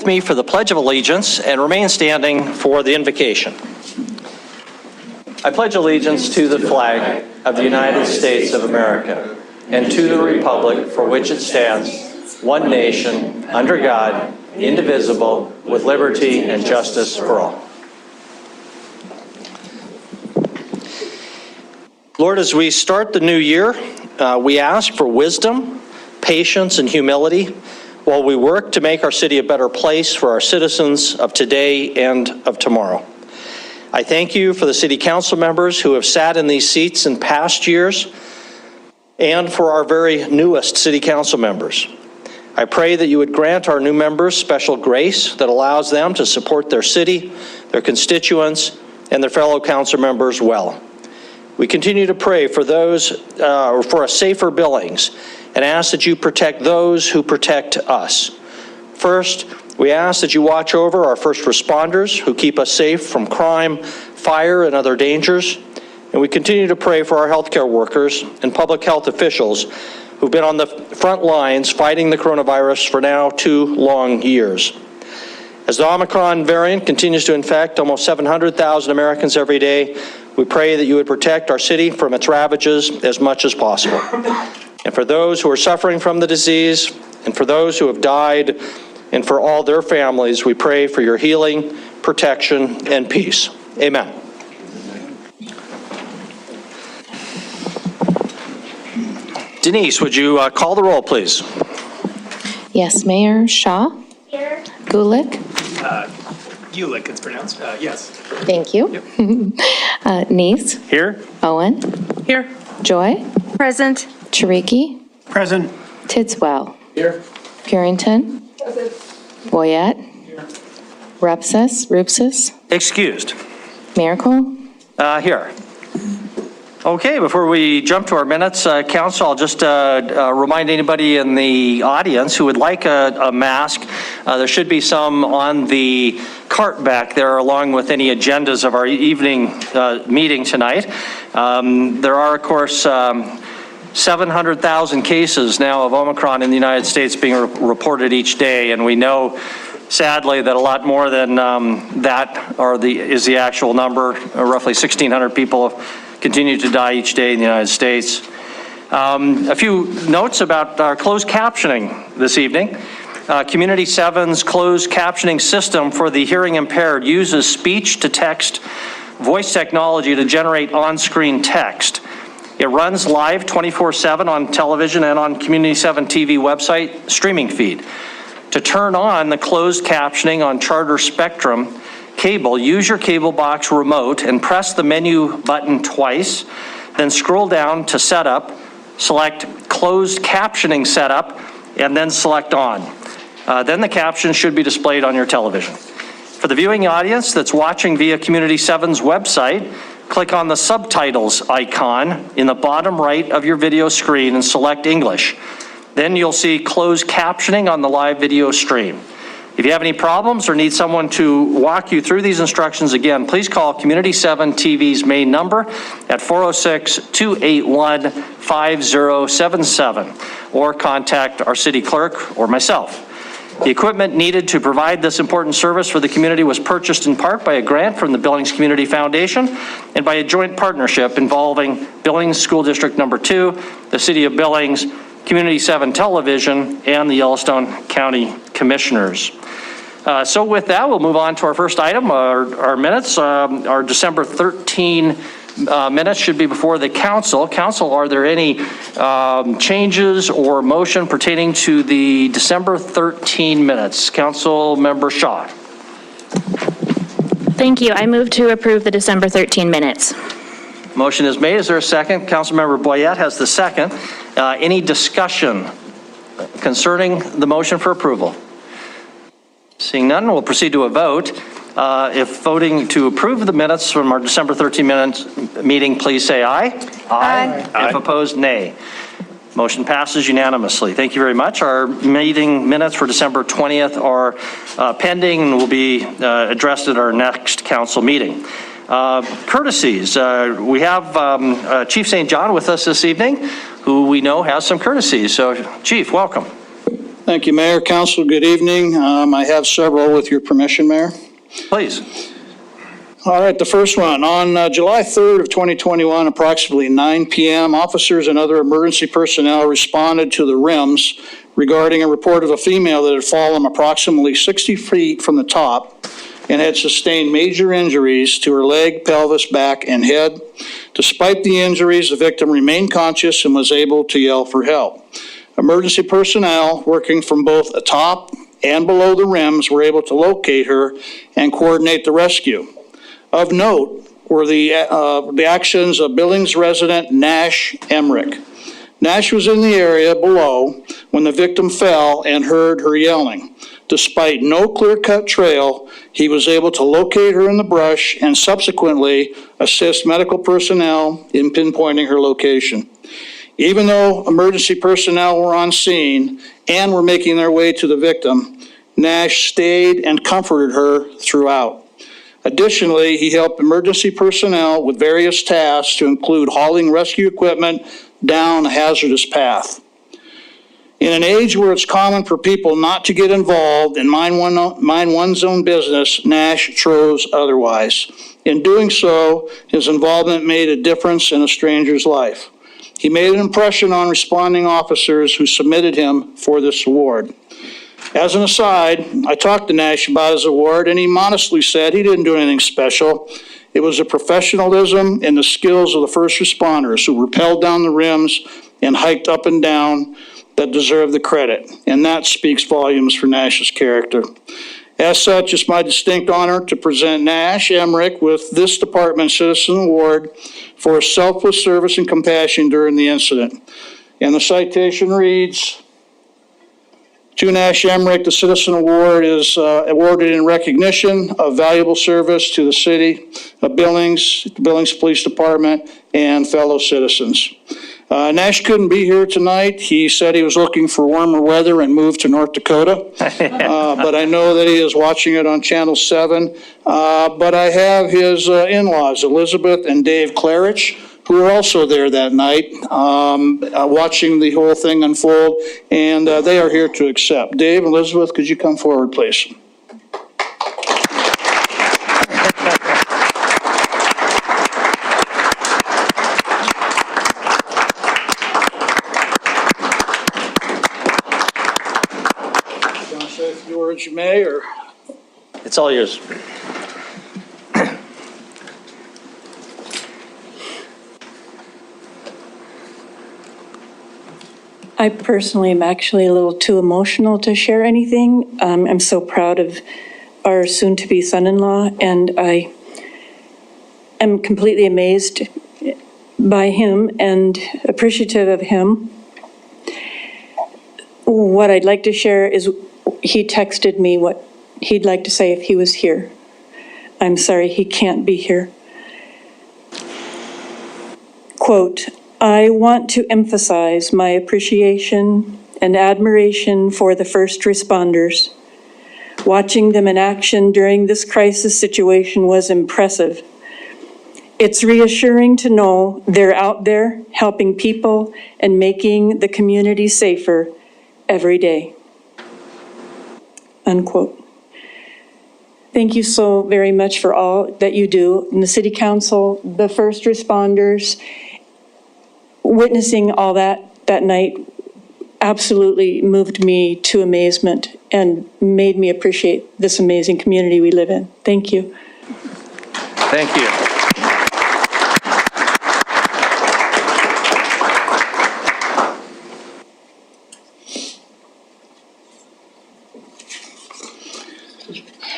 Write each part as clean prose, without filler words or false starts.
Me for the Pledge of Allegiance and remain standing for the invocation. I pledge allegiance to the flag of the United States of America and to the republic for which it stands, one nation, under God, indivisible, with liberty and justice for all. Lord, as we start the new year, we ask for wisdom, patience, and humility while we work to make our city a better place for our citizens of today and of tomorrow. I thank you for the city council members who have sat in these seats in past years and for our very newest city council members. I pray that you would grant our new members special grace that allows them to support their city, their constituents, and their fellow council members well. We continue to pray for for a safer Billings and ask that you protect those who protect us. First, we ask that you watch over our first responders who keep us safe from crime, fire, and other dangers. And we continue to pray for our healthcare workers and public health officials who've been on the front lines fighting the coronavirus for now 2 long years. As the Omicron variant continues to infect almost 700,000 Americans every day, we pray that you would protect our city from its ravages as much as possible. And for those who are suffering from the disease, and for those who have died, and for all their families, we pray for your healing, protection, and peace. Amen. Denise, would you call the roll, please? Yes, Mayor Shaw. Here. Gulick. Gulick, it's pronounced. Yes. Thank you. Yep. Neese. Here. Owen. Here. Joy. Present. Chiriki. Present. Tidswell. Here. Purington. Present. Boyette. Here. Rupsis. Excused. Miracle. Here. Okay, before we jump to our minutes, Council, I'll just remind anybody in the audience who would like a mask, there should be some on the cart back there along with any agendas of our evening meeting tonight. There are, of course, 700,000 cases now of Omicron in the United States being reported each day, and we know sadly that a lot more than that is the actual number. Roughly 1,600 people continue to die each day in the United States. A few notes about our closed captioning this evening. Community 7's closed captioning system for the hearing impaired uses speech-to-text voice technology to generate on-screen text. It runs live 24/7 on television and on Community 7 TV website streaming feed. To turn on the closed captioning on Charter Spectrum cable, use your cable box remote and press the menu button twice, then scroll down to setup, select closed captioning setup, and then select on. Then the caption should be displayed on your television. For the viewing audience that's watching via Community 7's website, click on the subtitles icon in the bottom right of your video screen and select English. Then you'll see closed captioning on the live video stream. If you have any problems or need someone to walk you through these instructions again, please call Community 7 TV's main number at 406-281-5077 or contact our city clerk or myself. The equipment needed to provide this important service for the community was purchased in part by a grant from the Billings Community Foundation and by a joint partnership involving Billings School District Number 2, the City of Billings, Community 7 Television, and the Yellowstone County Commissioners. So with that, we'll move on to our first item, our minutes. Our December 13 minutes should be before the council. Council, are there any changes or motion pertaining to the December 13 minutes? Council Member Shaw. Thank you. I move to approve the December 13 minutes. Motion is made. Is there a second? Councilmember Boyette has the second. Any discussion concerning the motion for approval? Seeing none, we'll proceed to a vote. If voting to approve the minutes from our December 13 meeting, please say aye. Aye. If opposed, nay. Motion passes unanimously. Thank you very much. Our meeting minutes for December 20th are pending and will be addressed at our next council meeting. Courtesies. We have Chief St. John with us this evening, who we know has some courtesies. So, Chief, welcome. Thank you, Mayor. Council, good evening. I have several with your permission, Mayor. Please. All right, the first one. On July 3rd of 2021, approximately 9 p.m., officers and other emergency personnel responded to the RIMS regarding a report of a female that had fallen approximately 60 feet from the top and had sustained major injuries to her leg, pelvis, back, and head. Despite the injuries, the victim remained conscious and was able to yell for help. Emergency personnel working from both atop and below the rims were able to locate her and coordinate the rescue. Of note were the actions of Billings resident Nash Emmerich. Nash was in the area below when the victim fell and heard her yelling. Despite no clear-cut trail, he was able to locate her in the brush and subsequently assist medical personnel in pinpointing her location. Even though emergency personnel were on scene and were making their way to the victim, Nash stayed and comforted her throughout. Additionally, he helped emergency personnel with various tasks to include hauling rescue equipment down a hazardous path. In an age where it's common for people not to get involved and mind one's own business, Nash chose otherwise. In doing so, his involvement made a difference in a stranger's life. He made an impression on responding officers who submitted him for this award. As an aside, I talked to Nash about his award, and he modestly said he didn't do anything special. It was the professionalism and the skills of the first responders who rappelled down the rims and hiked up and down that deserve the credit, and that speaks volumes for Nash's character. As such, it's my distinct honor to present Nash Emmerich with this department's Citizen Award for selfless service and compassion during the incident. And the citation reads, to Nash Emmerich, the Citizen Award is awarded in recognition of valuable service to the city of Billings, the Billings Police Department, and fellow citizens. Nash couldn't be here tonight. He said he was looking for warmer weather and moved to North Dakota. But I know that he is watching it on Channel 7. But I have his in-laws, Elizabeth and Dave Clarich, who were also there that night, watching the whole thing unfold, and they are here to accept. Dave, Elizabeth, could you come forward, please? You want to say a few words, you may, or? It's all yours. I personally am actually a little too emotional to share anything. I'm so proud of our soon-to-be son-in-law, and I am completely amazed by him and appreciative of him. What I'd like to share is he texted me what he'd like to say if he was here. I'm sorry, he can't be here. Quote, I want to emphasize my appreciation and admiration for the first responders. Watching them in action during this crisis situation was impressive. It's reassuring to know they're out there helping people and making the community safer every day. Unquote. Thank you so very much for all that you do in the City Council, the first responders. Witnessing all that night absolutely moved me to amazement and made me appreciate this amazing community we live in. Thank you. Thank you.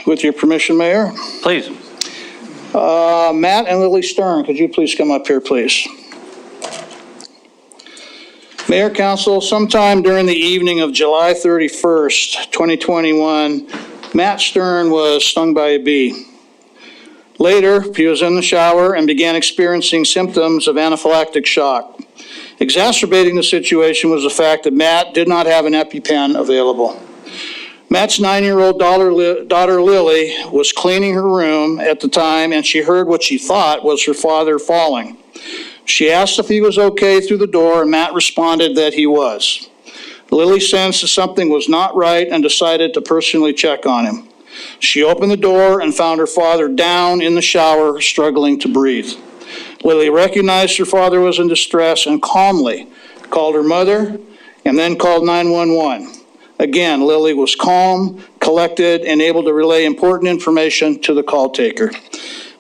With your permission, Mayor? Please. Matt and Lily Stern, could you please come up here, please? Mayor, Council, sometime during the evening of July 31st, 2021, Matt Stern was stung by a bee. Later, he was in the shower and began experiencing symptoms of anaphylactic shock. Exacerbating the situation was the fact that Matt did not have an EpiPen available. Matt's 9-year-old daughter Lily was cleaning her room at the time, and she heard what she thought was her father falling. She asked if he was okay through the door, and Matt responded that he was. Lily sensed that something was not right and decided to personally check on him. She opened the door and found her father down in the shower, struggling to breathe. Lily recognized her father was in distress and calmly called her mother and then called 911. Again, Lily was calm, collected, and able to relay important information to the call taker.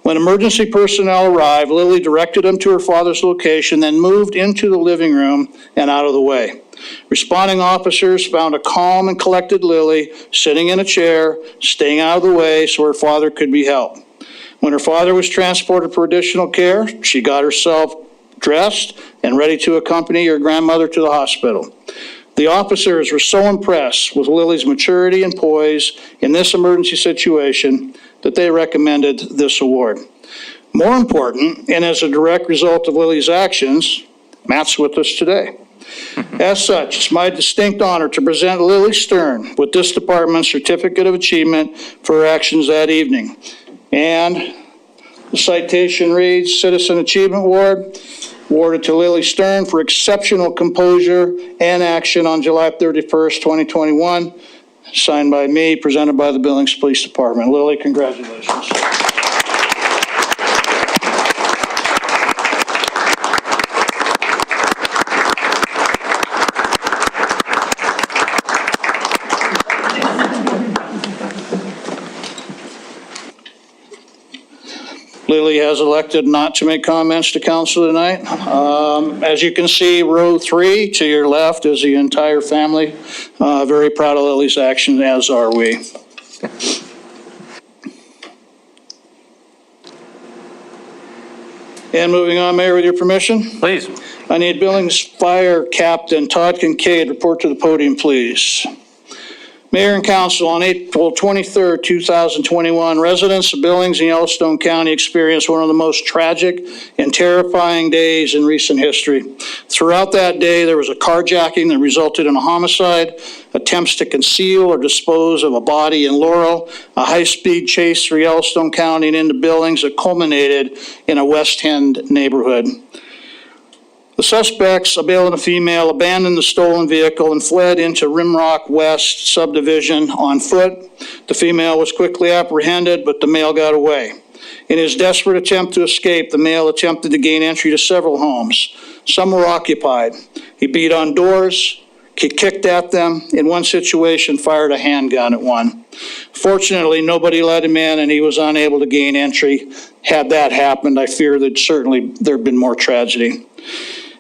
When emergency personnel arrived, Lily directed them to her father's location, then moved into the living room and out of the way. Responding officers found a calm and collected Lily sitting in a chair, staying out of the way so her father could be helped. When her father was transported for additional care, she got herself dressed and ready to accompany her grandmother to the hospital. The officers were so impressed with Lily's maturity and poise in this emergency situation that they recommended this award. More important, and as a direct result of Lily's actions, Matt's with us today. As such, it's my distinct honor to present Lily Stern with this department's Certificate of Achievement for her actions that evening. And the citation reads, Citizen Achievement Award, awarded to Lily Stern for exceptional composure and action on July 31st, 2021, signed by me, presented by the Billings Police Department. Lily, congratulations. Lily has elected not to make comments to council tonight. As you can see, row 3 to your left is the entire family. Very proud of Lily's actions, as are we. And moving on, Mayor, with your permission, Please. I need Billings Fire Captain Todd Kincaid report to the podium, please. Mayor and Council, on April 23rd, 2021, residents of Billings and Yellowstone County experienced one of the most tragic and terrifying days in recent history. Throughout that day, there was a carjacking that resulted in a homicide, attempts to conceal or dispose of a body in Laurel, a high-speed chase through Yellowstone County and into Billings that culminated in a West End neighborhood. The suspects, a male and a female, abandoned the stolen vehicle and fled into Rimrock West subdivision on foot. The female was quickly apprehended, but the male got away. In his desperate attempt to escape, the male attempted to gain entry to several homes. Some were occupied. He beat on doors, he kicked at them. In one situation, fired a handgun at one. Fortunately, nobody let him in and he was unable to gain entry. Had that happened, I fear that certainly there'd been more tragedy.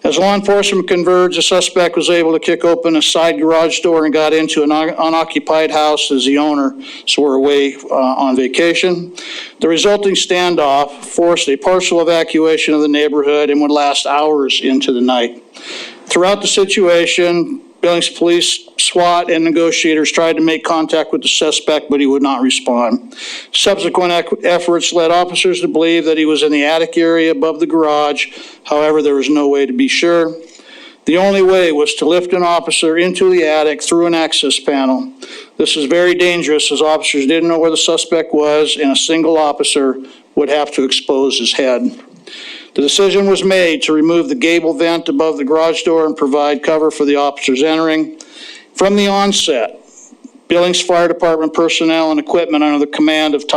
As law enforcement converged, the suspect was able to kick open a side garage door and got into an unoccupied house as the owners were away on vacation. The resulting standoff forced a partial evacuation of the neighborhood and would last hours into the night. Throughout the situation, Billings Police, SWAT, and negotiators tried to make contact with the suspect, but he would not respond. Subsequent efforts led officers to believe that he was in the attic area above the garage. However, there was no way to be sure. The only way was to lift an officer into the attic through an access panel. This was very dangerous as officers didn't know where the suspect was, and a single officer would have to expose his head. The decision was made to remove the gable vent above the garage door and provide cover for the officers entering. From the onset, Billings Fire Department personnel and equipment under the command of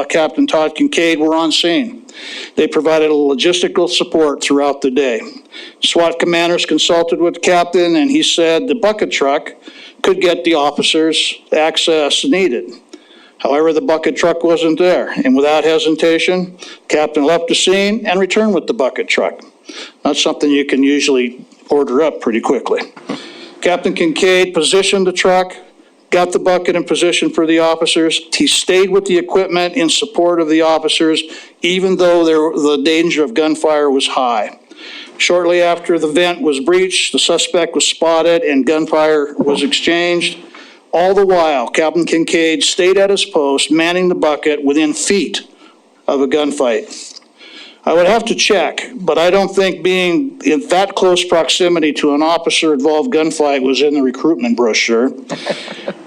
Captain Todd Kincaid were on scene. They provided logistical support throughout the day. SWAT commanders consulted with the captain, and he said the bucket truck could get the officers access needed. However, the bucket truck wasn't there, and without hesitation, Captain left the scene and returned with the bucket truck. Not something you can usually order up pretty quickly. Captain Kincaid positioned the truck, got the bucket in position for the officers. He stayed with the equipment in support of the officers, even though the danger of gunfire was high. Shortly after the vent was breached, the suspect was spotted and gunfire was exchanged. All the while, Captain Kincaid stayed at his post, manning the bucket within feet of a gunfight. I would have to check, but I don't think being in that close proximity to an officer-involved gunfight was in the recruitment brochure.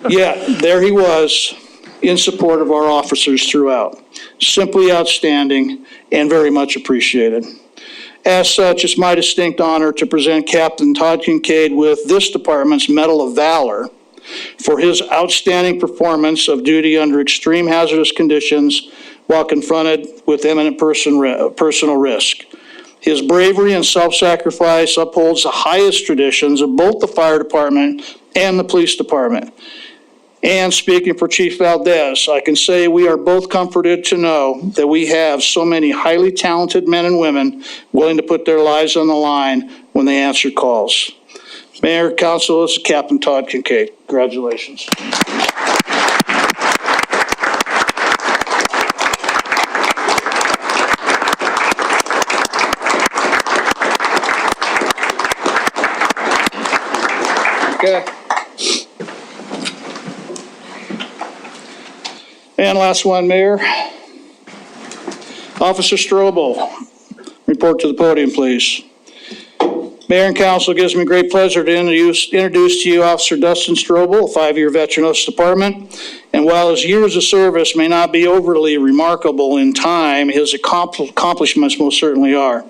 Yet, there he was in support of our officers throughout. Simply outstanding and very much appreciated. As such, it's my distinct honor to present Captain Todd Kincaid with this department's Medal of Valor for his outstanding performance of duty under extreme hazardous conditions while confronted with imminent personal risk. His bravery and self-sacrifice upholds the highest traditions of both the fire department and the police department. And speaking for Chief Valdez, I can say we are both comforted to know that we have so many highly talented men and women willing to put their lives on the line when they answer calls. Mayor, Council, this is Captain Todd Kincaid. Congratulations. Okay. And last one, Mayor. Officer Strobel, report to the podium, please. Mayor and Council, it gives me great pleasure to introduce to you Officer Dustin Strobel, a 5-year veteran of this department. And while his years of service may not be overly remarkable in time, his accomplishments most certainly are.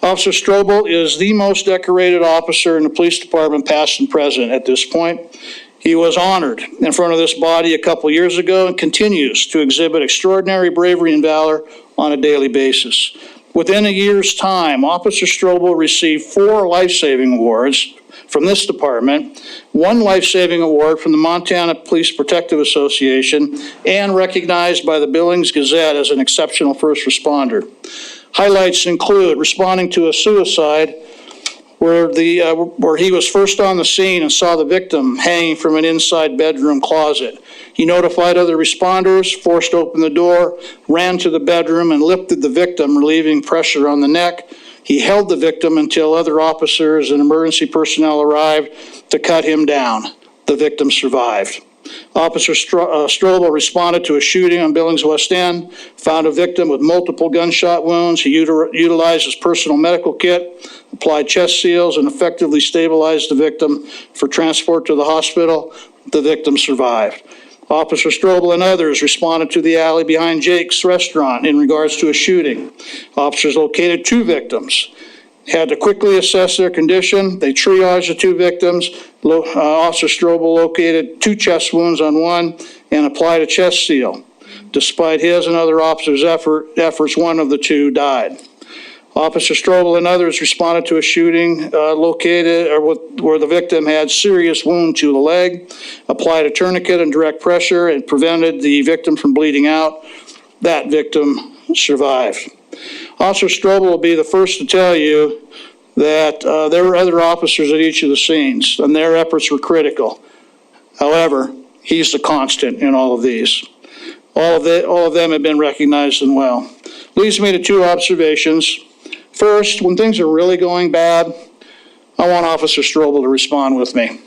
Officer Strobel is the most decorated officer in the police department, past and present at this point. He was honored in front of this body a couple years ago and continues to exhibit extraordinary bravery and valor on a daily basis. Within a year's time, Officer Strobel received 4 life-saving awards from this department, 1 life-saving award from the Montana Police Protective Association, and recognized by the Billings Gazette as an exceptional first responder. Highlights include responding to a suicide where he was first on the scene and saw the victim hanging from an inside bedroom closet. He notified other responders, forced open the door, ran to the bedroom, and lifted the victim, relieving pressure on the neck. He held the victim until other officers and emergency personnel arrived to cut him down. The victim survived. Officer Strobel responded to a shooting on Billings West End, found a victim with multiple gunshot wounds. He utilized his personal medical kit, applied chest seals, and effectively stabilized the victim for transport to the hospital. The victim survived. Officer Strobel and others responded to the alley behind Jake's restaurant in regards to a shooting. Officers located 2 victims. Had to quickly assess their condition. They triaged the 2 victims. Officer Strobel located 2 chest wounds on one and applied a chest seal. Despite his and other officers' efforts, one of the 2 died. Officer Strobel and others responded to a shooting where the victim had serious wound to the leg, applied a tourniquet and direct pressure, and prevented the victim from bleeding out. That victim survived. Officer Strobel will be the first to tell you that there were other officers at each of the scenes, and their efforts were critical. However, he's the constant in all of these. All of them have been recognized and well. Leads me to 2 observations. First, when things are really going bad, I want Officer Strobel to respond with me.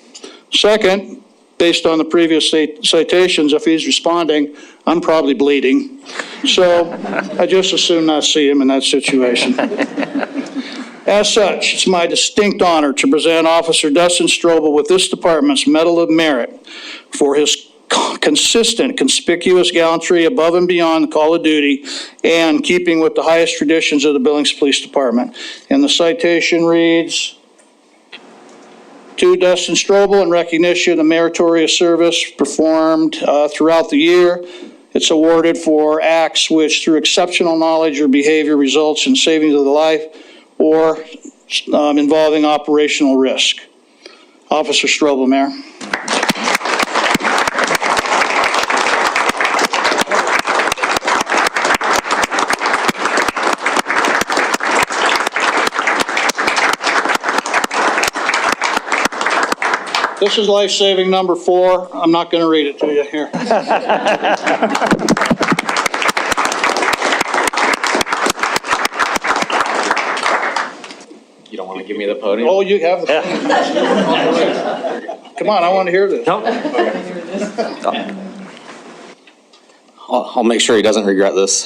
Second, based on the previous citations, if he's responding, I'm probably bleeding. So I just as soon not see him in that situation. As such, it's my distinct honor to present Officer Dustin Strobel with this department's Medal of Merit for his consistent, conspicuous gallantry above and beyond the call of duty and keeping with the highest traditions of the Billings Police Department. And the citation reads, to Dustin Strobel in recognition of meritorious service performed throughout the year. It's awarded for acts which through exceptional knowledge or behavior results in savings of the life or involving operational risk. Officer Strobel, Mayor. This is life-saving number 4. I'm not going to read it to you here. You don't want to give me the podium? Oh, you have the podium. Come on, I want to hear this. I'll make sure he doesn't regret this.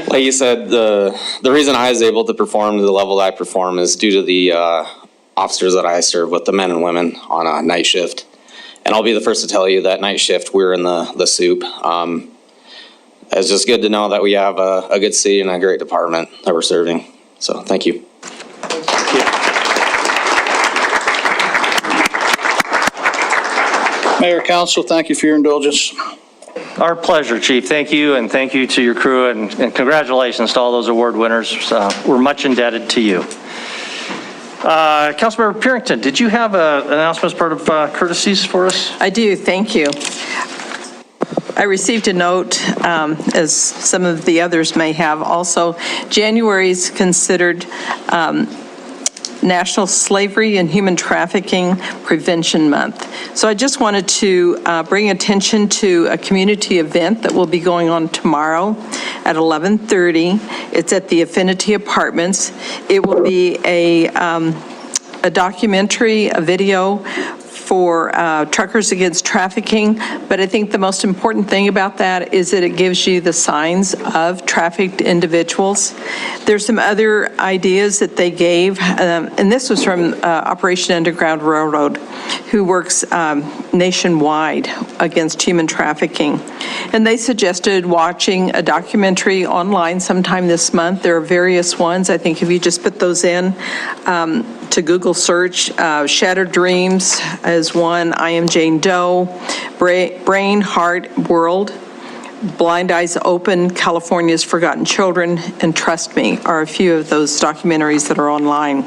Like you said, the reason I was able to perform to the level that I perform is due to the officers that I serve with, the men and women on a night shift. And I'll be the first to tell you that night shift, we're in the soup. it's just good to know that we have a good city and a great department that we're serving. So thank you. Mayor, council, thank you for your indulgence. Our pleasure, Chief. Thank you, and thank you to your crew, and congratulations to all those award winners. We're much indebted to you. Councilmember Purington, did you have an announcement as part of courtesies for us? I do, thank you. I received a note, as some of the others may have also. January is considered National Slavery and Human Trafficking Prevention Month. So I just wanted to bring attention to a community event that will be going on tomorrow at 11:30. It's at the Affinity Apartments. It will be a documentary, a video for Truckers Against Trafficking, but I think the most important thing about that is that it gives you the signs of trafficked individuals. There's some other ideas that they gave, and this was from Operation Underground Railroad, who works nationwide against human trafficking. And they suggested watching a documentary online sometime this month. There are various ones. I think if you just put those in to Google search, Shattered Dreams is one, I Am Jane Doe, Brain, Heart, World, Blind Eyes Open, California's Forgotten Children, and Trust Me are a few of those documentaries that are online.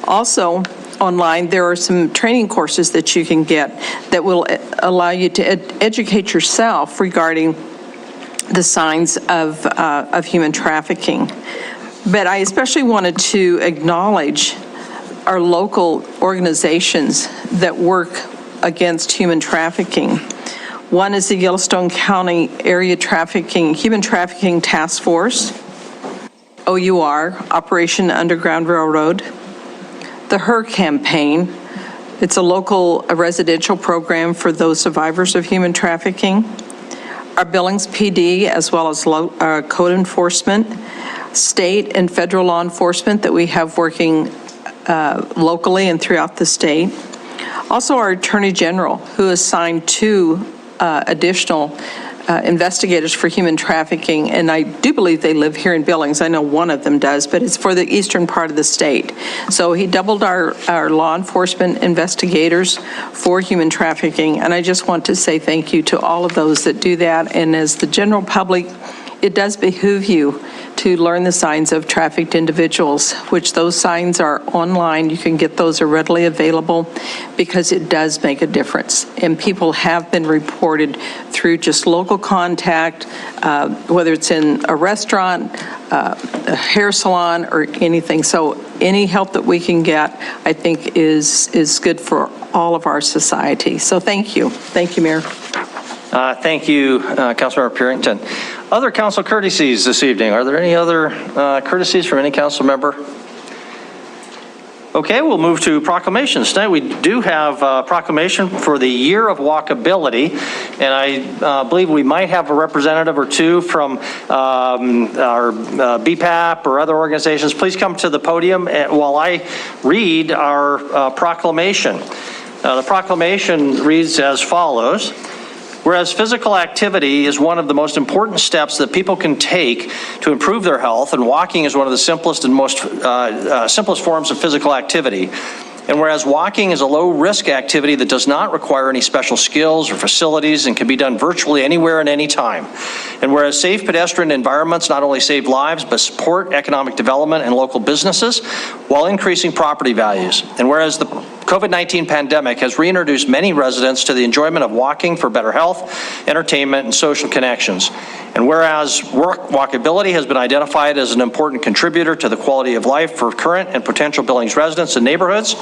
Also, online, there are some training courses that you can get that will allow you to educate yourself regarding the signs of human trafficking. But I especially wanted to acknowledge our local organizations that work against human trafficking. One is the Yellowstone County Area Human Trafficking Task Force, OUR, Operation Underground Railroad, the HER campaign. It's a local residential program for those survivors of human trafficking. Our Billings PD, as well as code enforcement, state and federal law enforcement that we have working locally and throughout the state. Also, our Attorney General, who assigned 2 additional investigators for human trafficking, and I do believe they live here in Billings. I know one of them does, but it's for the eastern part of the state. So he doubled our law enforcement investigators for human trafficking, and I just want to say thank you to all of those that do that. And as the general public, it does behoove you to learn the signs of trafficked individuals, which those signs are online. You can get those, are readily available, because it does make a difference. And people have been reported through just local contact, whether it's in a restaurant, a hair salon, or anything. So any help that we can get, I think, is good for all of our society. So thank you. Thank you, Mayor. Thank you, Councilmember Purington. Other council courtesies this evening. Are there any other courtesies from any council member? Okay, we'll move to proclamations. Tonight we do have a proclamation for the Year of Walkability, and I believe we might have a representative or two from our BPAP or other organizations. Please come to the podium while I read our proclamation. The proclamation reads as follows. Whereas physical activity is one of the most important steps that people can take to improve their health, and walking is one of the simplest and most simplest forms of physical activity. And whereas walking is a low-risk activity that does not require any special skills or facilities and can be done virtually anywhere and any time. And whereas safe pedestrian environments not only save lives, but support economic development and local businesses while increasing property values. And whereas the COVID-19 pandemic has reintroduced many residents to the enjoyment of walking for better health, entertainment, and social connections. And whereas walkability has been identified as an important contributor to the quality of life for current and potential Billings residents and neighborhoods,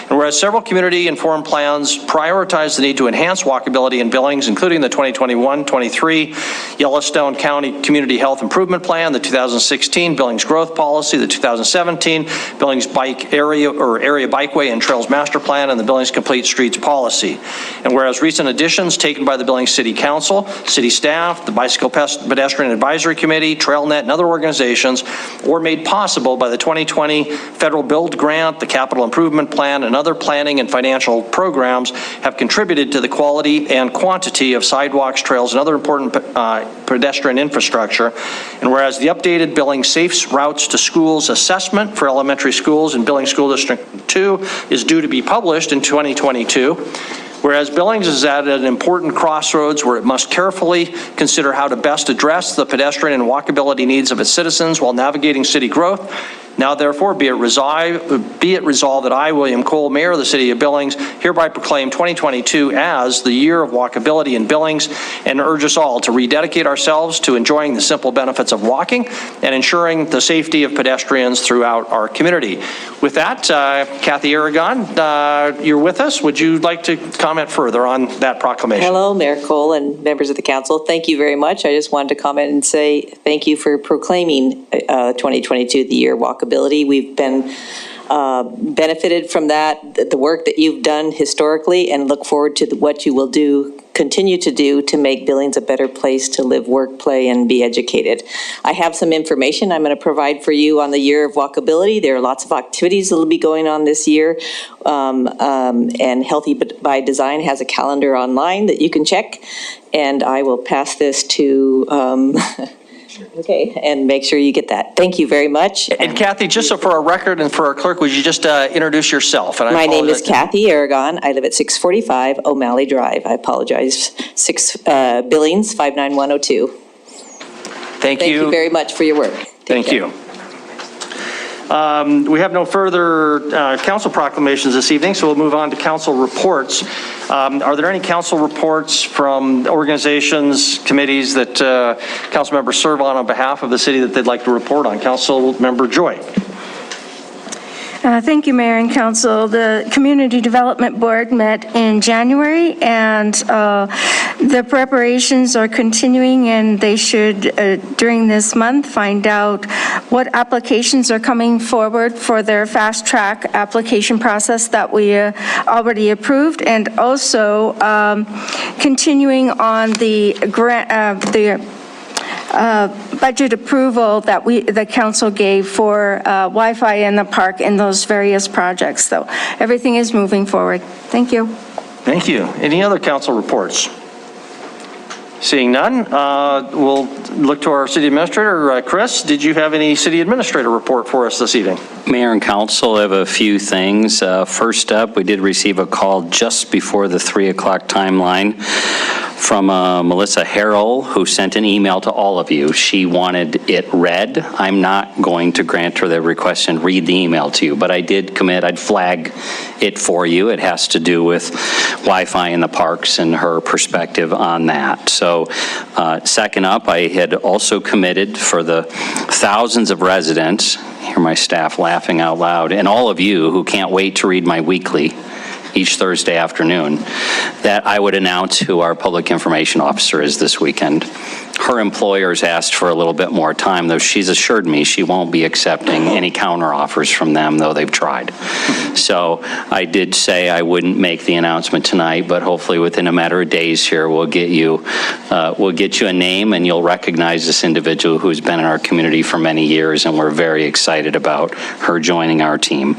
and whereas several community-informed plans prioritize the need to enhance walkability in Billings, including the 2021-23 Yellowstone County Community Health Improvement Plan, the 2016 Billings Growth Policy, the 2017 Billings Bike Area Bikeway and Trails Master Plan, and the Billings Complete Streets Policy. And whereas recent additions taken by the Billings City Council, city staff, the Bicycle Pest Pedestrian Advisory Committee, TrailNet, and other organizations, or made possible by the 2020 Federal Build Grant, the Capital Improvement Plan, and other planning and financial programs have contributed to the quality and quantity of sidewalks, trails, and other important pedestrian infrastructure. And whereas the updated Billings Safe Routes to Schools assessment for elementary schools in Billings School District 2 is due to be published in 2022, whereas Billings is at an important crossroads where it must carefully consider how to best address the pedestrian and walkability needs of its citizens while navigating city growth. Now, therefore, be it resolved that I, William Cole, Mayor of the City of Billings, hereby proclaim 2022 as the year of walkability in Billings, and urge us all to rededicate ourselves to enjoying the simple benefits of walking and ensuring the safety of pedestrians throughout our community. With that, Kathy Aragon, you're with us. Would you like to comment further on that proclamation? Hello, Mayor Cole and members of the council. Thank you very much. I just wanted to comment and say thank you for proclaiming 2022 the year of walkability. We've been benefited from that, the work that you've done historically, and look forward to what you will continue to do to make Billings a better place to live, work, play, and be educated. I have some information I'm going to provide for you on the year of walkability. There are lots of activities that will be going on this year, and Healthy by Design has a calendar online that you can check, and I will pass this to okay, and make sure you get that. Thank you very much. And Kathy, just so for our record and for our clerk, would you just introduce yourself? And My name is Kathy Aragon. I live at 645 O'Malley Drive. I apologize. Billings, 59102. Thank you. Thank you very much for your work. Thank you. We have no further council proclamations this evening, so we'll move on to council reports. Are there any council reports from organizations, committees that council members serve on behalf of the city that they'd like to report on? Council Member Joy. Thank you, Mayor and Council. The Community Development Board met in January, and the preparations are continuing, and they should, during this month, find out what applications are coming forward for their fast track application process that we already approved, and also continuing on the grant, budget approval that the council gave for Wi-Fi in the park and those various projects. So everything is moving forward. Thank you. Thank you. Any other council reports? Seeing none, we'll look to our city administrator. Chris, did you have any city administrator report for us this evening? Mayor and council, I have a few things. First up, we did receive a call just before the 3 o'clock timeline from Melissa Harrell, who sent an email to all of you. She wanted it read. I'm not going to grant her the request and read the email to you, but I did commit, I'd flag it for you. It has to do with Wi-Fi in the parks and her perspective on that. So second up, I had also committed for the thousands of residents, hear my staff laughing out loud, and all of you who can't wait to read my weekly each Thursday afternoon, that I would announce who our public information officer is this weekend. Her employers asked for a little bit more time, though she's assured me she won't be accepting any counter offers from them, though they've tried. So I did say I wouldn't make the announcement tonight, but hopefully within a matter of days here, we'll get you a name and you'll recognize this individual who's been in our community for many years, and we're very excited about her joining our team.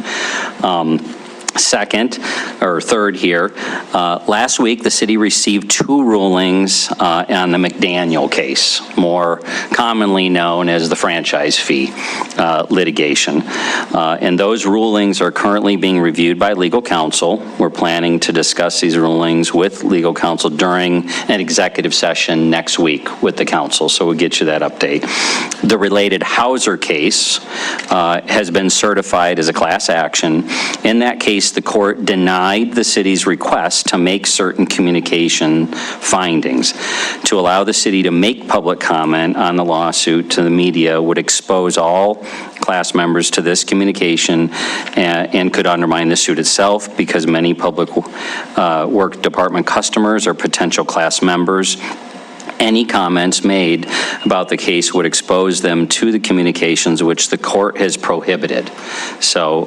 Third here, last week the city received 2 rulings on the McDaniel case, more commonly known as the franchise fee litigation. And those rulings are currently being reviewed by legal counsel. We're planning to discuss these rulings with legal counsel during an executive session next week with the council, so we'll get you that update. The related Hauser case has been certified as a class action. In that case, the court denied the city's request to make certain communication findings. To allow the city to make public comment on the lawsuit to the media would expose all class members to this communication and could undermine the suit itself, because many public work department customers are potential class members. any comments made about the case would expose them to the communications which the court has prohibited. So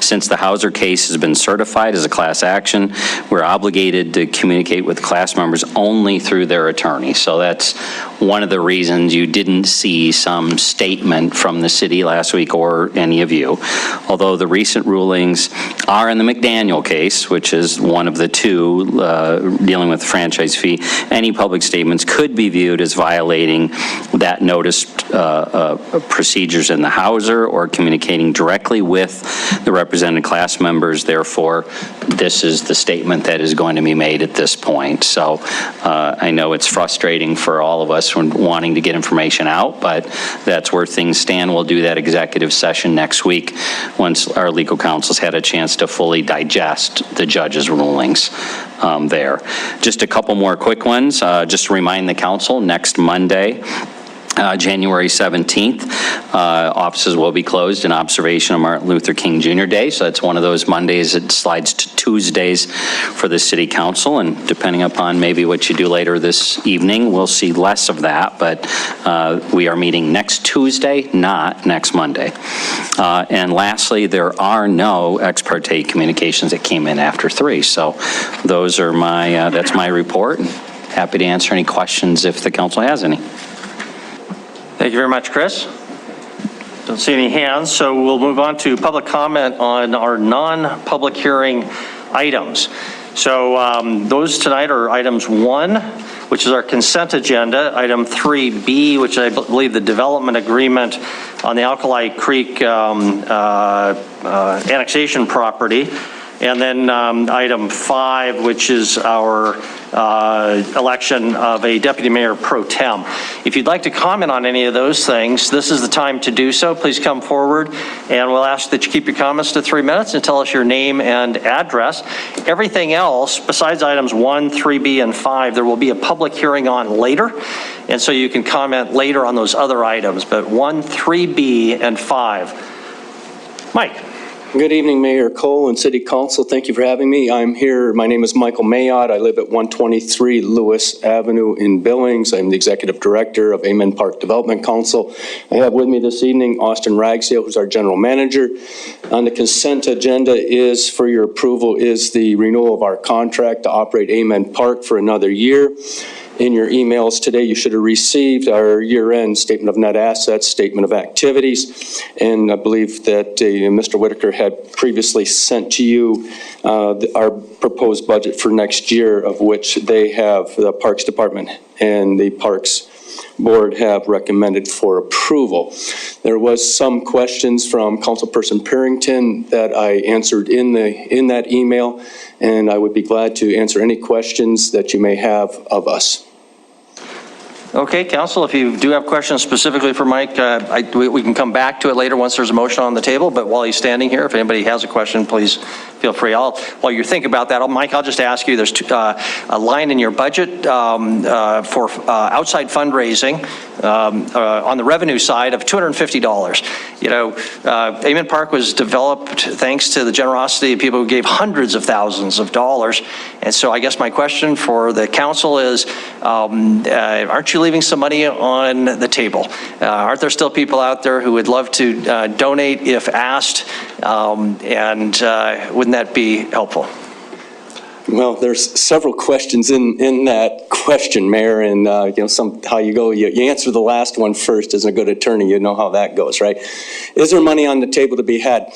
since the Hauser case has been certified as a class action, we're obligated to communicate with class members only through their attorney. So that's one of the reasons you didn't see some statement from the city last week or any of you. Although the recent rulings are in the McDaniel case, which is one of the two dealing with the franchise fee, any public statements could be viewed as violating that notice procedures in the Hauser or communicating directly with the represented class members. Therefore, this is the statement that is going to be made at this point. So I know it's frustrating for all of us when wanting to get information out, but that's where things stand. We'll do that executive session next week once our legal counsel's had a chance to fully digest the judge's rulings there. Just a couple more quick ones. Just to remind the council, next Monday, January 17th, offices will be closed in observation of Martin Luther King Jr. Day. So that's one of those Mondays that slides to Tuesdays for the city council. And depending upon maybe what you do later this evening, we'll see less of that. But we are meeting next Tuesday, not next Monday. And lastly, there are no ex parte communications that came in after 3. So those are my, that's my report. Happy to answer any questions if the council has any. Thank you very much, Chris. Don't see any hands, so we'll move on to public comment on our non-public hearing items. So those tonight are items 1, which is our consent agenda, item 3B, which I believe the development agreement on the Alkali Creek annexation property, and then item 5, which is our election of a deputy mayor pro tem. If you'd like to comment on any of those things, this is the time to do so. Please come forward, and we'll ask that you keep your comments to 3 minutes and tell us your name and address. Everything else, besides items 1, 3B, and 5, there will be a public hearing on later, and so you can comment later on those other items, but 1, 3B, and 5. Mike. Good evening, Mayor Cole and City Council. Thank you for having me. I'm here. My name is Michael Mayotte. I live at 123 Lewis Avenue in Billings. I'm the Executive Director of Amen Park Development Council. I have with me this evening Austin Ragsdale, who's our General Manager. On the consent agenda is, for your approval, is the renewal of our contract to operate Amen Park for another year. In your emails today, you should have received our year-end statement of net assets, statement of activities, and I believe that Mr. Whitaker had previously sent to you our proposed budget for next year, of which they have, the Parks Department and the Parks Board have recommended for approval. There was some questions from Councilperson Parrington that I answered in that email, and I would be glad to answer any questions that you may have of us. Okay, Council, if you do have questions specifically for Mike, we can come back to it later once there's a motion on the table, but while he's standing here, if anybody has a question, please feel free. While you think about that, Mike, I'll just ask you, there's a line in your budget for outside fundraising on the revenue side of $250. You know, Amen Park was developed thanks to the generosity of people who gave hundreds of thousands of dollars. And so I guess my question for the council is, aren't you leaving some money on the table? Aren't there still people out there who would love to donate if asked? And wouldn't that be helpful? Well, there's several questions in that question, Mayor, and how you go, you answer the last one first. As a good attorney, you know how that goes, right? Is there money on the table to be had?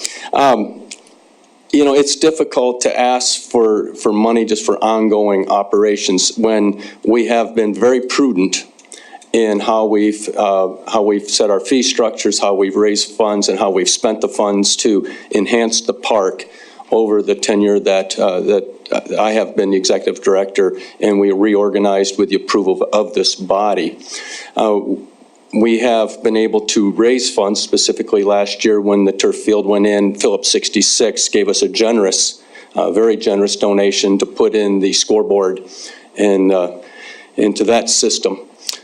It's difficult to ask for money just for ongoing operations when we have been very prudent in how we've set our fee structures, how we've raised funds, and how we've spent the funds to enhance the park over the tenure that I have been the executive director, and we reorganized with the approval of this body. We have been able to raise funds, specifically last year when the turf field went in. Phillips 66 gave us a generous, very generous donation to put in the scoreboard and into that system.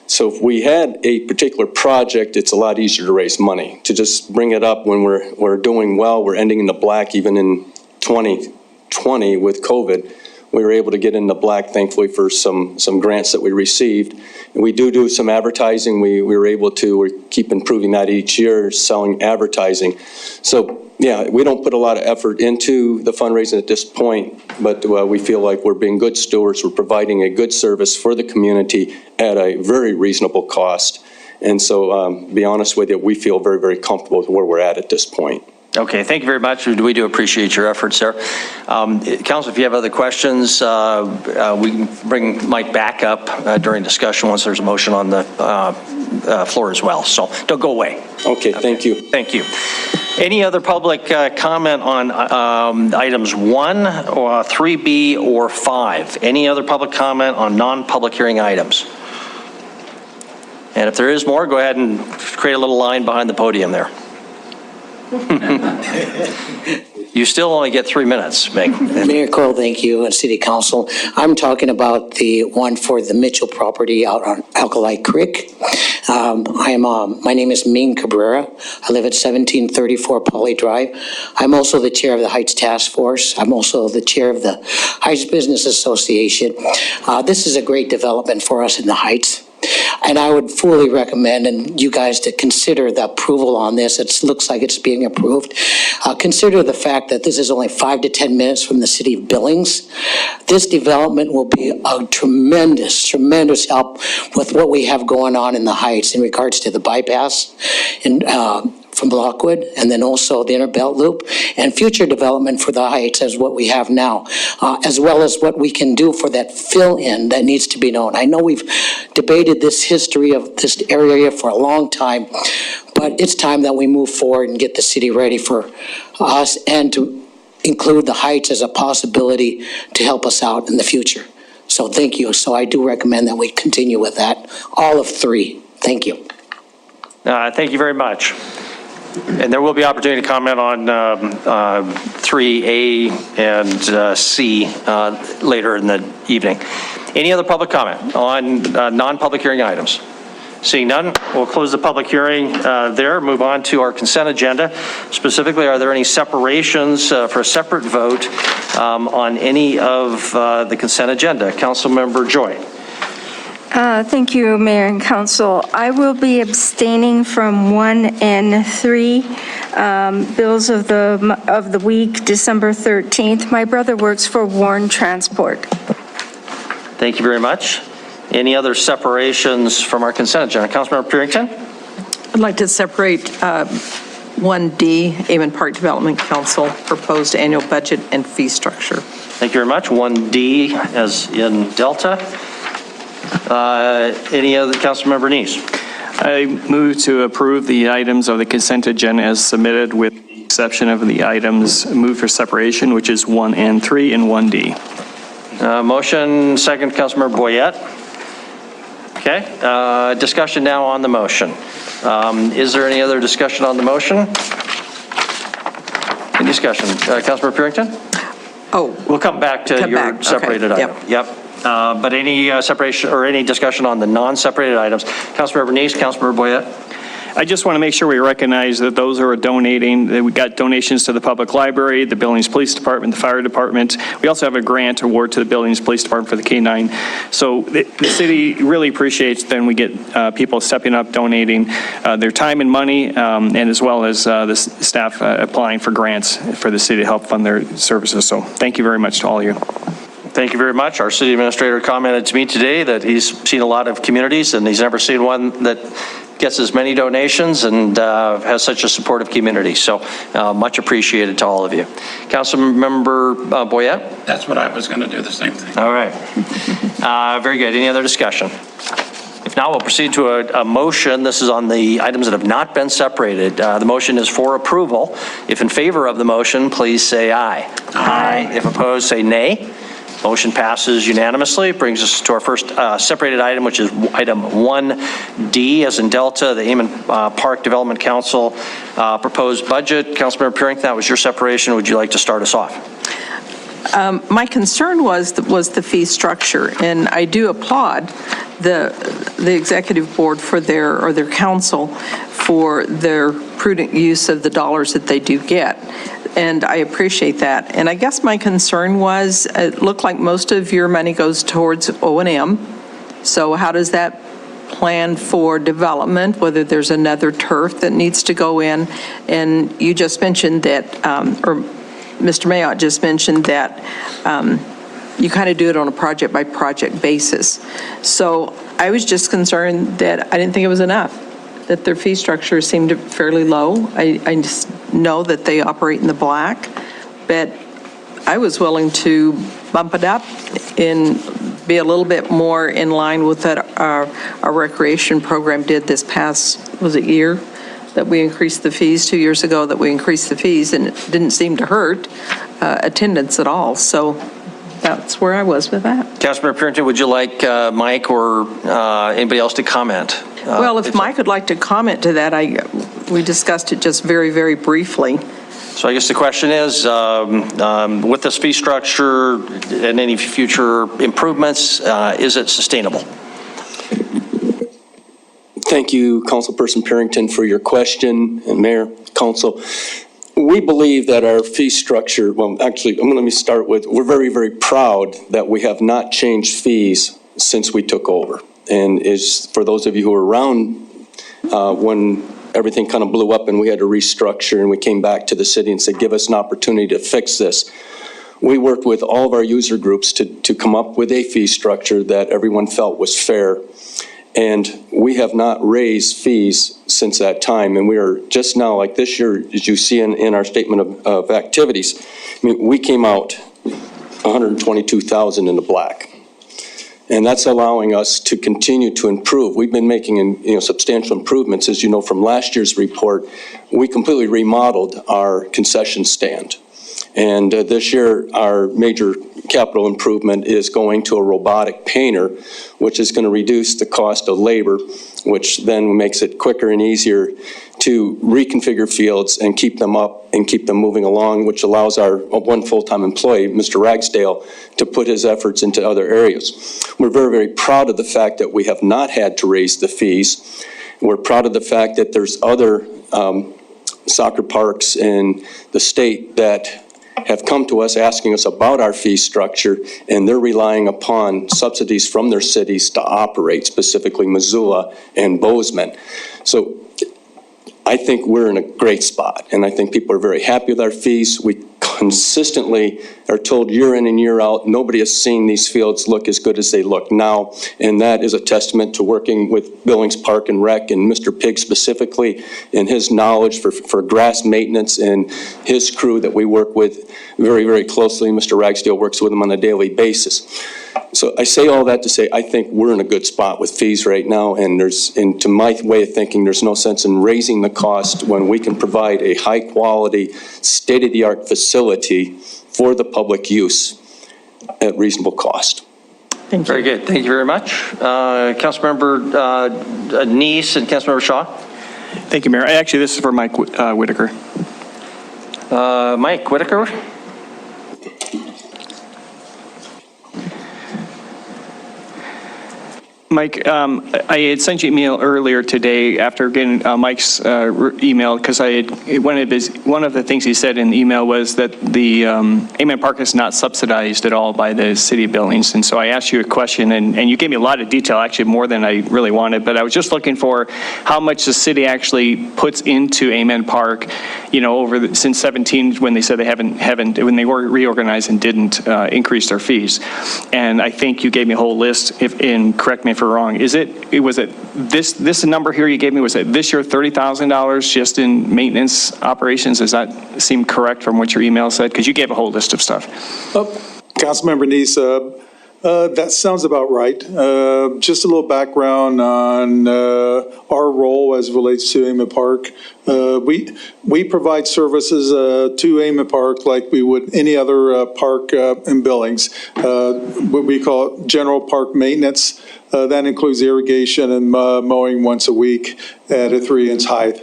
So if we had a particular project, it's a lot easier to raise money. To just bring it up when we're doing well, we're ending in the black even in 2020 with COVID, we were able to get in the black, thankfully, for some grants that we received. And we do some advertising. We were able to, we keep improving that each year, selling advertising. So, yeah, we don't put a lot of effort into the fundraising at this point, but we feel like we're being good stewards. We're providing a good service for the community at a very reasonable cost. And so, be honest with you, we feel very, very comfortable with where we're at this point. Okay, thank you very much. We do appreciate your efforts there. Council, if you have other questions, we can bring Mike back up during discussion once there's a motion on the floor as well. So don't go away. Okay, thank you. Thank you. Any other public comment on items 1, or 3B, or 5? Any other public comment on non-public hearing items? And if there is more, go ahead and create a little line behind the podium there. You still only get 3 minutes, Meg. Mayor Cole, thank you, and City Council. I'm talking about the one for the Mitchell property out on Alkali Creek. My name is Ming Cabrera. I live at 1734 Poly Drive. I'm also the chair of the Heights Task Force. I'm also the chair of the Heights Business Association. This is a great development for us in the Heights. And I would fully recommend and you guys to consider the approval on this. It looks like it's being approved. Consider the fact that this is only 5 to 10 minutes from the city of Billings. This development will be a tremendous, tremendous help with what we have going on in the Heights in regards to the bypass and from Lockwood, and then also the Inner Belt Loop, and future development for the Heights as what we have now, as well as what we can do for that fill-in that needs to be known. I know we've debated this history of this area for a long time, but it's time that we move forward and get the city ready for us and to include the Heights as a possibility to help us out in the future. So thank you. So I do recommend that we continue with that, all of 3. Thank you. Thank you very much. And there will be opportunity to comment on 3A and C later in the evening. Any other public comment on non-public hearing items? Seeing none, we'll close the public hearing there, move on to our consent agenda. Specifically, are there any separations for a separate vote on any of the consent agenda? Councilmember Joy. Thank you, Mayor and Council. I will be abstaining from 1 and 3 bills of the week, December 13th. My brother works for Warren Transport. Thank you very much. Any other separations from our consent agenda? Councilmember Purington? I'd like to separate 1D, Amon Park Development Council, proposed annual budget and fee structure. Thank you very much. 1D as in Delta. Any other, Councilmember Neese? I move to approve the items of the consent agenda as submitted with the exception of the items moved for separation, which is 1 and 3 and 1D. Motion, second, Councilmember Boyette. Okay, discussion now on the motion. Is there any other discussion on the motion? Any discussion? Councilmember Purington? Oh. We'll come back to your separated item. Yep. But any separation or any discussion on the non-separated items? Councilmember Neese, Councilmember Boyette. I just want to make sure we recognize that those who are donating, that we got donations to the public library, the Billings Police Department, the fire department. We also have a grant award to the Billings Police Department for the K-9. So the city really appreciates then we get people stepping up, donating their time and money, and as well as the staff applying for grants for the city to help fund their services. So thank you very much to all of you. Thank you very much. Our city administrator commented to me today that he's seen a lot of communities and he's never seen one that gets as many donations and has such a supportive community. So much appreciated to all of you. Councilmember Boyette? That's what I was going to do, the same thing. All right. Very good. Any other discussion? If not, we'll proceed to a motion. This is on the items that have not been separated. The motion is for approval. If in favor of the motion, please say aye. Aye. If opposed, say nay. Motion passes unanimously. Brings us to our first separated item, which is item 1D, as in Delta, the Amon Park Development Council proposed budget. Councilmember Purington, that was your separation. Would you like to start us off? My concern was the fee structure, and I do applaud the executive board for their council for their prudent use of the dollars that they do get. And I appreciate that. And I guess my concern was, it looked like most of your money goes towards O&M. So how does that plan for development, whether there's another turf that needs to go in? And you just mentioned that, or Mr. Mayotte just mentioned that you kind of do it on a project-by-project basis. So I was just concerned that I didn't think it was enough, that their fee structure seemed fairly low. I just know that they operate in the black, but I was willing to bump it up and be a little bit more in line with what our recreation program did this past, was it year? That we increased the fees, 2 years ago that we increased the fees, and it didn't seem to hurt attendance at all. So that's where I was with that. Councilmember Purinton, would you like Mike or anybody else to comment? Well, if Mike would like to comment to that, we discussed it just very, very briefly. So I guess the question is, with this fee structure and any future improvements, is it sustainable? Thank you, Councilperson Purinton, for your question, and Mayor, Council. We believe that our fee structure, well, actually, let me start with, we're very, very proud that we have not changed fees since we took over. And is for those of you who were around when everything kind of blew up and we had to restructure and we came back to the city and said, give us an opportunity to fix this. We worked with all of our user groups to come up with a fee structure that everyone felt was fair. And we have not raised fees since that time. And we are just now, like this year, as you see in our statement of activities, I mean, we came out 122,000 in the black. And that's allowing us to continue to improve. We've been making substantial improvements. As you know from last year's report, we completely remodeled our concession stand. And this year, our major capital improvement is going to a robotic painter, which is going to reduce the cost of labor, which then makes it quicker and easier to reconfigure fields and keep them up and keep them moving along, which allows our one full-time employee, Mr. Ragsdale, to put his efforts into other areas. We're very, very proud of the fact that we have not had to raise the fees. We're proud of the fact that there's other soccer parks in the state that have come to us asking us about our fee structure, and they're relying upon subsidies from their cities to operate, specifically Missoula and Bozeman. So I think we're in a great spot, and I think people are very happy with our fees. We consistently are told year in and year out, nobody has seen these fields look as good as they look now, and that is a testament to working with Billings Park and Rec and Mr. Pigg specifically, and his knowledge for grass maintenance and his crew that we work with very, very closely. Mr. Ragsdale works with them on a daily basis. So I say all that to say I think we're in a good spot with fees right now, and to my way of thinking, there's no sense in raising the cost when we can provide a high-quality, state-of-the-art facility for the public use at reasonable cost. Thank you. Very good. Thank you very much. Councilmember Neese and Councilmember Shaw. Thank you, Mayor. Actually, this is for Mike Whitaker. Mike Whitaker. Mike, I had sent you an email earlier today after getting Mike's email, because one of the things he said in the email was that the Amen Park is not subsidized at all by the city of Billings. And so I asked you a question, and you gave me a lot of detail, actually more than I really wanted, but I was just looking for how much the city actually puts into Amen Park, since 17, when they said they when they were reorganized and didn't increase their fees. And I think you gave me a whole list, and correct me if wrong. Was it this number here you gave me, was it this year $30,000 just in maintenance operations? Does that seem correct from what your email said? Because you gave a whole list of stuff. Councilmember Neese, that sounds about right. Just a little background on our role as it relates to Amen Park. We provide services to Amen Park like we would any other park in Billings. What we call general park maintenance. That includes irrigation and mowing once a week at a 3-inch height.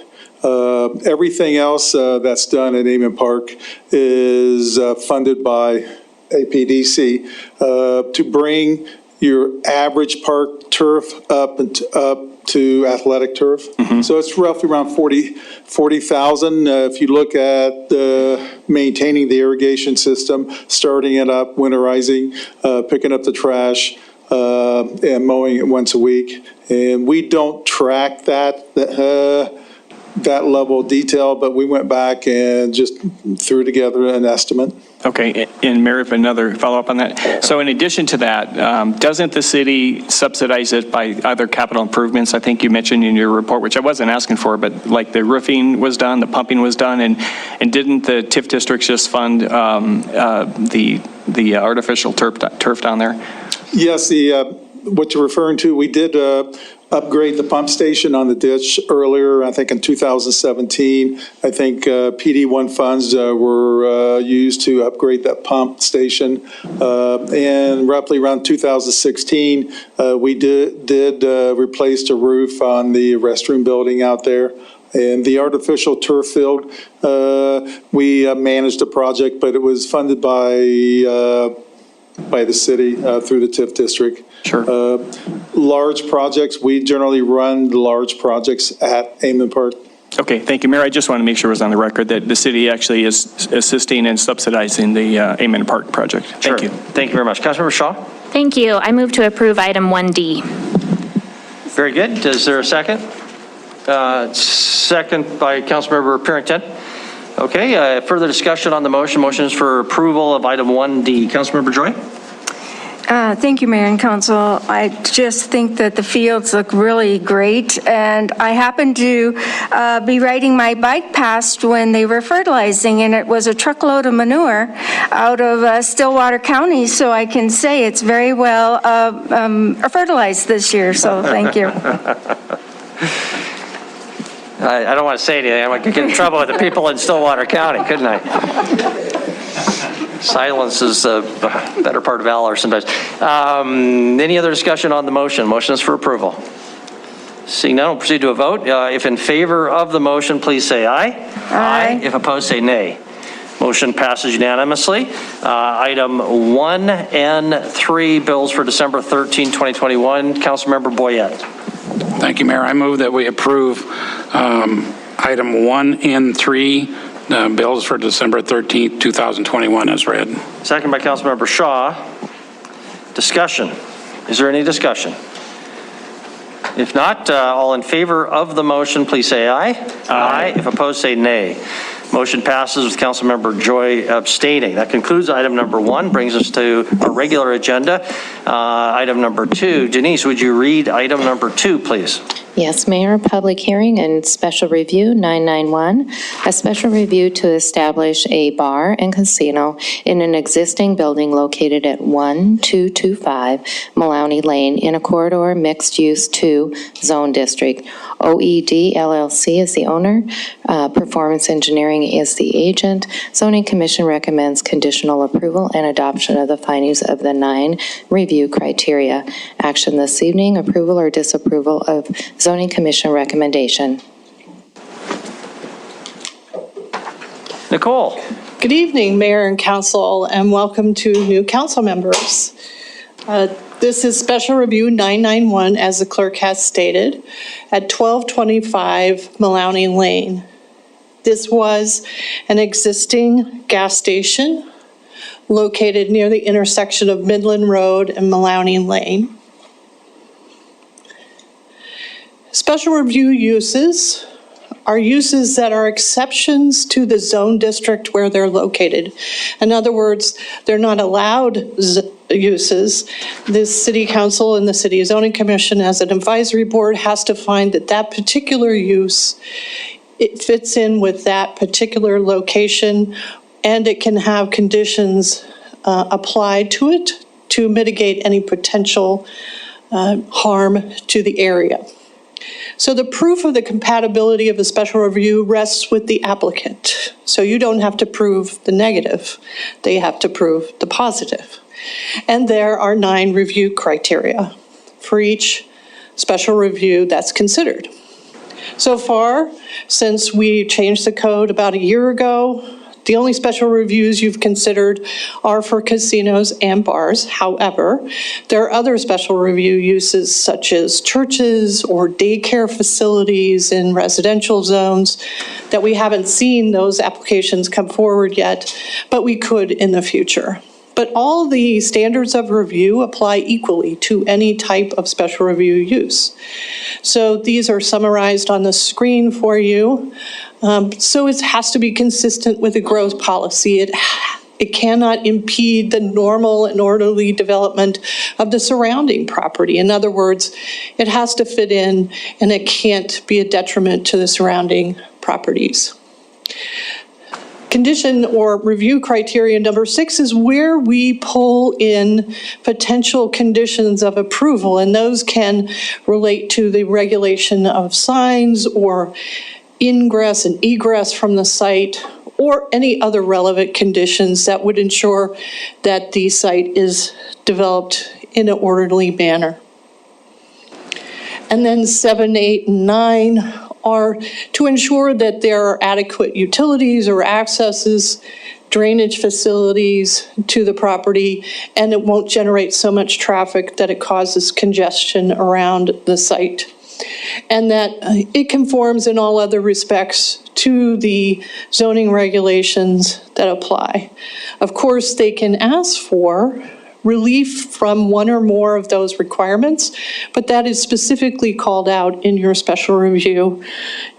Everything else that's done at Amen Park is funded by APDC to bring your average park turf up to athletic turf. So it's roughly around 40,000. If you look at maintaining the irrigation system, starting it up, winterizing, picking up the trash, and mowing it once a week. And we don't track that level of detail, but we went back and just threw together an estimate. Okay, and Mayor, another follow-up on that. So in addition to that, doesn't the city subsidize it by other capital improvements? I think you mentioned in your report, which I wasn't asking for, but like the roofing was done, the pumping was done, and didn't the TIF districts just fund the artificial turf down there? Yes, what you're referring to, we did upgrade the pump station on the ditch earlier, I think in 2017. I think PD1 funds were used to upgrade that pump station. And roughly around 2016, we did replace the roof on the restroom building out there. And the artificial turf field, we managed the project, but it was funded by the city through the TIF district. Sure. Large projects, we generally run the large projects at Amon Park. Okay, thank you, Mayor. I just want to make sure it was on the record that the city actually is assisting and subsidizing the Amon Park project. Thank you. Thank you very much. Councilmember Shaw? Thank you. I move to approve item 1D. Very good. Is there a second? Second by Councilmember Parrington. Okay, further discussion on the motion. Motion is for approval of item 1D. Councilmember Joy? Thank you, Mayor and Council. I just think that the fields look really great, and I happened to be riding my bike past when they were fertilizing, and it was a truckload of manure out of Stillwater County, so I can say it's very well fertilized this year, so thank you. I don't want to say anything. I could get in trouble with the people in Stillwater County, couldn't I? Silence is the better part of valor sometimes. Any other discussion on the motion? Motion is for approval. Seeing none, we'll proceed to a vote. If in favor of the motion, please say aye. Aye. If opposed, say nay. Motion passes unanimously. Item 1 and 3, bills for December 13, 2021. Councilmember Boyette. Thank you, Mayor. I move that we approve item 1 and 3, bills for December 13th, 2021 as read. Second by Councilmember Shaw. Discussion. Is there any discussion? If not, all in favor of the motion, please say aye. Aye. If opposed, say nay. Motion passes with Councilmember Joy abstaining. That concludes item number 1, brings us to our regular agenda. Item number 2. Denise, would you read item number 2, please? Yes, Mayor, public hearing and special review 991, a special review to establish a bar and casino in an existing building located at 1225 Maloney Lane in a corridor mixed-use 2 zone district. OED LLC is the owner, Performance Engineering is the agent. Zoning Commission recommends conditional approval and adoption of the findings of the 9 review criteria. Action this evening, approval or disapproval of Zoning Commission recommendation. Nicole. Good evening, Mayor and Council, and welcome to new council members. This is Special Review 991, as the clerk has stated, at 1225 Maloney Lane. This was an existing gas station located near the intersection of Midland Road and Maloney Lane. Special review uses are uses that are exceptions to the zone district where they're located. In other words, they're not allowed uses. The City Council and the City Zoning Commission as an advisory board has to find that that particular use, it fits in with that particular location, and it can have conditions applied to it to mitigate any potential harm to the area. So the proof of the compatibility of a special review rests with the applicant. So you don't have to prove the negative. They have to prove the positive. And there are 9 review criteria for each special review that's considered. So far, since we changed the code about a year ago, The only special reviews you've considered are for casinos and bars. However, there are other special review uses such as churches or daycare facilities in residential zones that we haven't seen those applications come forward yet, but we could in the future. But all the standards of review apply equally to any type of special review use. So these are summarized on the screen for you. So it has to be consistent with the growth policy. It cannot impede the normal and orderly development of the surrounding property. In other words, it has to fit in and it can't be a detriment to the surrounding properties. Condition or review criteria number 6 is where we pull in potential conditions of approval, and those can relate to the regulation of signs or ingress and egress from the site or any other relevant conditions that would ensure that the site is developed in an orderly manner. And then 7, 8, and 9 are to ensure that there are adequate utilities or accesses, drainage facilities to the property, and it won't generate so much traffic that it causes congestion around the site. And that it conforms in all other respects to the zoning regulations that apply. Of course, they can ask for relief from one or more of those requirements, but that is specifically called out in your special review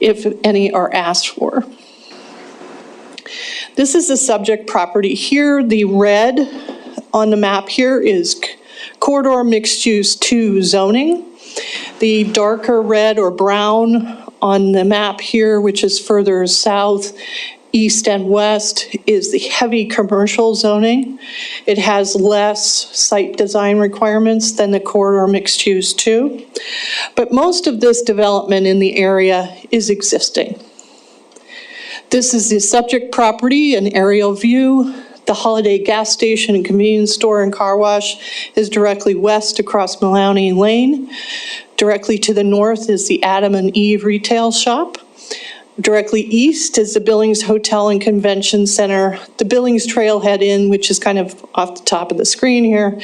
if any are asked for. This is the subject property here. The red on the map here is corridor mixed use 2 zoning. The darker red or brown on the map here, which is further south, east and west, is the heavy commercial zoning. It has less site design requirements than the corridor mixed use 2. But most of this development in the area is existing. This is the subject property, an aerial view. The Holiday gas station and convenience store and car wash is directly west across Maloney Lane. Directly to the north is the Adam and Eve retail shop. Directly east is the Billings Hotel and Convention Center. The Billings Trailhead Inn, which is kind of off the top of the screen here,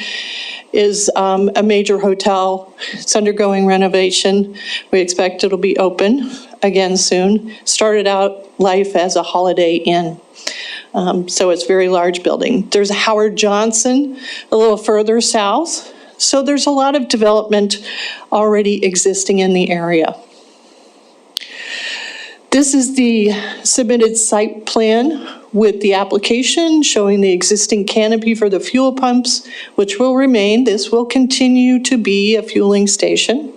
is a major hotel. It's undergoing renovation. We expect it'll be open again soon. Started out life as a Holiday Inn. So it's a very large building. There's a Howard Johnson a little further south. So there's a lot of development already existing in the area. This is the submitted site plan with the application showing the existing canopy for the fuel pumps, which will remain. This will continue to be a fueling station.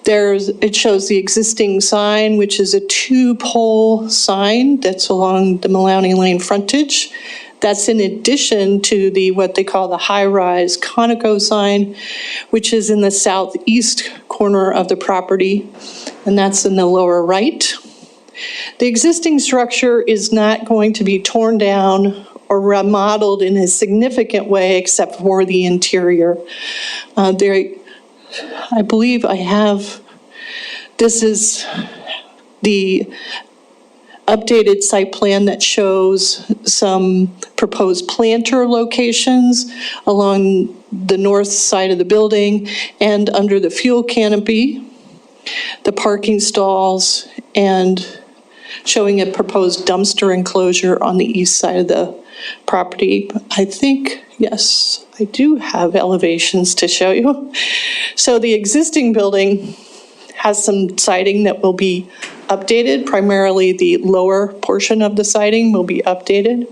It shows the existing sign, which is a 2-pole sign that's along the Maloney Lane frontage. That's in addition to what they call the high-rise Conoco sign, which is in the southeast corner of the property, and that's in the lower right. The existing structure is not going to be torn down or remodeled in a significant way except for the interior. I believe I have, this is the updated site plan that shows some proposed planter locations along the north side of the building and under the fuel canopy, the parking stalls, and showing a proposed dumpster enclosure on the east side of the property. I think, yes, I do have elevations to show you. So the existing building has some siding that will be updated. Primarily the lower portion of the siding will be updated.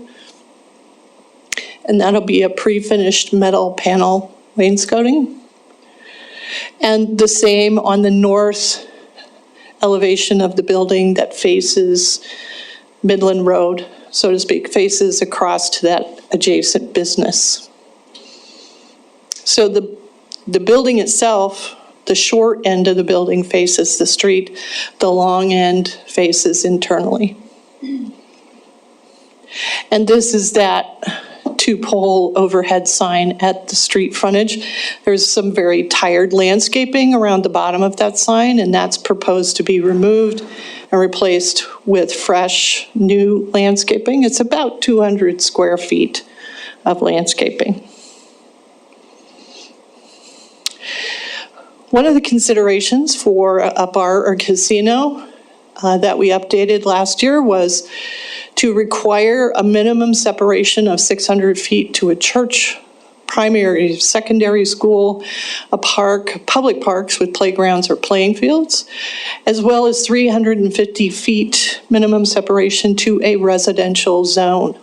And that'll be a pre-finished metal panel wainscoting. And the same on the north elevation of the building that faces Midland Road, so to speak, faces across to that adjacent business. So the building itself, the short end of the building faces the street, the long end faces internally. And this is that 2-pole overhead sign at the street frontage. There's some very tired landscaping around the bottom of that sign, and that's proposed to be removed and replaced with fresh, new landscaping. It's about 200 square feet of landscaping. One of the considerations for a bar or casino that we updated last year was to require a minimum separation of 600 feet to a church, primary, secondary school, a park, public parks with playgrounds or playing fields, as well as 350 feet minimum separation to a residential zone.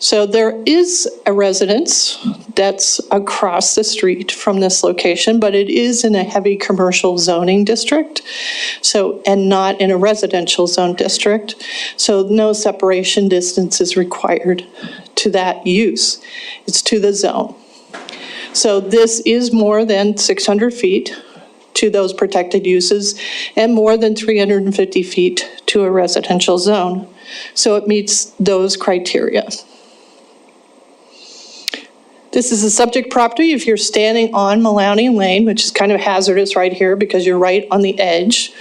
So there is a residence that's across the street from this location, but it is in a heavy commercial zoning district, and not in a residential zone district. So no separation distance is required to that use. It's to the zone. So this is more than 600 feet to those protected uses and more than 350 feet to a residential zone. So it meets those criteria. This is a subject property if you're standing on Maloney Lane, which is kind of hazardous right here because you're right on the edge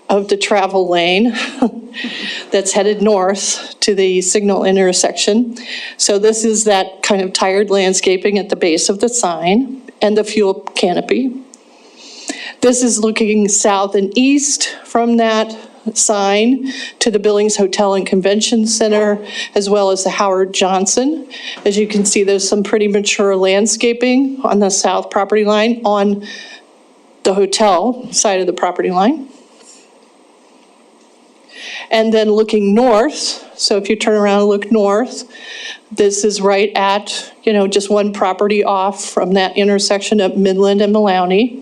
of the travel lane that's headed north to the signal intersection. So this is that kind of tired landscaping at the base of the sign and the fuel canopy. This is looking south and east from that sign to the Billings Hotel and Convention Center, as well as the Howard Johnson. As you can see, there's some pretty mature landscaping on the south property line on the hotel side of the property line. And then looking north, so if you turn around and look north, this is right at, just one property off from that intersection of Midland and Maloney.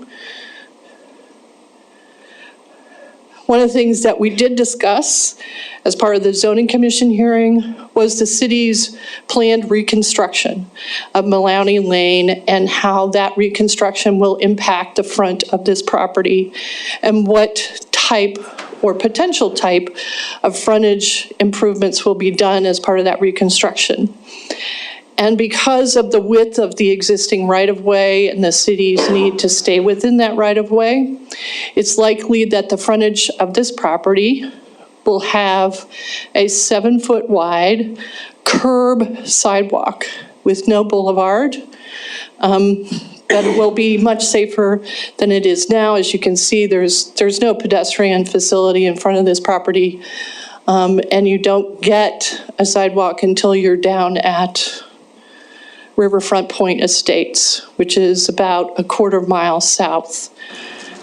One of the things that we did discuss as part of the zoning commission hearing was the city's planned reconstruction of Maloney Lane and how that reconstruction will impact the front of this property and what type or potential type of frontage improvements will be done as part of that reconstruction. And because of the width of the existing right-of-way and the city's need to stay within that right-of-way, it's likely that the frontage of this property will have a 7-foot wide curb sidewalk with no boulevard. But it will be much safer than it is now. As you can see, there's no pedestrian facility in front of this property, and you don't get a sidewalk until you're down at Riverfront Point Estates, which is about a quarter mile south.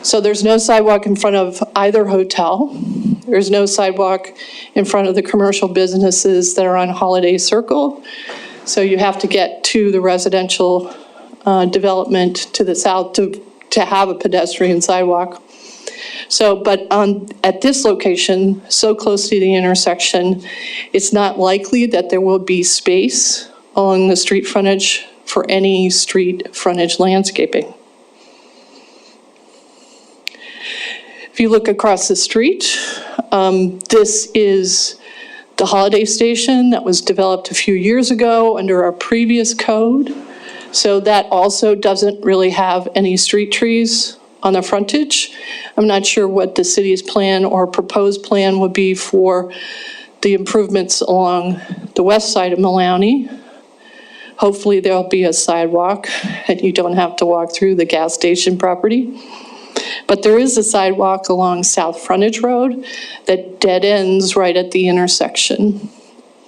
So there's no sidewalk in front of either hotel. There's no sidewalk in front of the commercial businesses that are on Holiday Circle. So you have to get to the residential development to the south to have a pedestrian sidewalk. So, but at this location, so close to the intersection, it's not likely that there will be space along the street frontage for any street frontage landscaping. If you look across the street, this is the Holiday Station that was developed a few years ago under our previous code. So that also doesn't really have any street trees on the frontage. I'm not sure what the city's plan or proposed plan would be for the improvements along the west side of Maloney. Hopefully there'll be a sidewalk and you don't have to walk through the gas station property. But there is a sidewalk along South Frontage Road that dead ends right at the intersection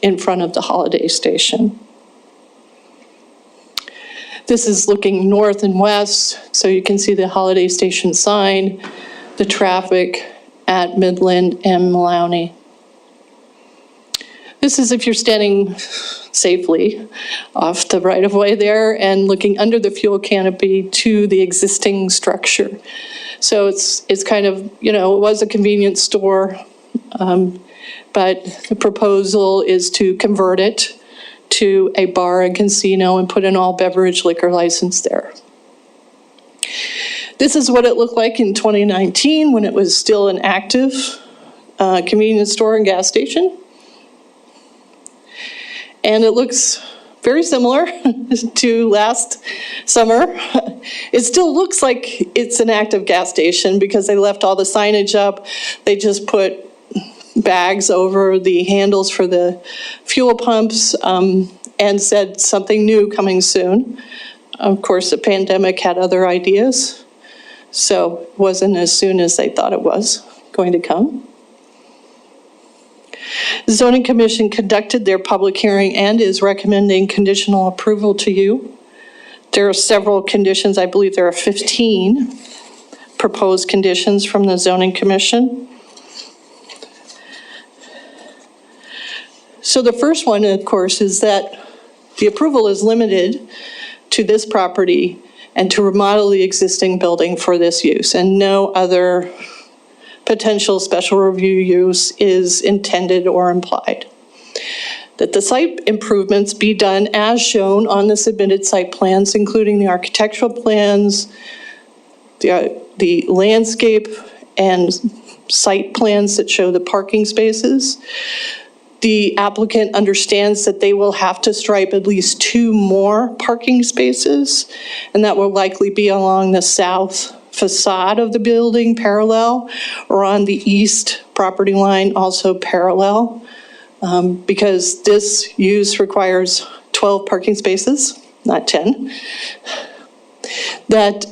in front of the Holiday Station. This is looking north and west, so you can see the Holiday Station sign, the traffic at Midland and Maloney. This is if you're standing safely off the right-of-way there and looking under the fuel canopy to the existing structure. So it's kind of, it was a convenience store, but the proposal is to convert it to a bar and casino and put an all beverage liquor license there. This is what it looked like in 2019 when it was still an active convenience store and gas station. And it looks very similar to last summer. It still looks like it's an active gas station because they left all the signage up. They just put bags over the handles for the fuel pumps and said something new coming soon. Of course, the pandemic had other ideas, so it wasn't as soon as they thought it was going to come. The Zoning Commission conducted their public hearing and is recommending conditional approval to you. There are several conditions. I believe there are 15 proposed conditions from the Zoning Commission. So the first one, of course, is that the approval is limited to this property and to remodel the existing building for this use, and no other potential special review use is intended or implied. That the site improvements be done as shown on the submitted site plans, including the architectural plans, the landscape and site plans that show the parking spaces. The applicant understands that they will have to stripe at least 2 more parking spaces, and that will likely be along the south facade of the building parallel, or on the east property line also parallel, because this use requires 12 parking spaces, not 10. That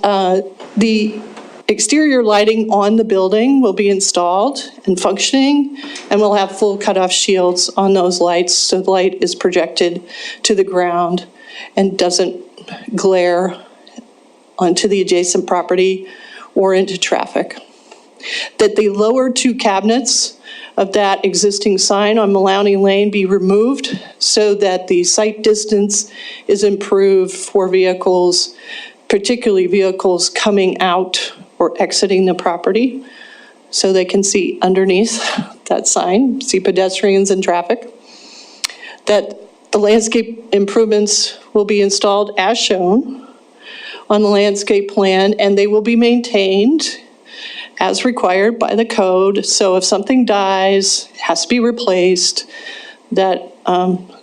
the exterior lighting on the building will be installed and functioning, and we'll have full cutoff shields on those lights so the light is projected to the ground and doesn't glare onto the adjacent property or into traffic. That the lower 2 cabinets of that existing sign on Maloney Lane be removed so that the sight distance is improved for vehicles, particularly vehicles coming out or exiting the property, so they can see underneath that sign, see pedestrians and traffic. That the landscape improvements will be installed as shown on the landscape plan, and they will be maintained as required by the code. So if something dies, it has to be replaced, that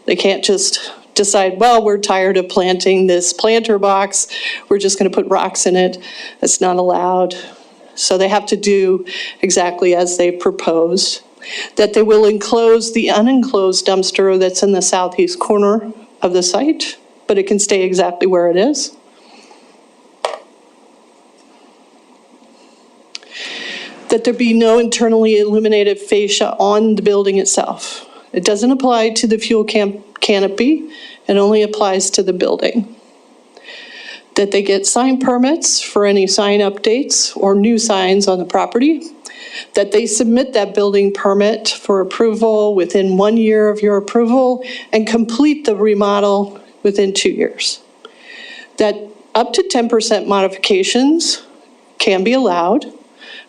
they can't just decide, well, we're tired of planting this planter box, we're just going to put rocks in it. That's not allowed. So they have to do exactly as they proposed. That they will enclose the unenclosed dumpster that's in the southeast corner of the site, but it can stay exactly where it is. That there be no internally illuminated fascia on the building itself. It doesn't apply to the fuel canopy, it only applies to the building. That they get sign permits for any sign updates or new signs on the property. That they submit that building permit for approval within 1 year of your approval and complete the remodel within 2 years. That up to 10% modifications can be allowed.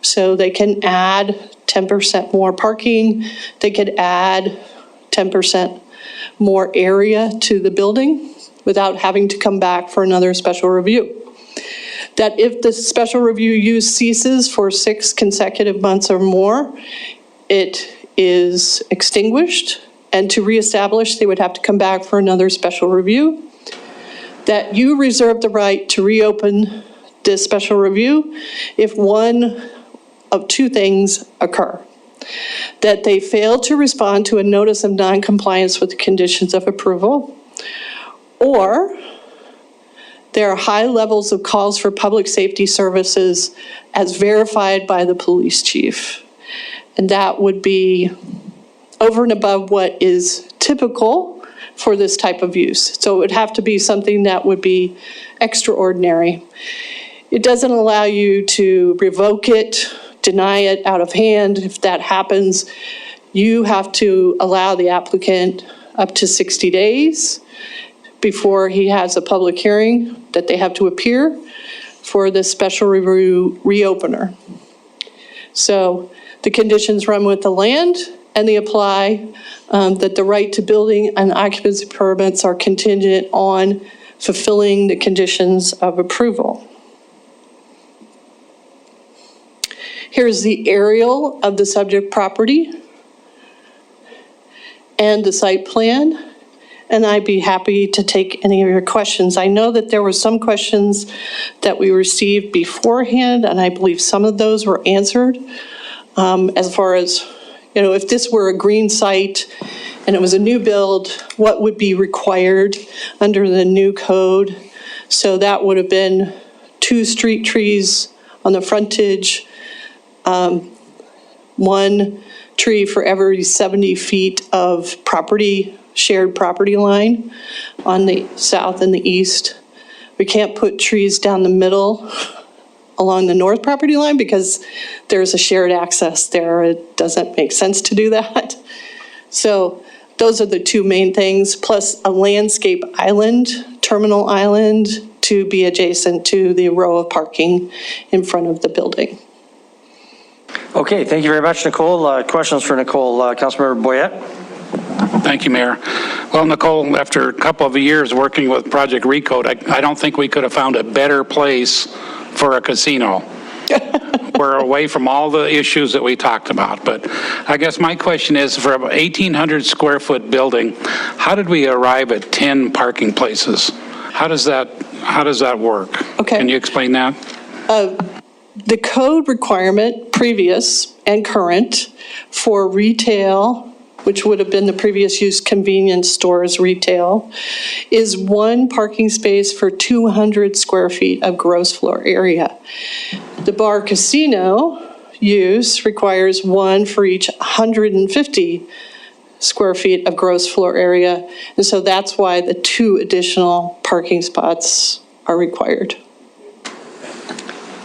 So they can add 10% more parking, they could add 10% more area to the building without having to come back for another special review. That if the special review use ceases for 6 consecutive months or more, it is extinguished, and to reestablish, they would have to come back for another special review. That you reserve the right to reopen this special review if one of 2 things occur. That they fail to respond to a notice of non-compliance with the conditions of approval, or there are high levels of calls for public safety services as verified by the police chief. And that would be over and above what is typical for this type of use. So it would have to be something that would be extraordinary. It doesn't allow you to revoke it, deny it out of hand. If that happens, you have to allow the applicant up to 60 days before he has a public hearing that they have to appear for the special review reopener. So the conditions run with the land, and they apply that the right to building and occupancy permits are contingent on fulfilling the conditions of approval. Here's the aerial of the subject property and the site plan, and I'd be happy to take any of your questions. I know that there were some questions that we received beforehand, and I believe some of those were answered as far as, if this were a green site and it was a new build, what would be required under the new code? So that would have been 2 street trees on the frontage, 1 tree for every 70 feet of shared property line on the south and the east. We can't put trees down the middle along the north property line because there's a shared access there. It doesn't make sense to do that. So those are the 2 main things, plus a landscape island, terminal island, to be adjacent to the row of parking in front of the building. Okay, thank you very much, Nicole. Questions for Nicole? Councilmember Boyette? Thank you, Mayor. Well, Nicole, after a couple of years working with Project Recode, I don't think we could have found a better place for a casino. We're away from all the issues that we talked about. But I guess my question is, for an 1,800 square foot building, how did we arrive at 10 parking places? How does that work? Okay. Can you explain that? The code requirement, previous and current, for retail, which would have been the previous use convenience stores retail, is 1 parking space for 200 square feet of gross floor area. The bar casino use requires 1 for each 150 square feet of gross floor area. And so that's why the 2 additional parking spots are required.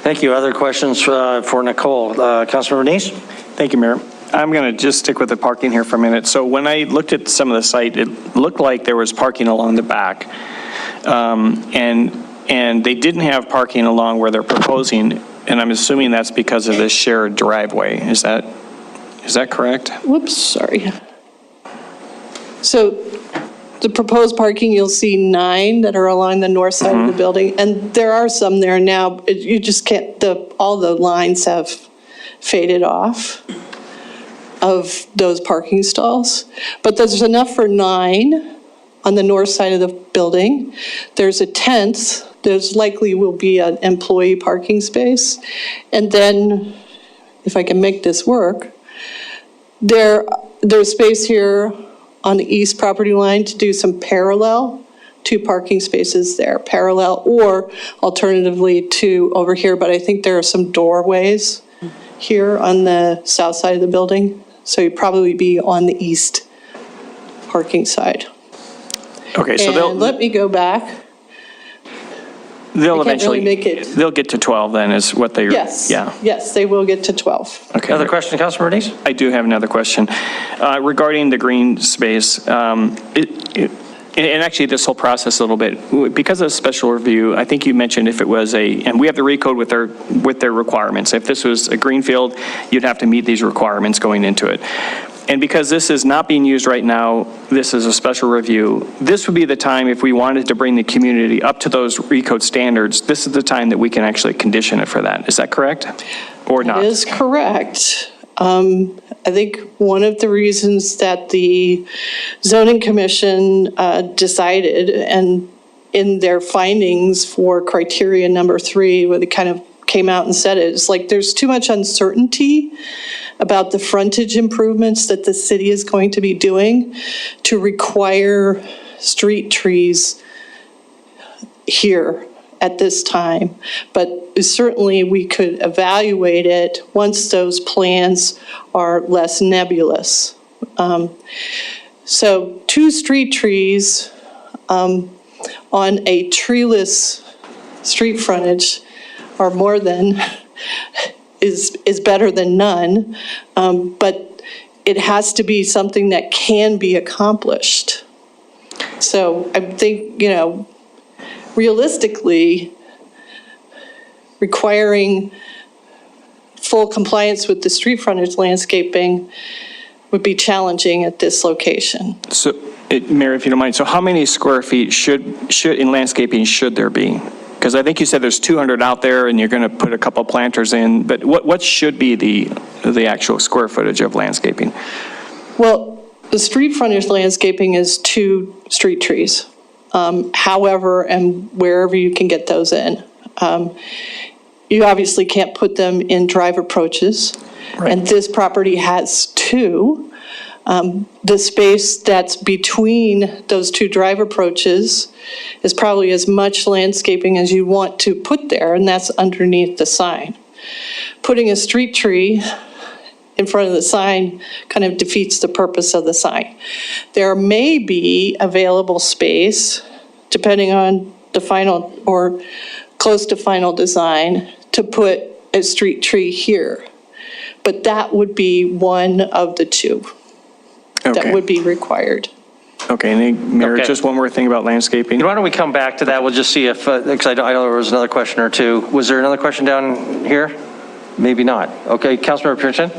Thank you. Other questions for Nicole? Councilmember Neese? Thank you, Mayor. I'm going to just stick with the parking here for a minute. So when I looked at some of the site, it looked like there was parking along the back. And they didn't have parking along where they're proposing, and I'm assuming that's because of this shared driveway. Is that correct? Whoops, sorry. So the proposed parking, you'll see 9 that are along the north side of the building, and there are some there now. You just can't, all the lines have faded off of those parking stalls. But there's enough for 9 on the north side of the building. There's a 10th. There's likely will be an employee parking space. And then, if I can make this work, there's space here on the east property line to do some parallel, 2 parking spaces there, parallel, or alternatively to over here, but I think there are some doorways here on the south side of the building, so you'd probably be on the east parking side. Okay, so And let me go back. they'll I can't really eventually, make it. they'll get to 12 then is what they, Yes. yeah. Yes, they will get to 12. Okay. Other question, Councilmember Neese? I do have another question. Regarding the green space, and actually this whole process a little bit, because of special review, I think you mentioned if it was and we have the recode with their requirements. If this was a greenfield, you'd have to meet these requirements going into it. And because this is not being used right now, this is a special review, this would be the time if we wanted to bring the community up to those recode standards, this is the time that we can actually condition it for that. Is that correct? Or not? That is correct. I think one of the reasons that the zoning commission decided, and in their findings for criteria number 3, where they kind of came out and said it, it's like there's too much uncertainty about the frontage improvements that the city is going to be doing to require street trees here at this time. But certainly we could evaluate it once those plans are less nebulous. So 2 street trees on a treeless street frontage are more than, is better than none, but it has to be something that can be accomplished. So I think, realistically, requiring full compliance with the street frontage landscaping would be challenging at this location. So, Mayor, if you don't mind, so how many square feet should in landscaping should there be? Because I think you said there's 200 out there and you're going to put a couple planters in, but what should be the actual square footage of landscaping? Well, the street frontage landscaping is 2 street trees. However, and wherever you can get those in. You obviously can't put them in drive approaches. And this property has two. The space that's between those two drive approaches is probably as much landscaping as you want to put there, and that's underneath the sign. Putting a street tree in front of the sign kind of defeats the purpose of the sign. There may be available space, depending on the final or close to final design, to put a street tree here. But that would be one of the two that would be required. Okay, and Mayor, Okay. just one more thing about landscaping. Why don't we come back to that? We'll just see if, because I know there was another question or two. Was there another question down here? Maybe not. Okay, Councilmember Princeton?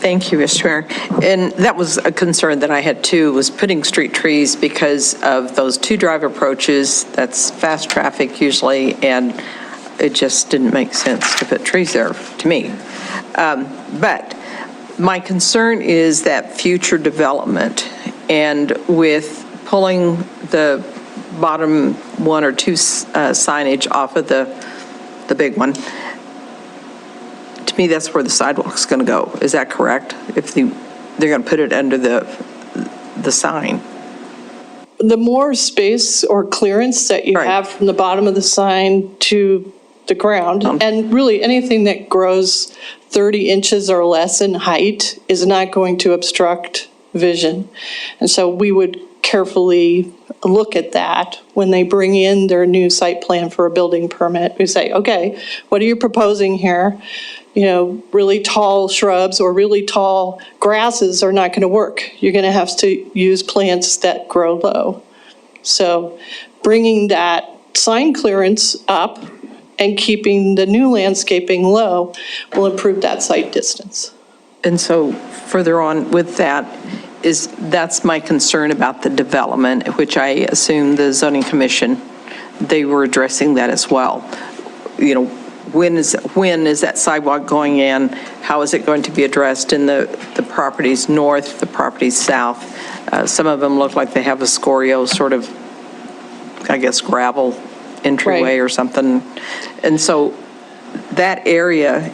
Thank you, Mr. Mayor. And that was a concern that I had too, was putting street trees because of those two drive approaches. That's fast traffic usually, and it just didn't make sense to put trees there to me. But my concern is that future development, and with pulling the bottom one or two signage off of the big one, to me, that's where the sidewalk's going to go. Is that correct? If they're going to put it under the sign. The more space or clearance that you have from the bottom of the sign to the ground, and really anything that grows 30 inches or less in height is not going to obstruct vision. And so we would carefully look at that when they bring in their new site plan for a building permit. We say, okay, what are you proposing here? You know, really tall shrubs or really tall grasses are not going to work. You're going to have to use plants that grow low. So bringing that sign clearance up and keeping the new landscaping low will improve that site distance. And so further on with that, that's my concern about the development, which I assume the zoning commission, they were addressing that as well. You know, when is that sidewalk going in? How is it going to be addressed in the properties north, the properties south? Some of them look like they have a scorio sort of, I guess, gravel entryway or something. And so that area,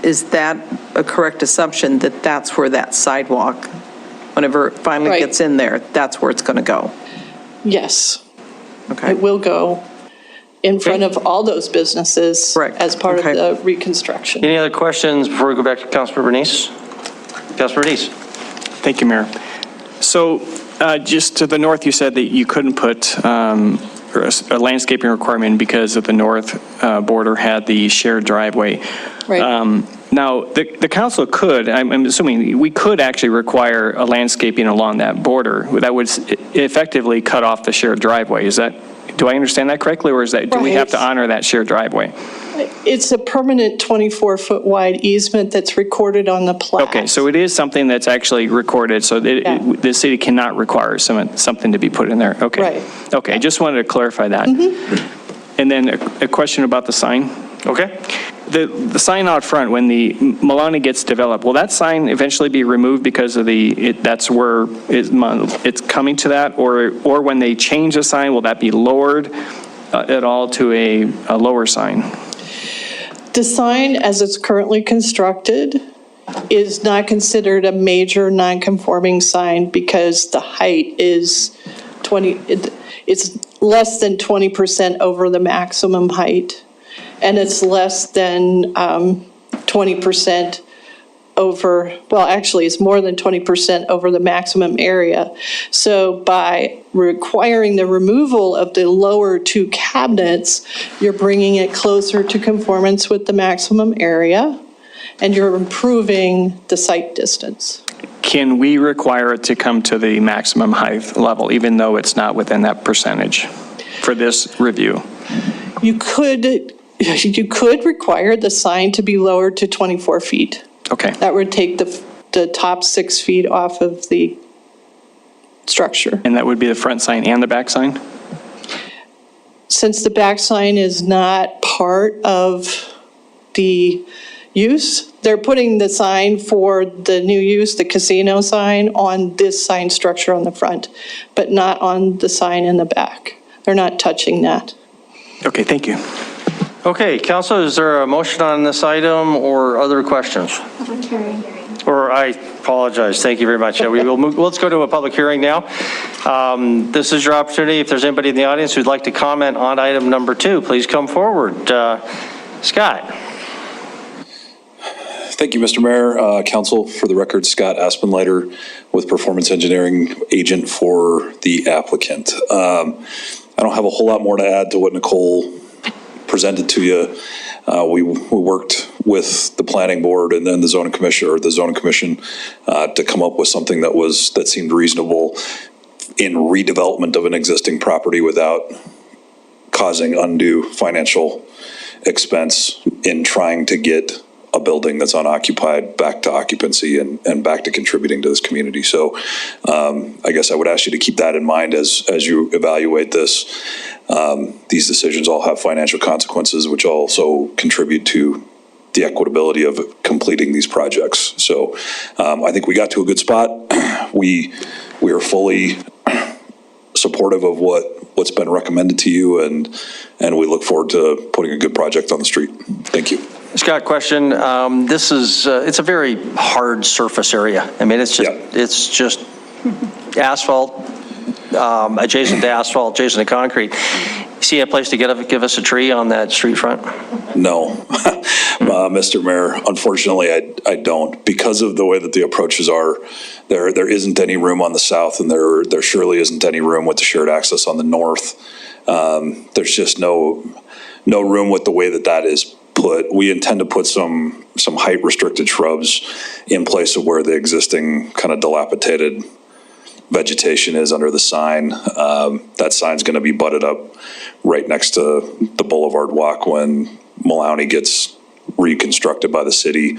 is that a correct assumption that that's where that sidewalk, whenever it finally gets in there, that's where it's going to go? Yes. Okay. It will go in front of all those businesses as part of the reconstruction. Any other questions before we go back to Councilmember Bernice? Councilmember Bernice. Thank you, Mayor. So just to the north, you said that you couldn't put a landscaping requirement because of the north border had the shared driveway. Right. Now, the council could, I'm assuming, we could actually require a landscaping along that border that would effectively cut off the shared driveway. Do I understand that correctly, or do we have to honor that shared driveway? It's a permanent 24-foot wide easement that's recorded on the plat. Okay, so it is something that's actually recorded, so the city cannot require something to be put in there. Okay. Right. Okay, I just wanted to clarify that. And then a question about the sign. Okay. The sign out front, when the Maloney gets developed, will that sign eventually be removed because of that's where it's coming to that? Or when they change the sign, will that be lowered at all to a lower sign? The sign, as it's currently constructed, is not considered a major non-conforming sign because the height is it's less than 20% over the maximum height. And it's less than 20% over, well, actually, it's more than 20% over the maximum area. So by requiring the removal of the lower two cabinets, you're bringing it closer to conformance with the maximum area, and you're improving the site distance. Can we require it to come to the maximum height level, even though it's not within that percentage for this review? You could require the sign to be lowered to 24 feet. Okay. That would take the top 6 feet off of the structure. And that would be the front sign and the back sign? Since the back sign is not part of the use, they're putting the sign for the new use, the casino sign, on this sign structure on the front, but not on the sign in the back. They're not touching that. Okay, thank you. Okay, council, is there a motion on this item or other questions? Public hearing. Or I apologize. Thank you very much. Yeah, we will move. Let's go to a public hearing now. This is your opportunity. If there's anybody in the audience who'd like to comment on item number 2, please come forward. Scott. Thank you, Mr. Mayor. Council, for the record, Scott Aspenleiter with Performance Engineering, agent for the applicant. I don't have a whole lot more to add to what Nicole presented to you. We worked with the planning board and then the zoning commission to come up with something that seemed reasonable in redevelopment of an existing property without causing undue financial expense in trying to get a building that's unoccupied back to occupancy and back to contributing to this community. So I guess I would ask you to keep that in mind as you evaluate this. These decisions all have financial consequences, which also contribute to the equitability of completing these projects. So I think we got to a good spot. We are fully supportive of what's been recommended to you, and we look forward to putting a good project on the street. Thank you. Scott, question. This is, it's a very hard surface area. I mean, it's just asphalt, adjacent to asphalt, adjacent to concrete. See a place to give us a tree on that street front? No, Mr. Mayor, unfortunately, I don't. Because of the way that the approaches are, there isn't any room on the south, and there surely isn't any room with the shared access on the north. There's just no room with the way that is put. We intend to put some height restricted shrubs in place of where the existing kind of dilapidated vegetation is under the sign. That sign's going to be butted up right next to the Boulevard Walk when Malawi gets reconstructed by the city,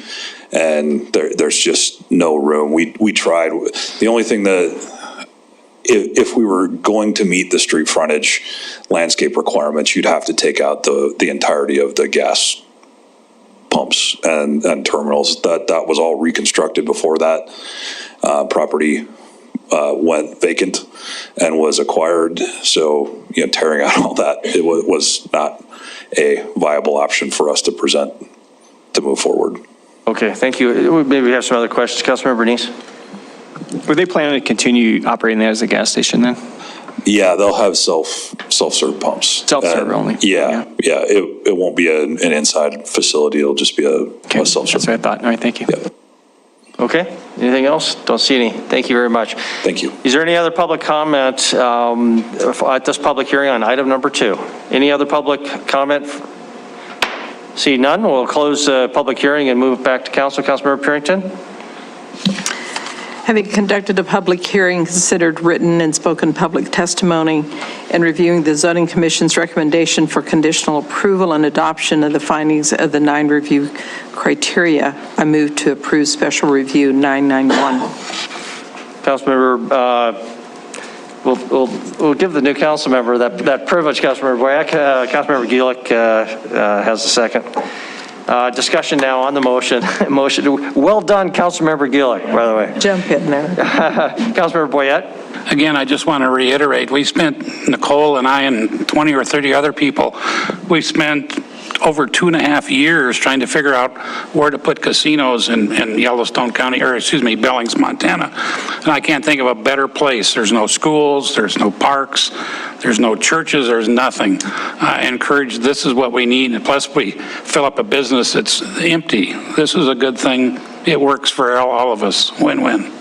and there's just no room. We tried. The only thing that, if we were going to meet the street frontage landscape requirements, you'd have to take out the entirety of the gas pumps and terminals. That was all reconstructed before that property went vacant and was acquired. So, tearing out all that, it was not a viable option for us to present to move forward. Okay, thank you. Maybe we have some other questions. Councilmember Bernice? Were they planning to continue operating that as a gas station then? Yeah, they'll have self-serve pumps. Self-serve only? Yeah. It won't be an inside facility. It'll just be a self-serve. That's what I thought. All right, thank you. Yeah. Okay, anything else? Don't see any. Thank you very much. Thank you. Is there any other public comment at this public hearing on item number 2? Any other public comment? See none, we'll close the public hearing and move back to council. Councilmember Purington? Having conducted a public hearing, considered written and spoken public testimony, and reviewing the Zoning Commission's recommendation for conditional approval and adoption of the findings of the 9 review criteria, I move to approve Special Review 991. Councilmember, we'll give the new council member that privilege. Councilmember Boyack. Councilmember Gillick has a second. Discussion now on the motion. Well done, Councilmember Gillick, by the way. Jump in there. Councilmember Boyette. Again, I just want to reiterate, we spent, Nicole and I and 20 or 30 other people, we spent over 2.5 years trying to figure out where to put casinos in Yellowstone County, or excuse me, Billings, Montana. And I can't think of a better place. There's no schools, there's no parks, there's no churches, there's nothing. I encourage, this is what we need. And plus, we fill up a business that's empty. This is a good thing. It works for all of us. Win-win.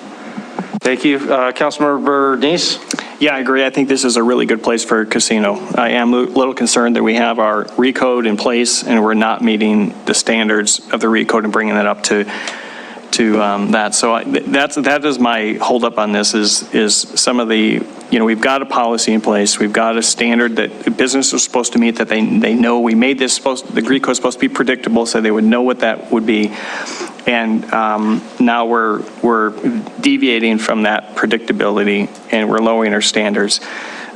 Thank you. Councilmember Bernice? Yeah, I agree. I think this is a really good place for a casino. I am a little concerned that we have our recode in place and we're not meeting the standards of the recode and bringing that up to that. So that is my holdup on this is some of the, we've got a policy in place. We've got a standard that business is supposed to meet, that they know we made this the recode is supposed to be predictable, so they would know what that would be. And now we're deviating from that predictability and we're lowering our standards.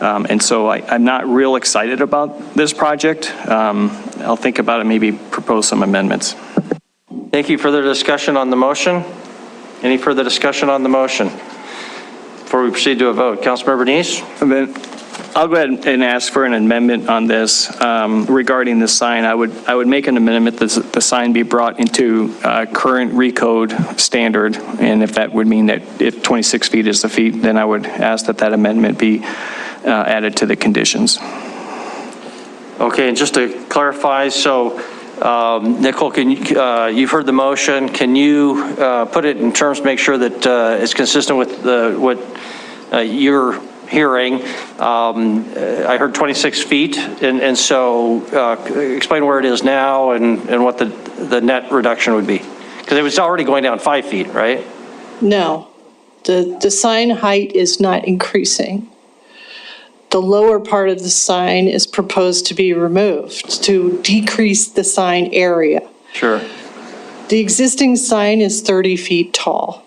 And so I'm not real excited about this project. I'll think about it, maybe propose some amendments. Thank you. Further discussion on the motion? Any further discussion on the motion? Before we proceed to a vote, Councilmember Bernice? I'll go ahead and ask for an amendment on this regarding the sign. I would make an amendment that the sign be brought into current recode standard, and if that would mean that if 26 feet is the feet, then I would ask that that amendment be added to the conditions. Okay, and just to clarify, so Nicole, can you've heard the motion. Can you put it in terms, make sure that it's consistent with what you're hearing? I heard 26 feet, and so explain where it is now and what the net reduction would be. Because it was already going down 5 feet, right? No, the sign height is not increasing. The lower part of the sign is proposed to be removed to decrease the sign area. Sure. The existing sign is 30 feet tall.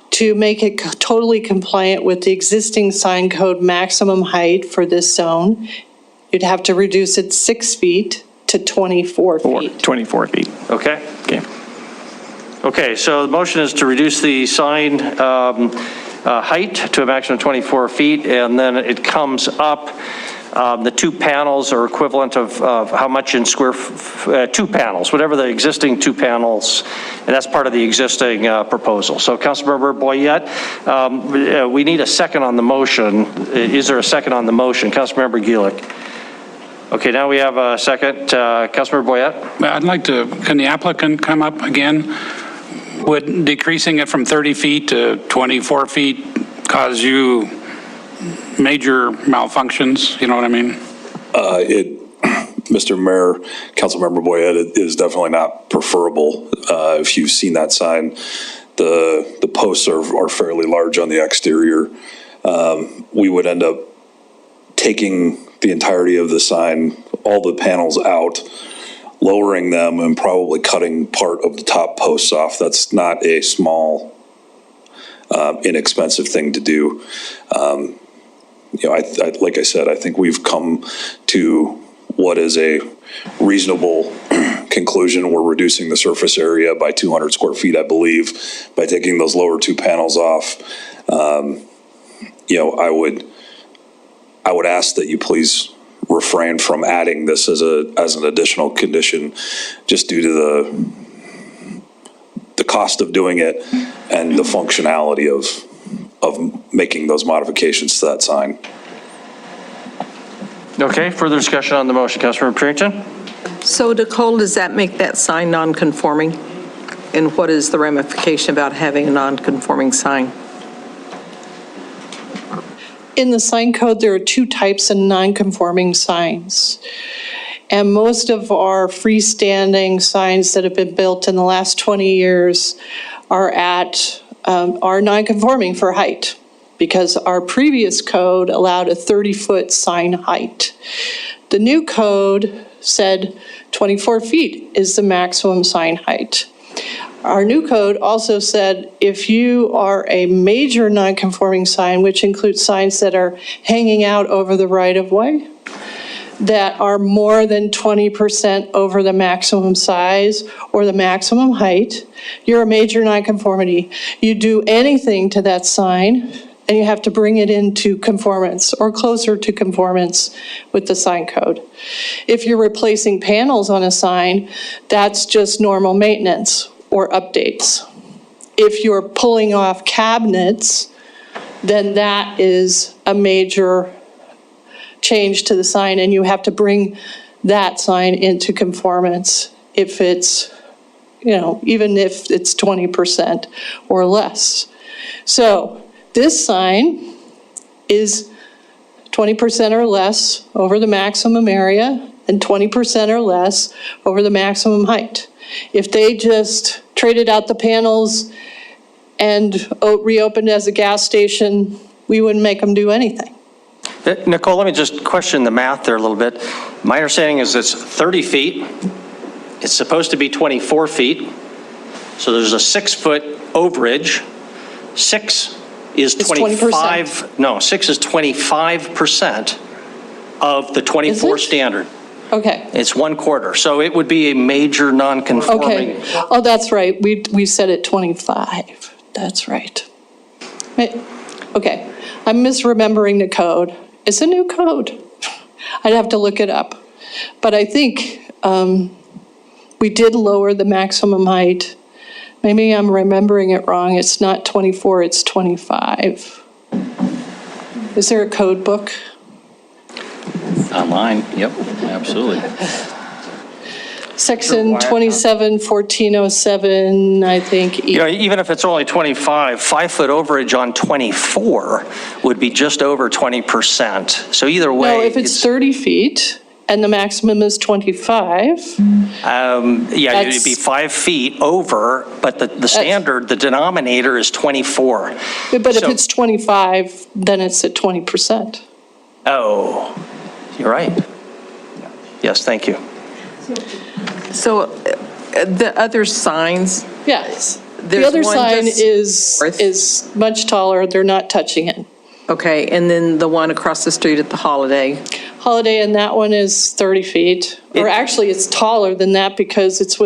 To make it totally compliant with the existing sign code maximum height for this zone, you'd have to reduce it 6 feet to 24 feet. 24 feet. Okay. Okay. Okay, so the motion is to reduce the sign height to a maximum of 24 feet, and then it comes up. The two panels are equivalent of how much in square, two panels, whatever the existing two panels, and that's part of the existing proposal. So Councilmember Boyette, we need a second on the motion. Is there a second on the motion? Councilmember Gulick. Okay, now we have a second. Councilmember Boyette? I'd like to, can the applicant come up again? Would decreasing it from 30 feet to 24 feet cause you major malfunctions? You know what I mean? Mr. Mayor, Councilmember Boyette, it is definitely not preferable. If you've seen that sign, the posts are fairly large on the exterior. We would end up taking the entirety of the sign, all the panels out, lowering them, and probably cutting part of the top posts off. That's not a small, inexpensive thing to do. You know, like I said, I think we've come to what is a reasonable conclusion. We're reducing the surface area by 200 square feet, I believe, by taking those lower two panels off. You know, I would ask that you please refrain from adding this as an additional condition, just due to the cost of doing it and the functionality of making those modifications to that sign. Okay, further discussion on the motion. Councilmember Purrington? So Nicole, does that make that sign non-conforming? And what is the ramification about having a non-conforming sign? In the sign code, there are two types of non-conforming signs. And most of our freestanding signs that have been built in the last 20 years are non-conforming for height, because our previous code allowed a 30-foot sign height. The new code said 24 feet is the maximum sign height. Our new code also said if you are a major non-conforming sign, which includes signs that are hanging out over the right-of-way, that are more than 20% over the maximum size or the maximum height, you're a major nonconformity. You do anything to that sign, and you have to bring it into conformance or closer to conformance with the sign code. If you're replacing panels on a sign, that's just normal maintenance or updates. If you're pulling off cabinets, then that is a major change to the sign, and you have to bring that sign into conformance if it's, you know, even if it's 20% or less. So this sign is 20% or less over the maximum area and 20% or less over the maximum height. If they just traded out the panels and reopened as a gas station, we wouldn't make them do anything. Nicole, let me just question the math there a little bit. My understanding is it's 30 feet. It's supposed to be 24 feet. So there's a 6-foot overage. 6 is 25. 20%. No, 6 is 25% of the 24 standard. Okay. It's 1/4. So it would be a major non-conforming. Okay. Oh, that's right. We said it 25. That's right. Okay. I'm misremembering the code. It's a new code. I'd have to look it up. But I think we did lower the maximum height. Maybe I'm remembering it wrong. It's not 24, it's 25. Is there a code book? Online, yep, absolutely. Section 27-1407, I think. You know, even if it's only 25, 5-foot overage on 24 would be just over 20%. So either way. No, if it's 30 feet and the maximum is 25. Yeah, it'd be 5 feet over, but the standard, the denominator is 24. But if it's 25, then it's at 20%. Oh, you're right. Yes, thank you. So the other signs, Yes. The There's other one sign just is much taller. They're not touching it. okay, and then the one across the street at the Holiday. Holiday, and that one is 30 feet. Or actually, it's taller than that because it's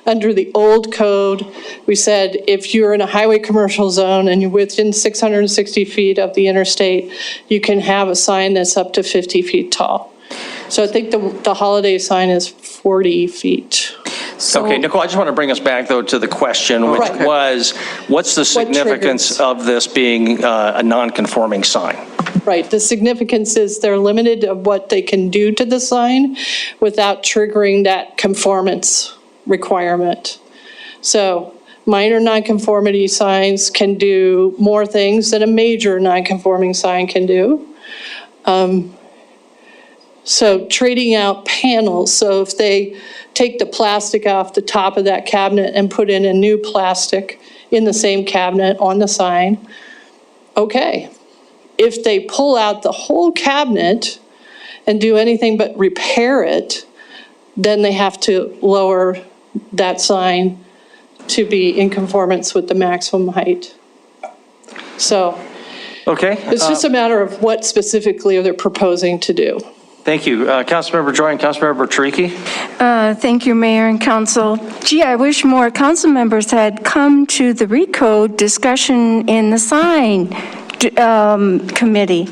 under the old code, we said if you're in a highway commercial zone and you're within 660 feet of the interstate, you can have a sign that's up to 50 feet tall. So I think the Holiday sign is 40 feet. Okay, Nicole, I just want to bring us back, though, to the question, which was, what's the significance of this being a non-conforming sign? Right, the significance is they're limited of what they can do to the sign without triggering that conformance requirement. So minor nonconformity signs can do more things than a major nonconforming sign can do. So trading out panels, so if they take the plastic off the top of that cabinet and put in a new plastic in the same cabinet on the sign, okay. If they pull out the whole cabinet and do anything but repair it, then they have to lower that sign to be in conformance with the maximum height. So okay, it's just a matter of what specifically they're proposing to do. Thank you. Councilmember Joy and Councilmember Tricky. Thank you, Mayor and Council. Gee, I wish more council members had come to the RECODE discussion in the sign committee.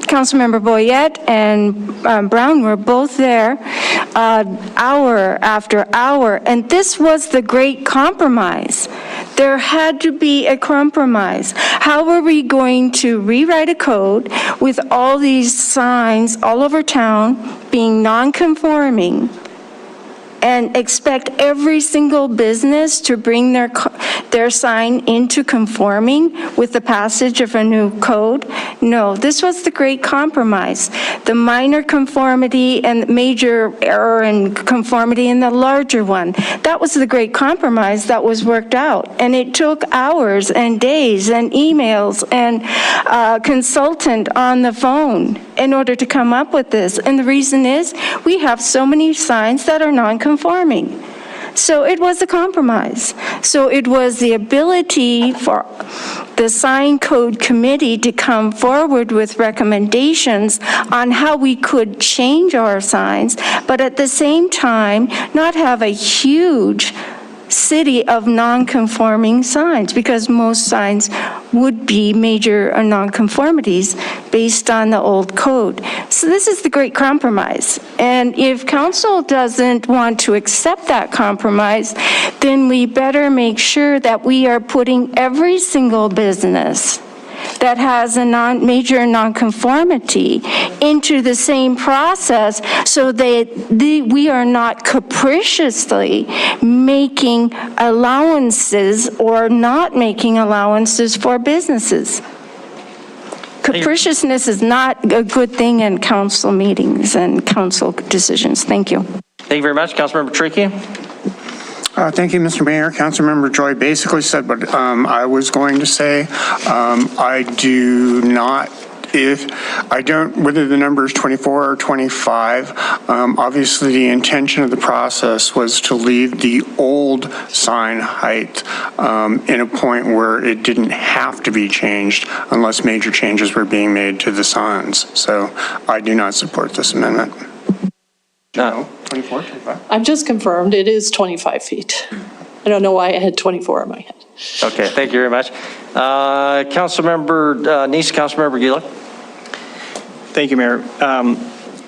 Councilmember Boyette and Brown were both there hour after hour, and this was the great compromise. There had to be a compromise. How are we going to rewrite a code with all these signs all over town being non-conforming and expect every single business to bring their sign into conforming with the passage of a new code? No, this was the great compromise. The minor conformity and major error and conformity in the larger one. That was the great compromise that was worked out. And it took hours and days and emails and a consultant on the phone in order to come up with this. And the reason is we have so many signs that are non-conforming. So it was a compromise. So it was the ability for the sign code committee to come forward with recommendations on how we could change our signs, but at the same time, not have a huge city of non-conforming signs, because most signs would be major non-conformities based on the old code. So this is the great compromise. And if council doesn't want to accept that compromise, then we better make sure that we are putting every single business that has a major nonconformity into the same process, so that we are not capriciously making allowances or not making allowances for businesses. Capriciousness is not a good thing in council meetings and council decisions. Thank you. Thank you very much. Councilmember Tricky. Thank you, Mr. Mayor. Councilmember Joy basically said what I was going to say. I do not, whether the number is 24 or 25, obviously the intention of the process was to leave the old sign height in a point where it didn't have to be changed unless major changes were being made to the signs. So I do not support this amendment. No. 24, 25? I've just confirmed it is 25 feet. I don't know why I had 24 in my head. Okay, thank you very much. Councilmember Neese, Councilmember Gila. Thank you, Mayor.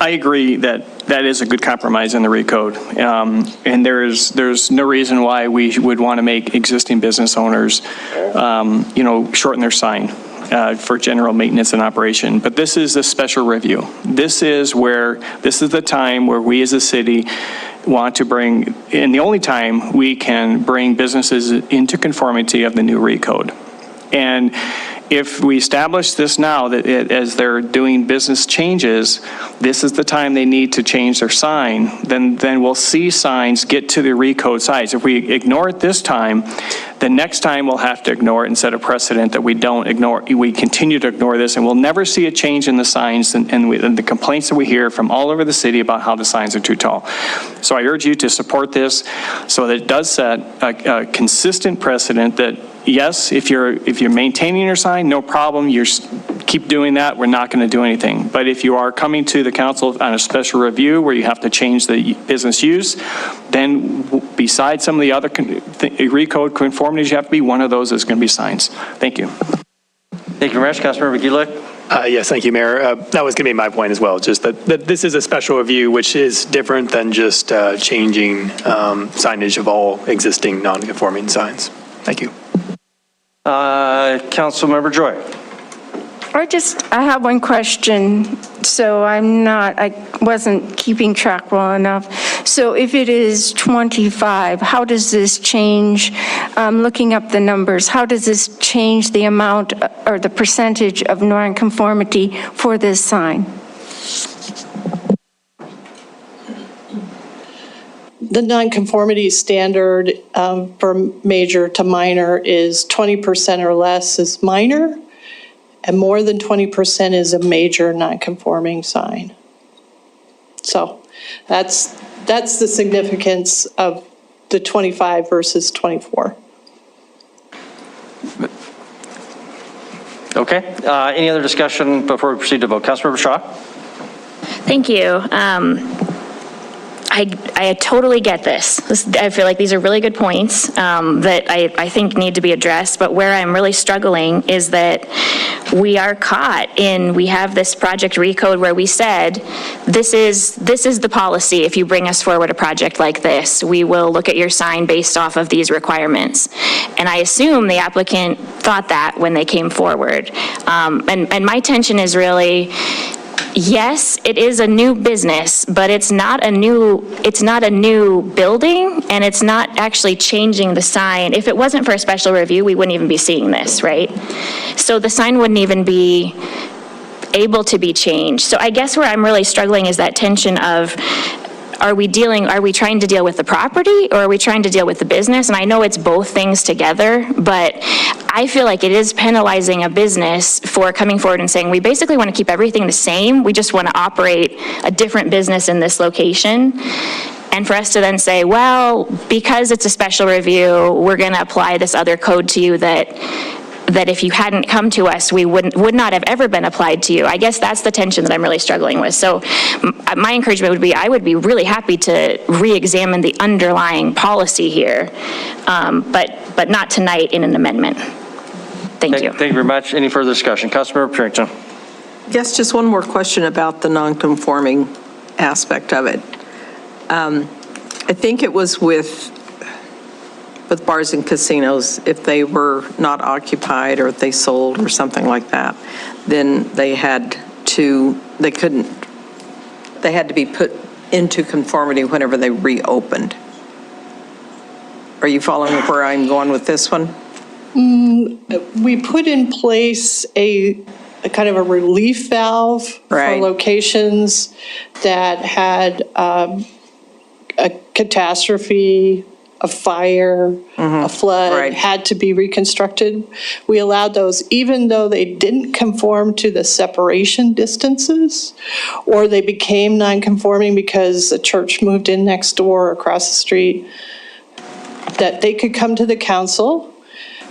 I agree that that is a good compromise in the recode. And there's no reason why we would want to make existing business owners, shorten their sign for general maintenance and operation. But this is a special review. This is the time where we as a city want to bring, and the only time we can bring businesses into conformity of the new recode. And if we establish this now, that as they're doing business changes, this is the time they need to change their sign, then we'll see signs get to the recode size. If we ignore it this time, the next time we'll have to ignore it and set a precedent that we don't ignore. We continue to ignore this, and we'll never see a change in the signs and the complaints that we hear from all over the city about how the signs are too tall. So I urge you to support this so that it does set a consistent precedent that, yes, if you're maintaining your sign, no problem. You keep doing that. We're not going to do anything. But if you are coming to the council on a special review where you have to change the business use, then besides some of the other recode conformities, you have to be one of those is going to be signs. Thank you. Thank you very much, Councilmember Gulick. Yes, thank you, Mayor. That was going to be my point as well, just that this is a special review, which is different than just changing signage of all existing non-conforming signs. Thank you. Councilmember Joy. I have one question, so I wasn't keeping track well enough. So if it is 25, how does this change, looking up the numbers, how does this change the amount or the percentage of nonconformity for this sign? The nonconformity standard for major to minor is 20% or less is minor, and more than 20% is a major nonconforming sign. So that's the significance of the 25 versus 24. Okay. Any other discussion before we proceed to vote? Councilmember Shaw. Thank you. I totally get this. I feel like these are really good points that I think need to be addressed, but where I'm really struggling is that we are caught we have this project recode where we said, this is the policy. If you bring us forward a project like this, we will look at your sign based off of these requirements. And I assume the applicant thought that when they came forward. And my tension is really, yes, it is a new business, but it's not a new building, and it's not actually changing the sign. If it wasn't for a special review, we wouldn't even be seeing this, right? So the sign wouldn't even be able to be changed. So I guess where I'm really struggling is that tension of, are we trying to deal with the property, or are we trying to deal with the business? And I know it's both things together, but I feel like it is penalizing a business for coming forward and saying, we basically want to keep everything the same. We just want to operate a different business in this location. And for us to then say, well, because it's a special review, we're going to apply this other code to you that if you hadn't come to us, we would not have ever been applied to you. I guess that's the tension that I'm really struggling with. So my encouragement would be, I would be really happy to re-examine the underlying policy here, but not tonight in an amendment. Thank you. Thank you very much. Any further discussion? Councilmember Purington. Yes, just one more question about the non-conforming aspect of it. I think it was with bars and casinos, if they were not occupied or if they sold or something like that, then they had to be put into conformity whenever they reopened. Are you following where I'm going with this one? We put in place a kind of a relief valve for locations that had a catastrophe, a fire, a flood, had to be reconstructed. We allowed those even though they didn't conform to the separation distances, or they became non-conforming because a church moved in next door or across the street, that they could come to the council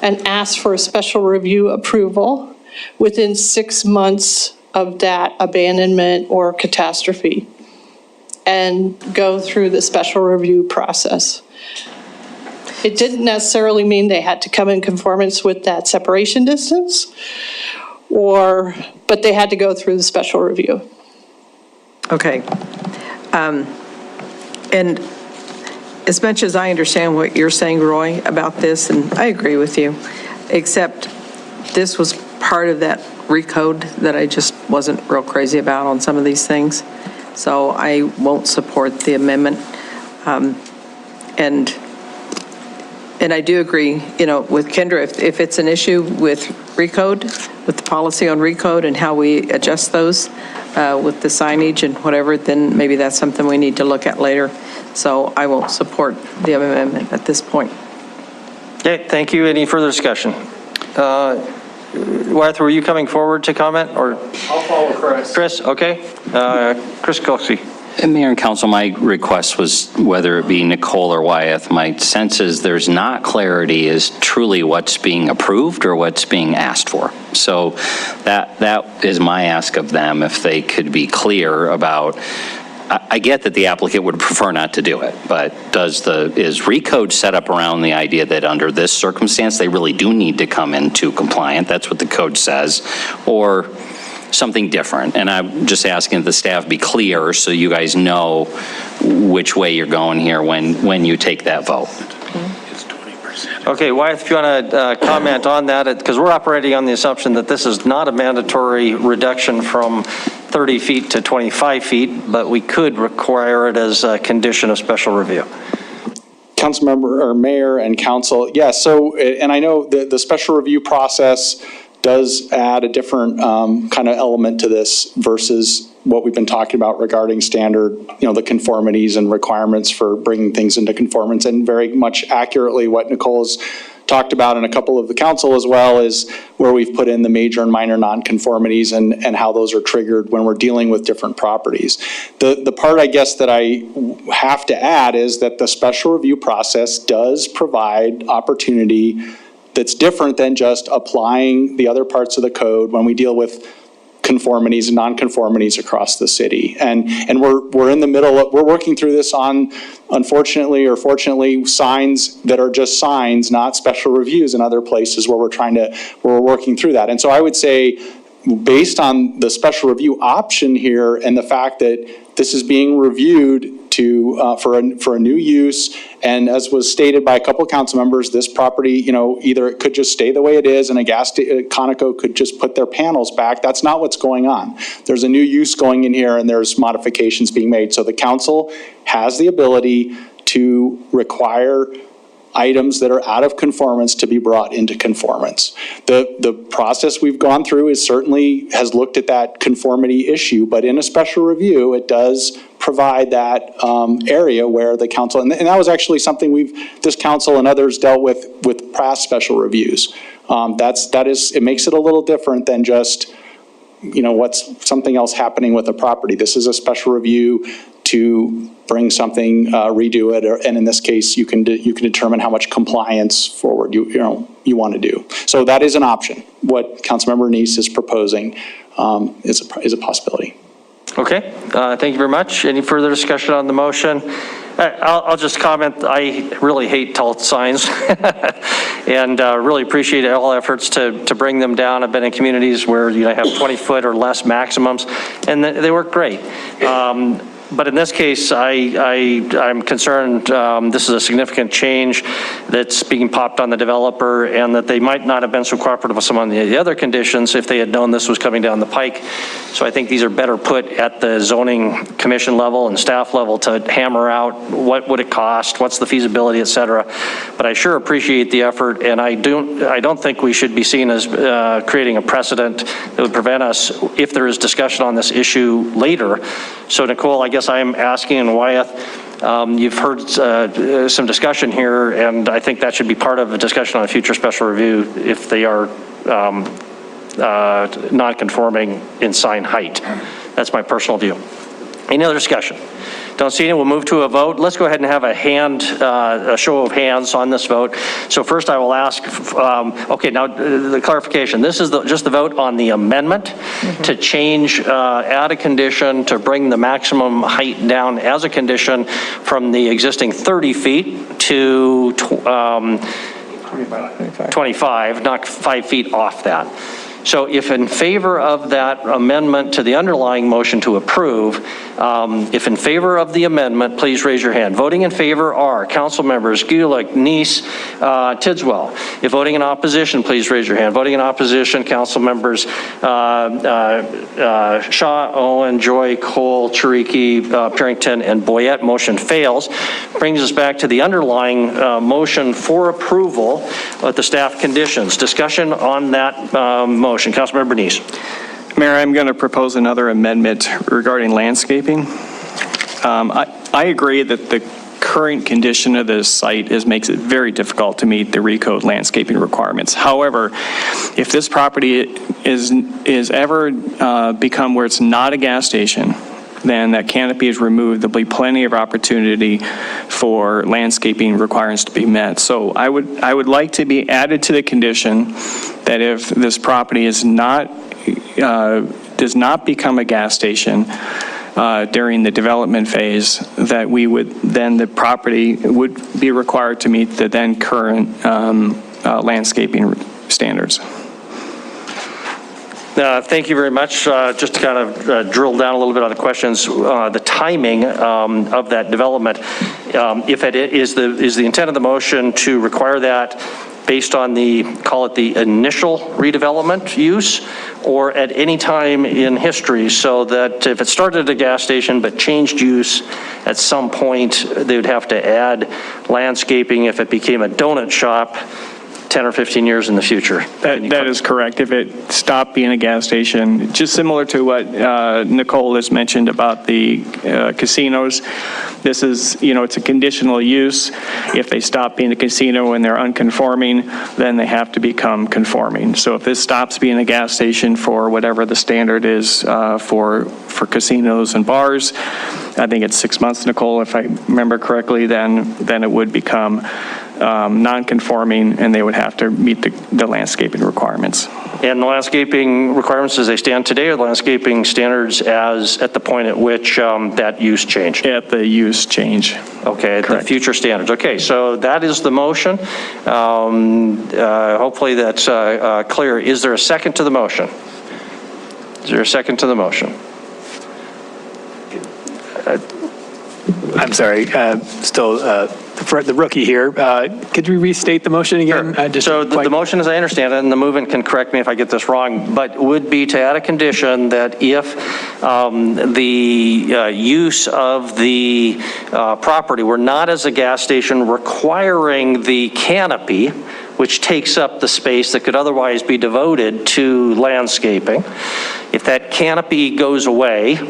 and ask for a special review approval within 6 months of that abandonment or catastrophe, and go through the special review process. It didn't necessarily mean they had to come in conformance with that separation distance but they had to go through the special review. Okay. And as much as I understand what you're saying, Roy, about this, and I agree with you, except this was part of that recode that I just wasn't real crazy about on some of these things. So I won't support the amendment. And I do agree, with Kendra, if it's an issue with recode, with the policy on recode and how we adjust those with the signage and whatever, then maybe that's something we need to look at later. So I won't support the amendment at this point. Okay, thank you. Any further discussion? Wyeth, were you coming forward to comment, or? I'll follow Chris. Chris, okay. Chris Kelsey. And Mayor and Council, my request was whether it be Nicole or Wyeth, my sense is there's not clarity as truly what's being approved or what's being asked for. So that is my ask of them, if they could be clear about. I get that the applicant would prefer not to do it, but is recode set up around the idea that under this circumstance, they really do need to come into compliant? That's what the code says, or something different? And I'm just asking that the staff be clear so you guys know which way you're going here when you take that vote. Okay, Wyeth, if you want to comment on that, because we're operating on the assumption that this is not a mandatory reduction from 30 feet to 25 feet, but we could require it as a condition of special review. Councilmember, or Mayor and Council, so, and I know the special review process does add a different kind of element to this versus what we've been talking about regarding standard, the conformities and requirements for bringing things into conformance, and very much accurately what Nicole's talked about, and a couple of the council as well, is where we've put in the major and minor nonconformities and how those are triggered when we're dealing with different properties. The part, I guess, that I have to add is that the special review process does provide opportunity that's different than just applying the other parts of the code when we deal with conformities and nonconformities across the city. And we're in the middle of, we're working through this on, unfortunately or fortunately, signs that are just signs, not special reviews in other places where we're working through that. And so I would say, based on the special review option here and the fact that this is being reviewed for a new use, and as was stated by a couple of council members, this property, either it could just stay the way it is and Conoco could just put their panels back. That's not what's going on. There's a new use going in here and there's modifications being made. So the council has the ability to require items that are out of conformance to be brought into conformance. The process we've gone through has looked at that conformity issue, but in a special review, it does provide that area where the council, and that was actually something this council and others dealt with past special reviews. It makes it a little different than just, what's something else happening with a property. This is a special review to bring something, redo it, and in this case, you can determine how much compliance forward you want to do. So that is an option. What Councilmember Neese is proposing is a possibility. Okay, thank you very much. Any further discussion on the motion? I'll just comment, I really hate tall signs and really appreciate all efforts to bring them down. I've been in communities where have 20-foot or less maximums, and they work great. But in this case, I'm concerned this is a significant change that's being popped on the developer, and that they might not have been so cooperative with some of the other conditions if they had known this was coming down the pike. So I think these are better put at the zoning commission level and staff level to hammer out what would it cost, what's the feasibility, et cetera. But I sure appreciate the effort, and I don't think we should be seen as creating a precedent that would prevent us if there is discussion on this issue later. So Nicole, I guess I'm asking, and Wyeth, you've heard some discussion here, and I think that should be part of a discussion on a future special review if they are non-conforming in sign height. That's my personal view. Any other discussion? Don't see any. We'll move to a vote. Let's go ahead and have a show of hands on this vote. So first I will ask, okay, now the clarification. This is just the vote on the amendment to change, add a condition to bring the maximum height down as a condition from the existing 30 feet to 25, knock 5 feet off that. So if in favor of that amendment to the underlying motion to approve, if in favor of the amendment, please raise your hand. Voting in favor are Council members Gulick, Neese, Tidswell. If voting in opposition, please raise your hand. Voting in opposition, Council members Shaw, Owen, Joy, Cole, Chiriki, Parrington, and Boyette. Motion fails. Brings us back to the underlying motion for approval with the staff conditions. Discussion on that motion. Councilmember Neese. Mayor, I'm going to propose another amendment regarding landscaping. I agree that the current condition of this site makes it very difficult to meet the recode landscaping requirements. However, if this property is ever become where it's not a gas station, then that canopy is removed, there'll be plenty of opportunity for landscaping requirements to be met. So I would like to be added to the condition that if this property is does not become a gas station during the development phase, that the property would be required to meet the then current landscaping standards. Thank you very much. Just to kind of drill down a little bit on the questions, the timing of that development, if it is the intent of the motion to require that based on call it the initial redevelopment use, or at any time in history, so that if it started at a gas station but changed use at some point, they would have to add landscaping if it became a donut shop 10 or 15 years in the future. That is correct. If it stopped being a gas station, just similar to what Nicole has mentioned about the casinos, this is, it's a conditional use. If they stop being a casino and they're unconforming, then they have to become conforming. So if this stops being a gas station for whatever the standard is for casinos and bars, I think it's 6 months, Nicole, if I remember correctly, then it would become non-conforming, and they would have to meet the landscaping requirements. And the landscaping requirements as they stand today, are the landscaping standards as at the point at which that use changed? At the use change. Okay, correct. The future standards. Okay, so that is the motion. Hopefully that's clear. Is there a second to the motion? Is there a second to the motion? I'm sorry, still for the rookie here. Could you restate the motion again? Sure. So the motion, as I understand it, and the movement can correct me if I get this wrong, but would be to add a condition that if the use of the property were not as a gas station requiring the canopy, which takes up the space that could otherwise be devoted to landscaping, if that canopy goes away,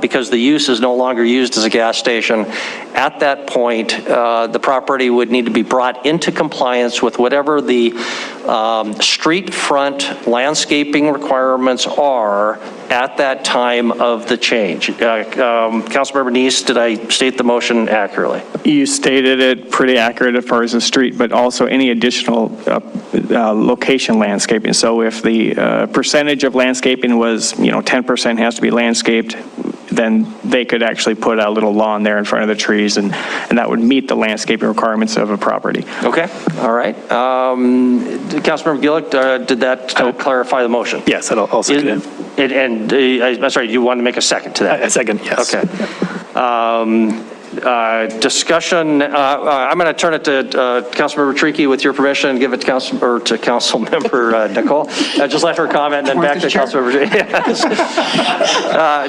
because the use is no longer used as a gas station, at that point, the property would need to be brought into compliance with whatever the street front landscaping requirements are at that time of the change. Councilmember Neese, did I state the motion accurately? You stated it pretty accurate as far as the street, but also any additional location landscaping. So if the percentage of landscaping was, 10% has to be landscaped, then they could actually put a little lawn there in front of the trees, and that would meet the landscaping requirements of a property. Okay, all right. Councilmember Gillick, did that clarify the motion? Yes, I'll second it. I'm sorry, you want to make a second to that? A second, yes. Okay. Discussion, I'm going to turn it to Councilmember Tricky with your permission, and give it to Councilmember Nicole. Just let her comment, and then back to Councilmember.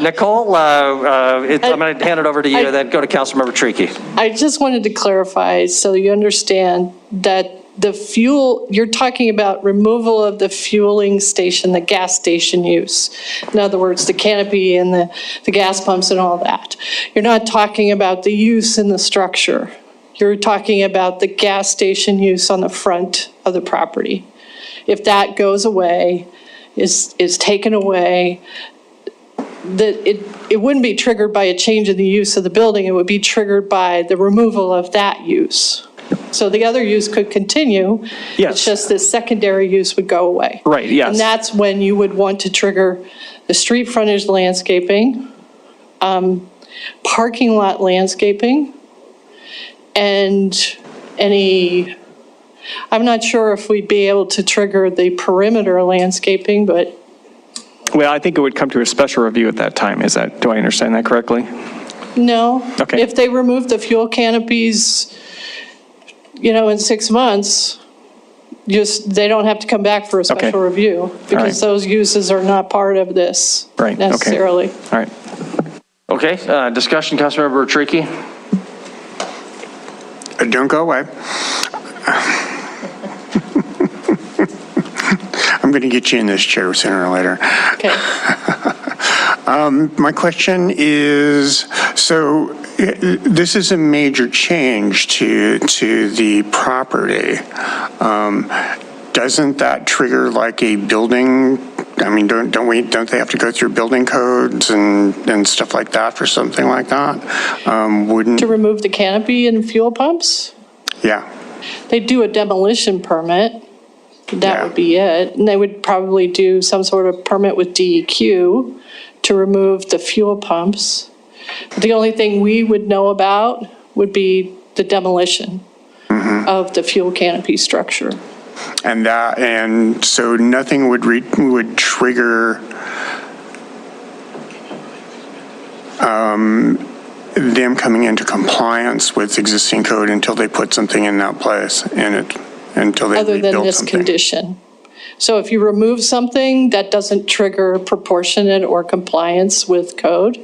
Nicole, I'm going to hand it over to you, then go to Councilmember Tricky. I just wanted to clarify so you understand that the fuel, you're talking about removal of the fueling station, the gas station use. In other words, the canopy and the gas pumps and all that. You're not talking about the use in the structure. You're talking about the gas station use on the front of the property. If that goes away, is taken away, it wouldn't be triggered by a change in the use of the building. It would be triggered by the removal of that use. So the other use could continue. Yes. It's just the secondary use would go away. Right, yes. And that's when you would want to trigger the street frontage landscaping, parking lot landscaping, and any I'm not sure if we'd be able to trigger the perimeter landscaping, but Well, I think it would come to a special review at that time. Do I understand that correctly? no. Okay. If they remove the fuel canopies, in 6 months, they don't have to come back for a special review because those uses are not part of this necessarily. All right. Okay, discussion, Councilmember Tricky. Don't go away. I'm going to get you in this chair sooner or later. Okay. My question is, so this is a major change to the property. Doesn't that trigger like a building? I mean, don't they have to go through building codes and stuff like that for something like that? To remove the canopy and fuel pumps? Yeah. They do a demolition permit. That would be it. And they would probably do some sort of permit with DEQ to remove the fuel pumps. The only thing we would know about would be the demolition of the fuel canopy structure. And so nothing would trigger them coming into compliance with existing code until they put something in that place until they other than rebuild this something. condition. So if you remove something that doesn't trigger proportionate or compliance with code,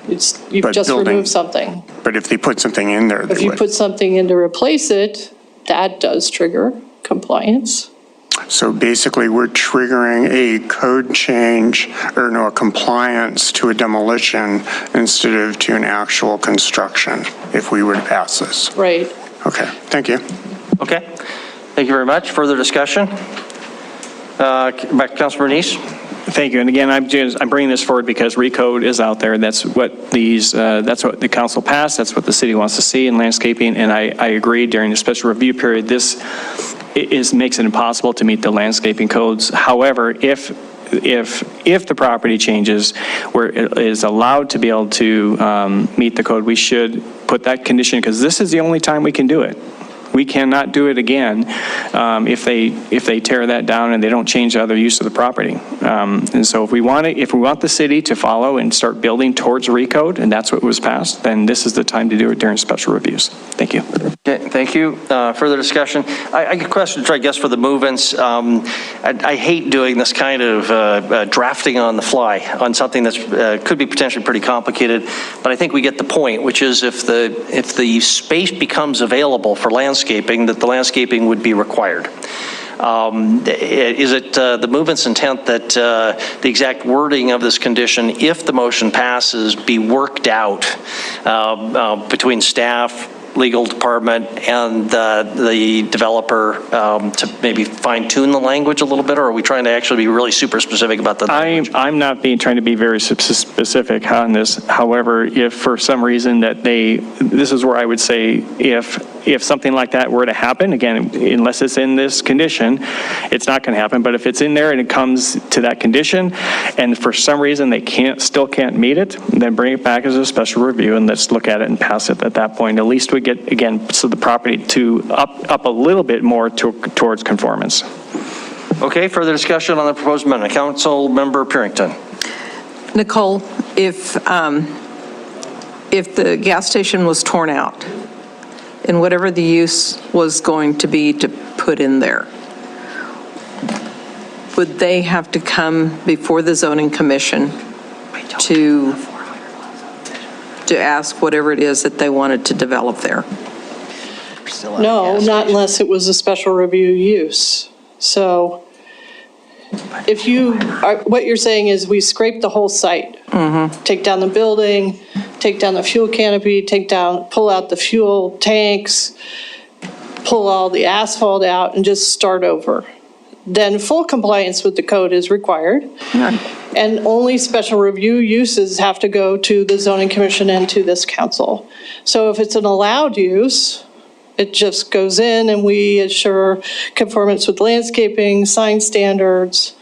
you've just removed something. But if they put something in there, If you put something in to replace it, that does trigger compliance. So basically, we're triggering a code change, a compliance to a demolition instead of to an actual construction, if we were to pass this. Right. Okay, thank you. Okay, thank you very much. Further discussion? Back to Councilor Bernice. Thank you. And again, I'm bringing this forward because RECODE is out there. That's what that's what the council passed. That's what the city wants to see in landscaping. And I agree during the special review period, this makes it impossible to meet the landscaping codes. However, if the property changes where it is allowed to be able to meet the code, we should put that condition, because this is the only time we can do it. We cannot do it again if they tear that down and they don't change the other use of the property. And so if we want the city to follow and start building towards RECODE, and that's what was passed, then this is the time to do it during special reviews. Thank you. Okay, thank you. Further discussion? I get questions, I guess, for the move-ins. I hate doing this kind of drafting on the fly on something that's could be potentially pretty complicated, but I think we get the point, which is if the space becomes available for landscaping, that the landscaping would be required. Is it the movement's intent that the exact wording of this condition, if the motion passes, be worked out between staff, legal department, and the developer to maybe fine-tune the language a little bit, or are we trying to actually be really super specific about the language? I'm not trying to be very specific on this. However, if for some reason that this is where I would say if something like that were to happen, again, unless it's in this condition, it's not going to happen. But if it's in there and it comes to that condition, and for some reason they still can't meet it, then bring it back as a special review and let's look at it and pass it at that point. At least we get, again, so the property to up a little bit more towards conformance. Okay, further discussion on the proposed amendment. Council Member Purington. Nicole, if the gas station was torn out and whatever the use was going to be to put in there, would they have to come before the zoning commission to ask whatever it is that they wanted to develop there? No, not unless it was a special review use. So if what you're saying is we scrape the whole site, take down the building, take down the fuel canopy, pull out the fuel tanks, pull all the asphalt out and just start over. Then full compliance with the code is required. And only special review uses have to go to the zoning commission and to this council. So if it's an allowed use, it just goes in and we assure conformance with landscaping, sign standards,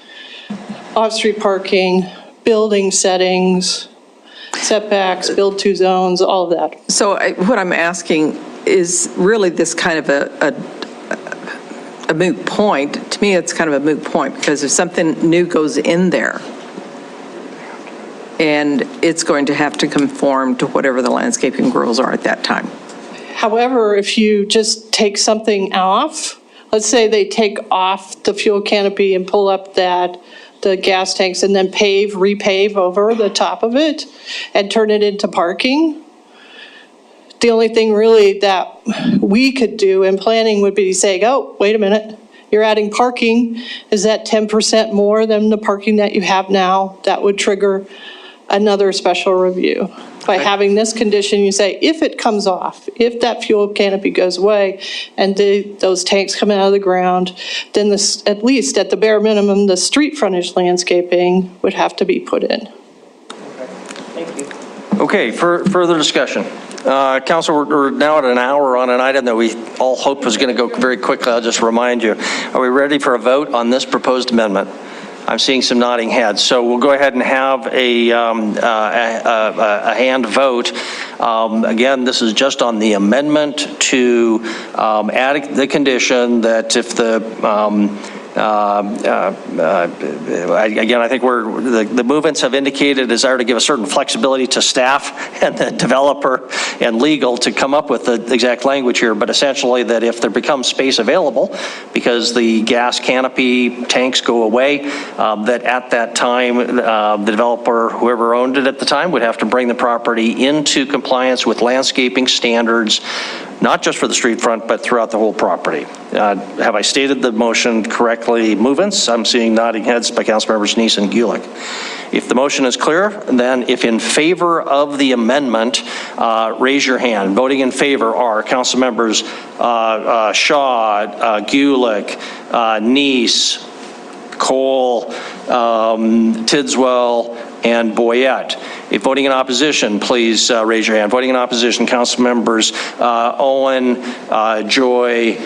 off-street parking, building settings, setbacks, build to zones, all of that. So what I'm asking is really this kind of a moot point. To me, it's kind of a moot point, because if something new goes in there, and it's going to have to conform to whatever the landscaping rules are at that time. However, if you just take something off, let's say they take off the fuel canopy and pull up the gas tanks and then repave over the top of it and turn it into parking. The only thing really that we could do in planning would be saying, oh, wait a minute, you're adding parking. Is that 10% more than the parking that you have now? That would trigger another special review. By having this condition, you say, if it comes off, if that fuel canopy goes away and those tanks come out of the ground, then at least at the bare minimum, the street frontage landscaping would have to be put in. Okay, further discussion. Council, we're now at an hour on an item that we all hoped was going to go very quickly. I'll just remind you. Are we ready for a vote on this proposed amendment? I'm seeing some nodding heads. So we'll go ahead and have a hand vote. Again, this is just on the amendment to add the condition that if the again, I think the movements have indicated a desire to give a certain flexibility to staff and the developer and legal to come up with the exact language here, but essentially that if there becomes space available because the gas canopy tanks go away, that at that time, the developer, whoever owned it at the time, would have to bring the property into compliance with landscaping standards, not just for the street front, but throughout the whole property. Have I stated the motion correctly? Movements? I'm seeing nodding heads by Councilmembers Neese and Gulick. If the motion is clear, then if in favor of the amendment, raise your hand. Voting in favor are Councilmembers Shaw, Gulick, Neese, Cole, Tidswell, and Boyette. If voting in opposition, please raise your hand. Voting in opposition, Council members Owen, Joy,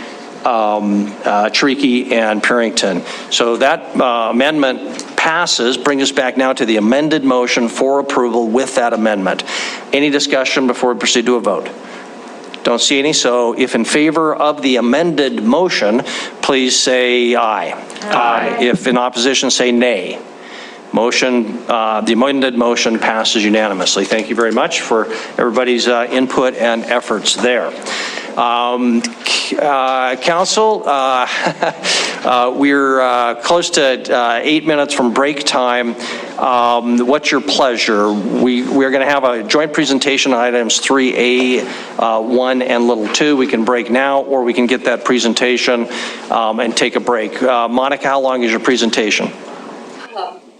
Tricky, and Purington. So that amendment passes. Bring us back now to the amended motion for approval with that amendment. Any discussion before we proceed to a vote? Don't see any, so if in favor of the amended motion, please say aye. Aye. If in opposition, say nay. Motion, the amended motion passes unanimously. Thank you very much for everybody's input and efforts there. Council, we're close to 8 minutes from break time. What's your pleasure? We're going to have a joint presentation on items 3A, 1 and little 2. We can break now, or we can get that presentation and take a break. Monica, how long is your presentation?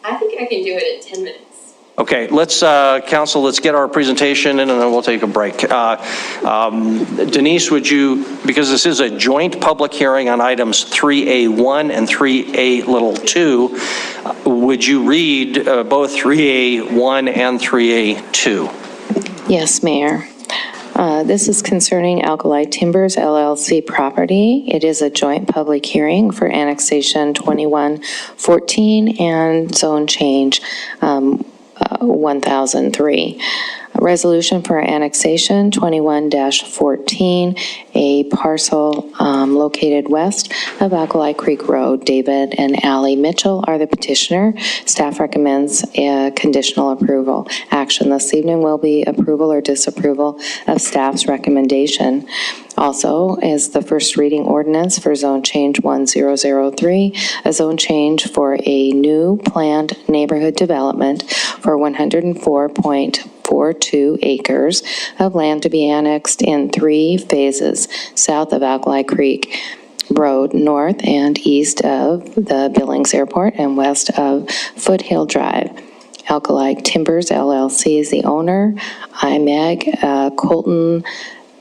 I think I can do it in 10 minutes. Okay, let's, Council, let's get our presentation in and then we'll take a break. Denise, would you, because this is a joint public hearing on items 3A1 and 3A little 2, would you read both 3A1 and 3A2? Yes, Mayor. This is concerning Alkali Timbers LLC property. It is a joint public hearing for annexation 2114 and zone change 1003. A resolution for annexation 21-14, a parcel located west of Alkali Creek Road. David and Allie Mitchell are the petitioner. Staff recommends a conditional approval. Action this evening will be approval or disapproval of staff's recommendation. Also is the first reading ordinance for zone change 1003, a zone change for a new planned neighborhood development for 104.42 acres of land to be annexed in 3 phases south of Alkali Creek Road, north and east of the Billings Airport and west of Foothill Drive. Alkali Timbers LLC is the owner. IMEG, Colton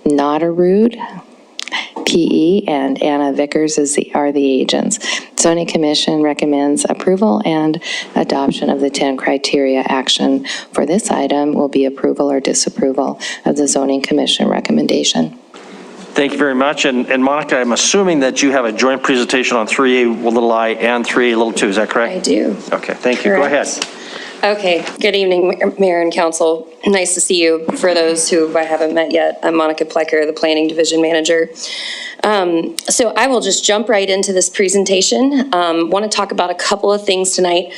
Notarud, PE, and Anna Vickers are the agents. Zoning Commission recommends approval and adoption of the 10 criteria. Action for this item will be approval or disapproval of the Zoning Commission recommendation. Thank you very much. And Monica, I'm assuming that you have a joint presentation on 3A little I and 3A little 2, is that correct? I do. Okay, thank you. Correct. Go ahead. Okay, good evening, Mayor and Council. Nice to see you. For those who I haven't met yet, I'm Monica Plecker, the Planning Division Manager. So I will just jump right into this presentation. Want to talk about a couple of things tonight.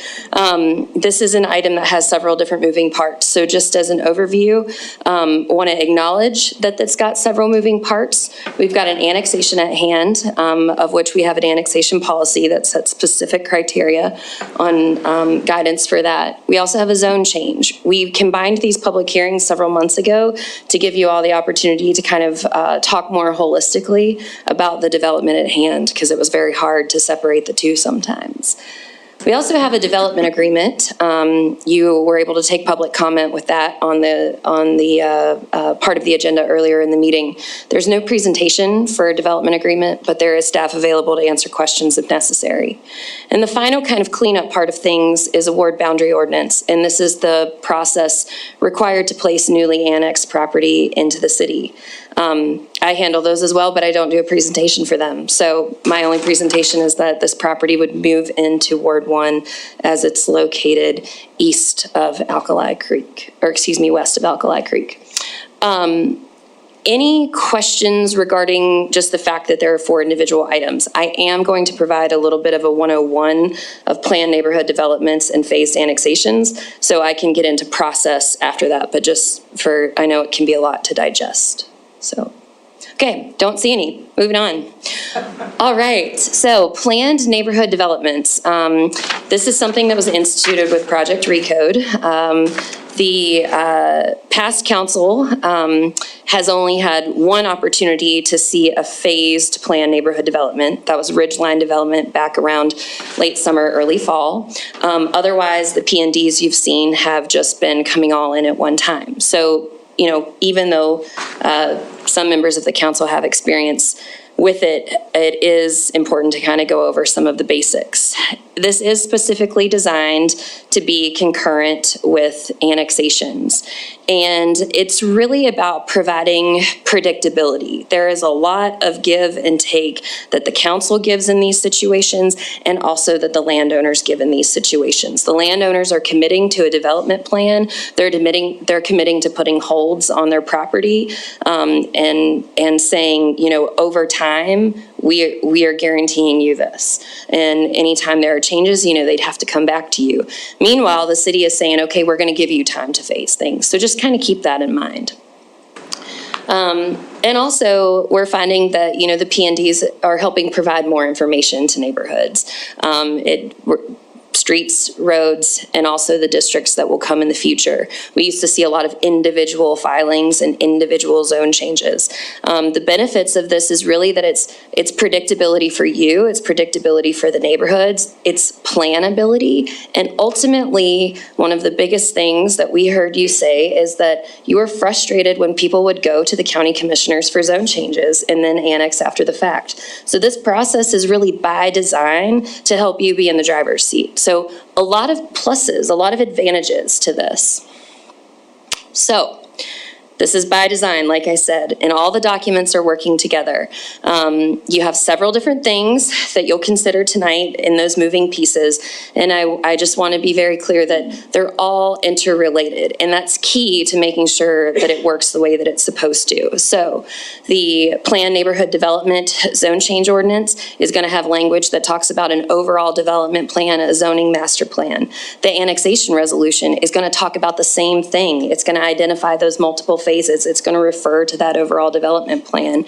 This is an item that has several different moving parts. So just as an overview, want to acknowledge that it's got several moving parts. We've got an annexation at hand, of which we have an annexation policy that sets specific criteria on guidance for that. We also have a zone change. We combined these public hearings several months ago to give you all the opportunity to kind of talk more holistically about the development at hand, because it was very hard to separate the two sometimes. We also have a development agreement. You were able to take public comment with that on the part of the agenda earlier in the meeting. There's no presentation for a development agreement, but there is staff available to answer questions if necessary. And the final kind of cleanup part of things is a ward boundary ordinance, and this is the process required to place newly annexed property into the city. I handle those as well, but I don't do a presentation for them. So my only presentation is that this property would move into Ward 1 as it's located east of Alkali Creek, or excuse me, west of Alkali Creek. Any questions regarding just the fact that there are 4 individual items? I am going to provide a little bit of a 101 of planned neighborhood developments and phased annexations, so I can get into process after that, but just for, I know it can be a lot to digest. So, okay, don't see any. Moving on. All right, so planned neighborhood developments. This is something that was instituted with Project Recode. The past council has only had one opportunity to see a phased planned neighborhood development. That was Ridgeline development back around late summer, early fall. Otherwise, the P&Ds you've seen have just been coming all in at one time. So, you know, even though some members of the council have experience with it, it is important to kind of go over some of the basics. This is specifically designed to be concurrent with annexations. And it's really about providing predictability. There is a lot of give and take that the council gives in these situations, and also that the landowners give in these situations. The landowners are committing to a development plan. They're committing to putting holds on their property, and saying, you know, over time, we are guaranteeing you this. And anytime there are changes, you know, they'd have to come back to you. Meanwhile, the city is saying, okay, we're going to give you time to phase things. So just kind of keep that in mind. And also, we're finding that, you know, the P&Ds are helping provide more information to neighborhoods. Streets, roads, and also the districts that will come in the future. We used to see a lot of individual filings and individual zone changes. The benefits of this is really that it's predictability for you, it's predictability for the neighborhoods, it's planability, and ultimately, one of the biggest things that we heard you say is that you were frustrated when people would go to the county commissioners for zone changes and then annex after the fact. So this process is really by design to help you be in the driver's seat. So a lot of pluses, a lot of advantages to this. So this is by design, like I said, and all the documents are working together. You have several different things that you'll consider tonight in those moving pieces, and I just want to be very clear that they're all interrelated, and that's key to making sure that it works the way that it's supposed to. So the planned neighborhood development zone change ordinance is going to have language that talks about an overall development plan, a zoning master plan. The annexation resolution is going to talk about the same thing. It's going to identify those multiple phases. It's going to refer to that overall development plan.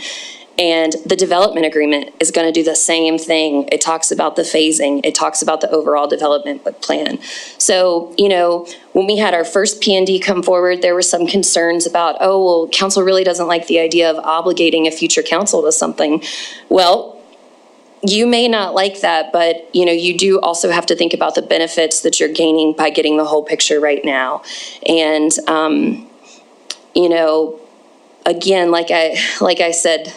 And the development agreement is going to do the same thing. It talks about the phasing. It talks about the overall development plan. So, you know, when we had our first P&D come forward, there were some concerns about, oh, well, council really doesn't like the idea of obligating a future council to something. Well, you may not like that, but, you know, you do also have to think about the benefits that you're gaining by getting the whole picture right now. And, you know, again, like I said,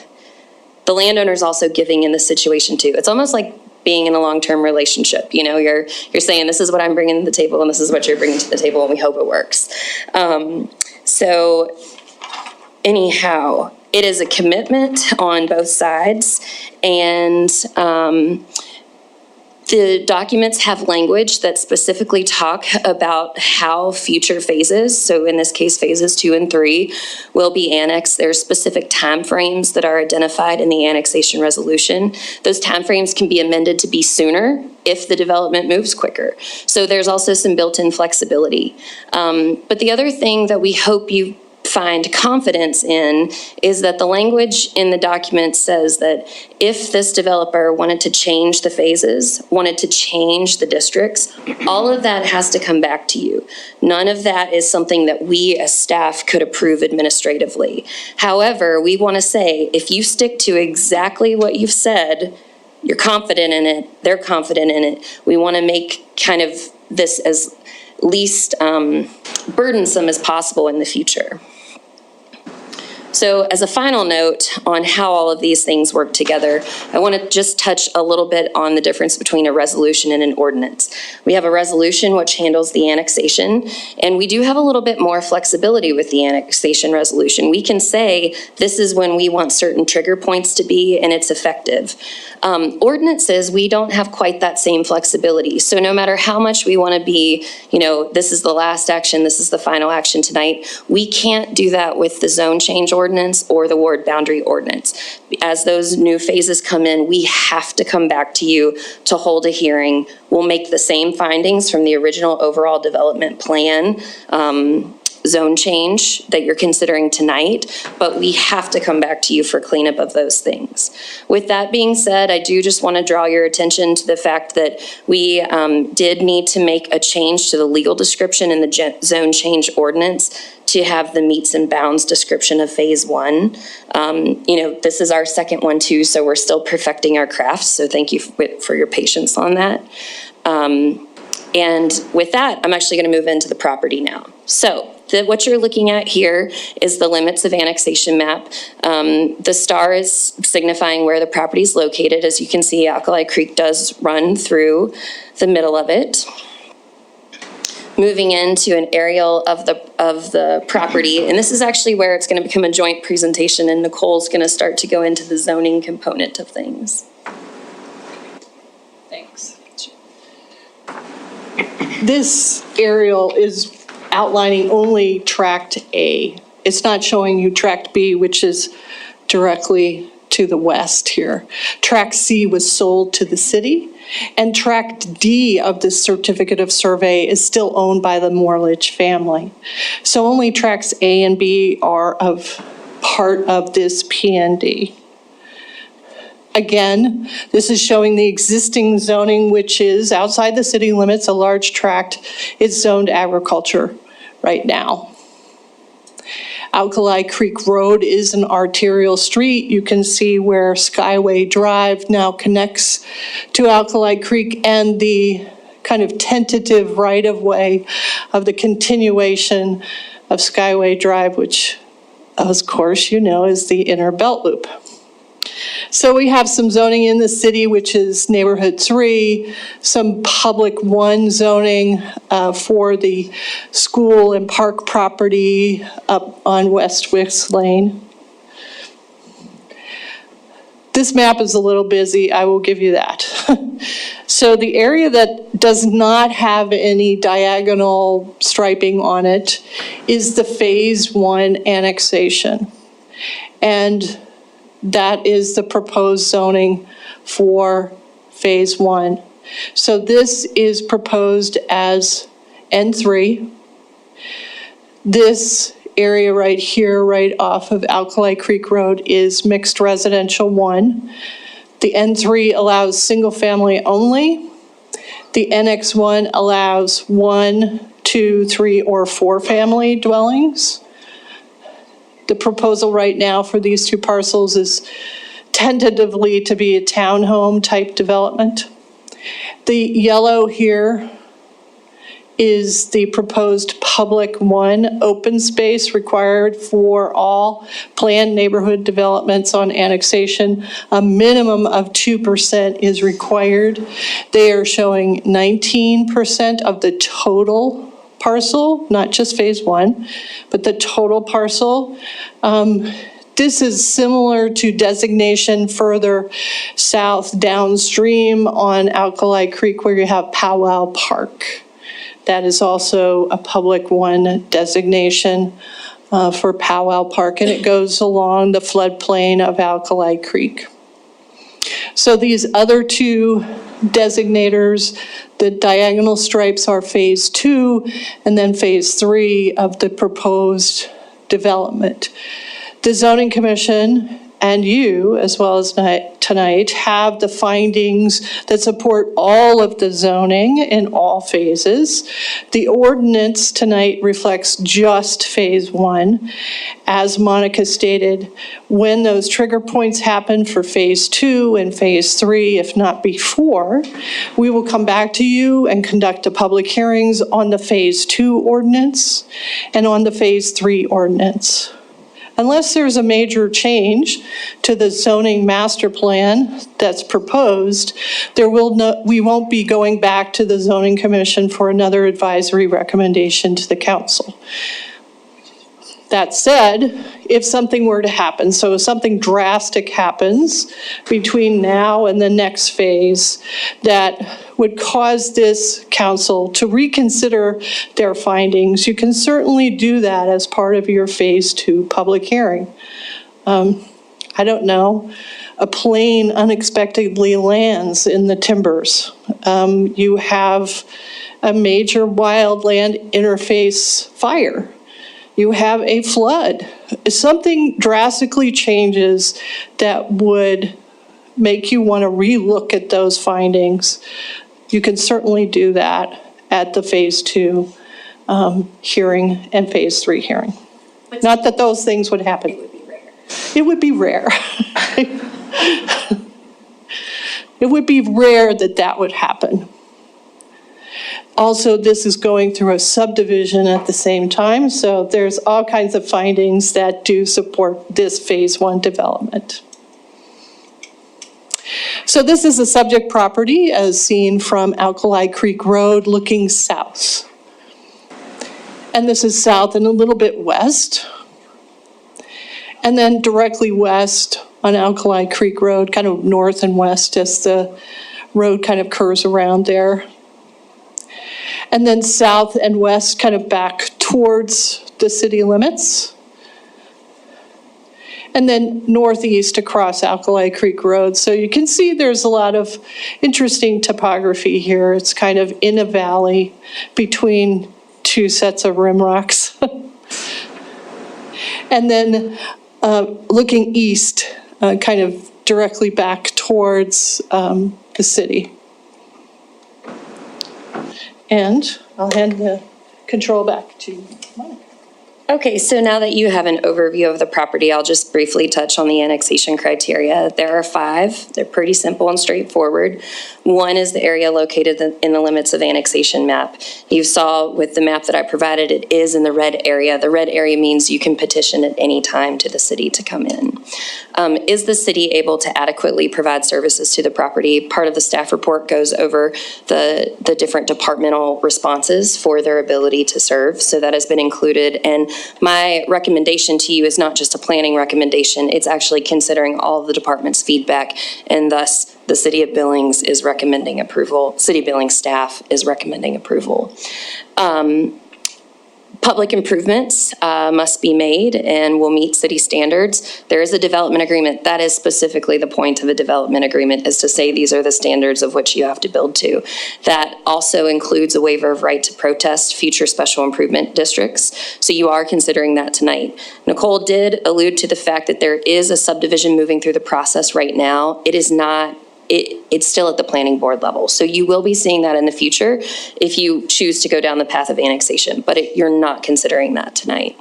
the landowner's also giving in this situation too. It's almost like being in a long-term relationship. You know, you're saying, this is what I'm bringing to the table, and this is what you're bringing to the table, and we hope it works. So anyhow, it is a commitment on both sides, and The documents have language that specifically talk about how future phases, so in this case, phases 2 and 3, will be annexed. There's specific timeframes that are identified in the annexation resolution. Those timeframes can be amended to be sooner if the development moves quicker. So there's also some built-in flexibility. But the other thing that we hope you find confidence in is that the language in the document says that if this developer wanted to change the phases, wanted to change the districts, all of that has to come back to you. None of that is something that we as staff could approve administratively. However, we want to say, if you stick to exactly what you've said, you're confident in it, they're confident in it, we want to make kind of this as least burdensome as possible in the future. So as a final note on how all of these things work together, I want to just touch a little bit on the difference between a resolution and an ordinance. We have a resolution which handles the annexation, and we do have a little bit more flexibility with the annexation resolution. We can say this is when we want certain trigger points to be, and it's effective. Ordinances, we don't have quite that same flexibility. So no matter how much we want to be, this is the last action, this is the final action tonight, we can't do that with the zone change ordinance or the ward boundary ordinance. As those new phases come in, we have to come back to you to hold a hearing. We'll make the same findings from the original overall development plan zone change that you're considering tonight, but we have to come back to you for cleanup of those things. With that being said, I do just want to draw your attention to the fact that we did need to make a change to the legal description in the zone change ordinance to have the meets and bounds description of phase 1. This is our second one too, so we're still perfecting our craft, so thank you for your patience on that. And with that, I'm actually going to move into the property now. So what you're looking at here is the limits of annexation map. The star is signifying where the property is located. As you can see, Alkali Creek does run through the middle of it. Moving into an aerial of the property, and this is actually where it's going to become a joint presentation, and Nicole's going to start to go into the zoning component of things. Thanks. This aerial is outlining only Tract A. It's not showing you Tract B, which is directly to the west here. Tract C was sold to the city, and Tract D of this certificate of survey is still owned by the Morledge family. So only Tracts A and B are part of this PND. Again, this is showing the existing zoning, which is outside the city limits, a large tract. It's zoned agriculture right now. Alkali Creek Road is an arterial street. You can see where Skyway Drive now connects to Alkali Creek, and the kind of tentative right-of-way of the continuation of Skyway Drive, which, of course, is the inner belt loop. So we have some zoning in the city, which is neighborhood 3, some public 1 zoning for the school and park property up on West Wicks Lane. This map is a little busy, I will give you that. So the area that does not have any diagonal striping on it is the phase 1 annexation. And that is the proposed zoning for phase 1. So this is proposed as N3. This area right here, right off of Alkali Creek Road, is mixed residential 1. The N3 allows single family only. The NX1 allows 1, 2, 3, or 4 family dwellings. The proposal right now for these 2 parcels is tentatively to be a townhome type development. The yellow here is the proposed public 1 open space required for all planned neighborhood developments on annexation. A minimum of 2% is required. They are showing 19% of the total parcel, not just phase 1, but the total parcel. This is similar to designation further south downstream on Alkali Creek where you have Powwow Park. That is also a public one designation for Powwow Park, and it goes along the floodplain of Alkali Creek. So these other two designators, the diagonal stripes are phase 2 and then phase 3 of the proposed development. The Zoning Commission and you, as well as tonight, have the findings that support all of the zoning in all phases. The ordinance tonight reflects just phase 1. As Monica stated, when those trigger points happen for phase 2 and phase 3, if not before, we will come back to you and conduct the public hearings on the phase 2 ordinance and on the phase 3 ordinance. Unless there's a major change to the zoning master plan that's proposed, we won't be going back to the Zoning Commission for another advisory recommendation to the council. That said, if something were to happen, so if something drastic happens between now and the next phase that would cause this council to reconsider their findings, you can certainly do that as part of your phase 2 public hearing. I don't know, a plane unexpectedly lands in the timbers. You have a major wildland interface fire. You have a flood. If something drastically changes that would make you want to relook at those findings, you can certainly do that at the phase 2 hearing and phase 3 hearing. Not that those things would happen. It would be rare. It would be rare that that would happen. Also, this is going through a subdivision at the same time, so there's all kinds of findings that do support this phase 1 development. So this is the subject property as seen from Alkali Creek Road looking south. And this is south and a little bit west. And then directly west on Alkali Creek Road, kind of north and west as the road kind of curves around there. And then south and west kind of back towards the city limits. And then northeast across Alkali Creek Road. So you can see there's a lot of interesting topography here. It's kind of in a valley between two sets of rim rocks. And then looking east, kind of directly back towards the city. And I'll hand the control back to Monica. Okay, so now that you have an overview of the property, I'll just briefly touch on the annexation criteria. There are 5. They're pretty simple and straightforward. 1 is the area located in the limits of annexation map. You saw with the map that I provided, it is in the red area. The red area means you can petition at any time to the city to come in. Is the city able to adequately provide services to the property? Part of the staff report goes over the different departmental responses for their ability to serve. So that has been included. And my recommendation to you is not just a planning recommendation, it's actually considering all of the department's feedback, and thus the City of Billings is recommending approval. City of Billings staff is recommending approval. Public improvements must be made and will meet city standards. There is a development agreement. That is specifically the point of a development agreement, is to say these are the standards of which you have to build to. That also includes a waiver of right to protest future special improvement districts. So you are considering that tonight. Nicole did allude to the fact that there is a subdivision moving through the process right now. It is not it's still at the planning board level. So you will be seeing that in the future if you choose to go down the path of annexation, but you're not considering that tonight.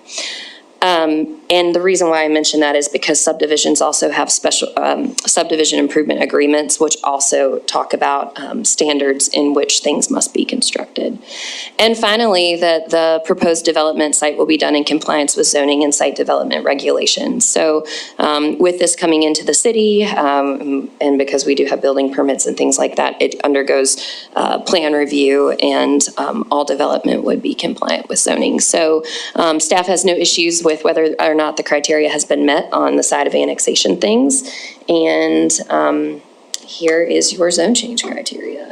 And the reason why I mention that is because subdivisions also have special subdivision improvement agreements, which also talk about standards in which things must be constructed. And finally, that the proposed development site will be done in compliance with zoning and site development regulations. So with this coming into the city, and because we do have building permits and things like that, it undergoes plan review, and all development would be compliant with zoning. So staff has no issues with with whether or not the criteria has been met on the side of annexation things. And here is your zone change criteria.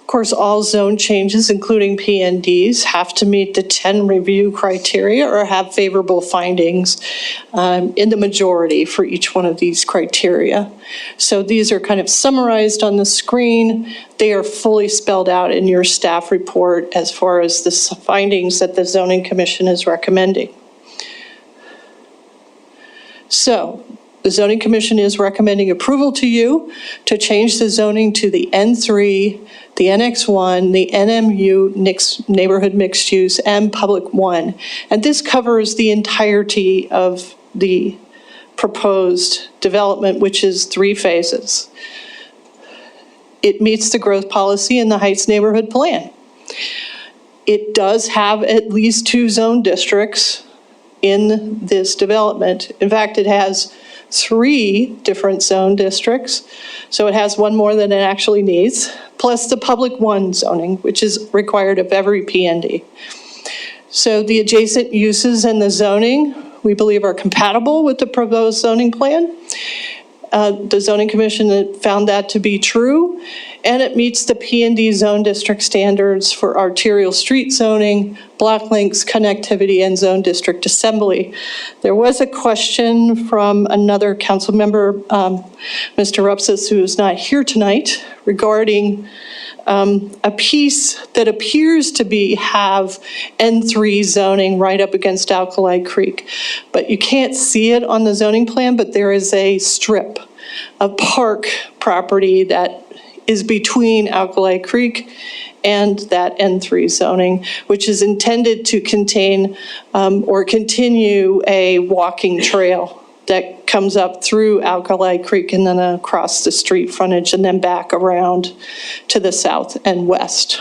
Of course, all zone changes, including PNDs, have to meet the 10 review criteria or have favorable findings in the majority for each one of these criteria. So these are kind of summarized on the screen. They are fully spelled out in your staff report as far as the findings that the Zoning Commission is recommending. So the Zoning Commission is recommending approval to you to change the zoning to the N3, the NX1, the NMU neighborhood mixed use, and public 1. And this covers the entirety of the proposed development, which is 3 phases. It meets the growth policy in the Heights neighborhood plan. It does have at least 2 zone districts in this development. In fact, it has 3 different zone districts, so it has 1 more than it actually needs, plus the public 1 zoning, which is required of every PND. So the adjacent uses and the zoning, we believe, are compatible with the proposed zoning plan. The Zoning Commission found that to be true, and it meets the PND zone district standards for arterial street zoning, block links, connectivity, and zone district assembly. There was a question from another council member, Mr. Rupsis, who is not here tonight, regarding a piece that appears to have N3 zoning right up against Alkali Creek. But you can't see it on the zoning plan, but there is a strip of park property that is between Alkali Creek and that N3 zoning, which is intended to contain or continue a walking trail that comes up through Alkali Creek and then across the street frontage and then back around to the south and west.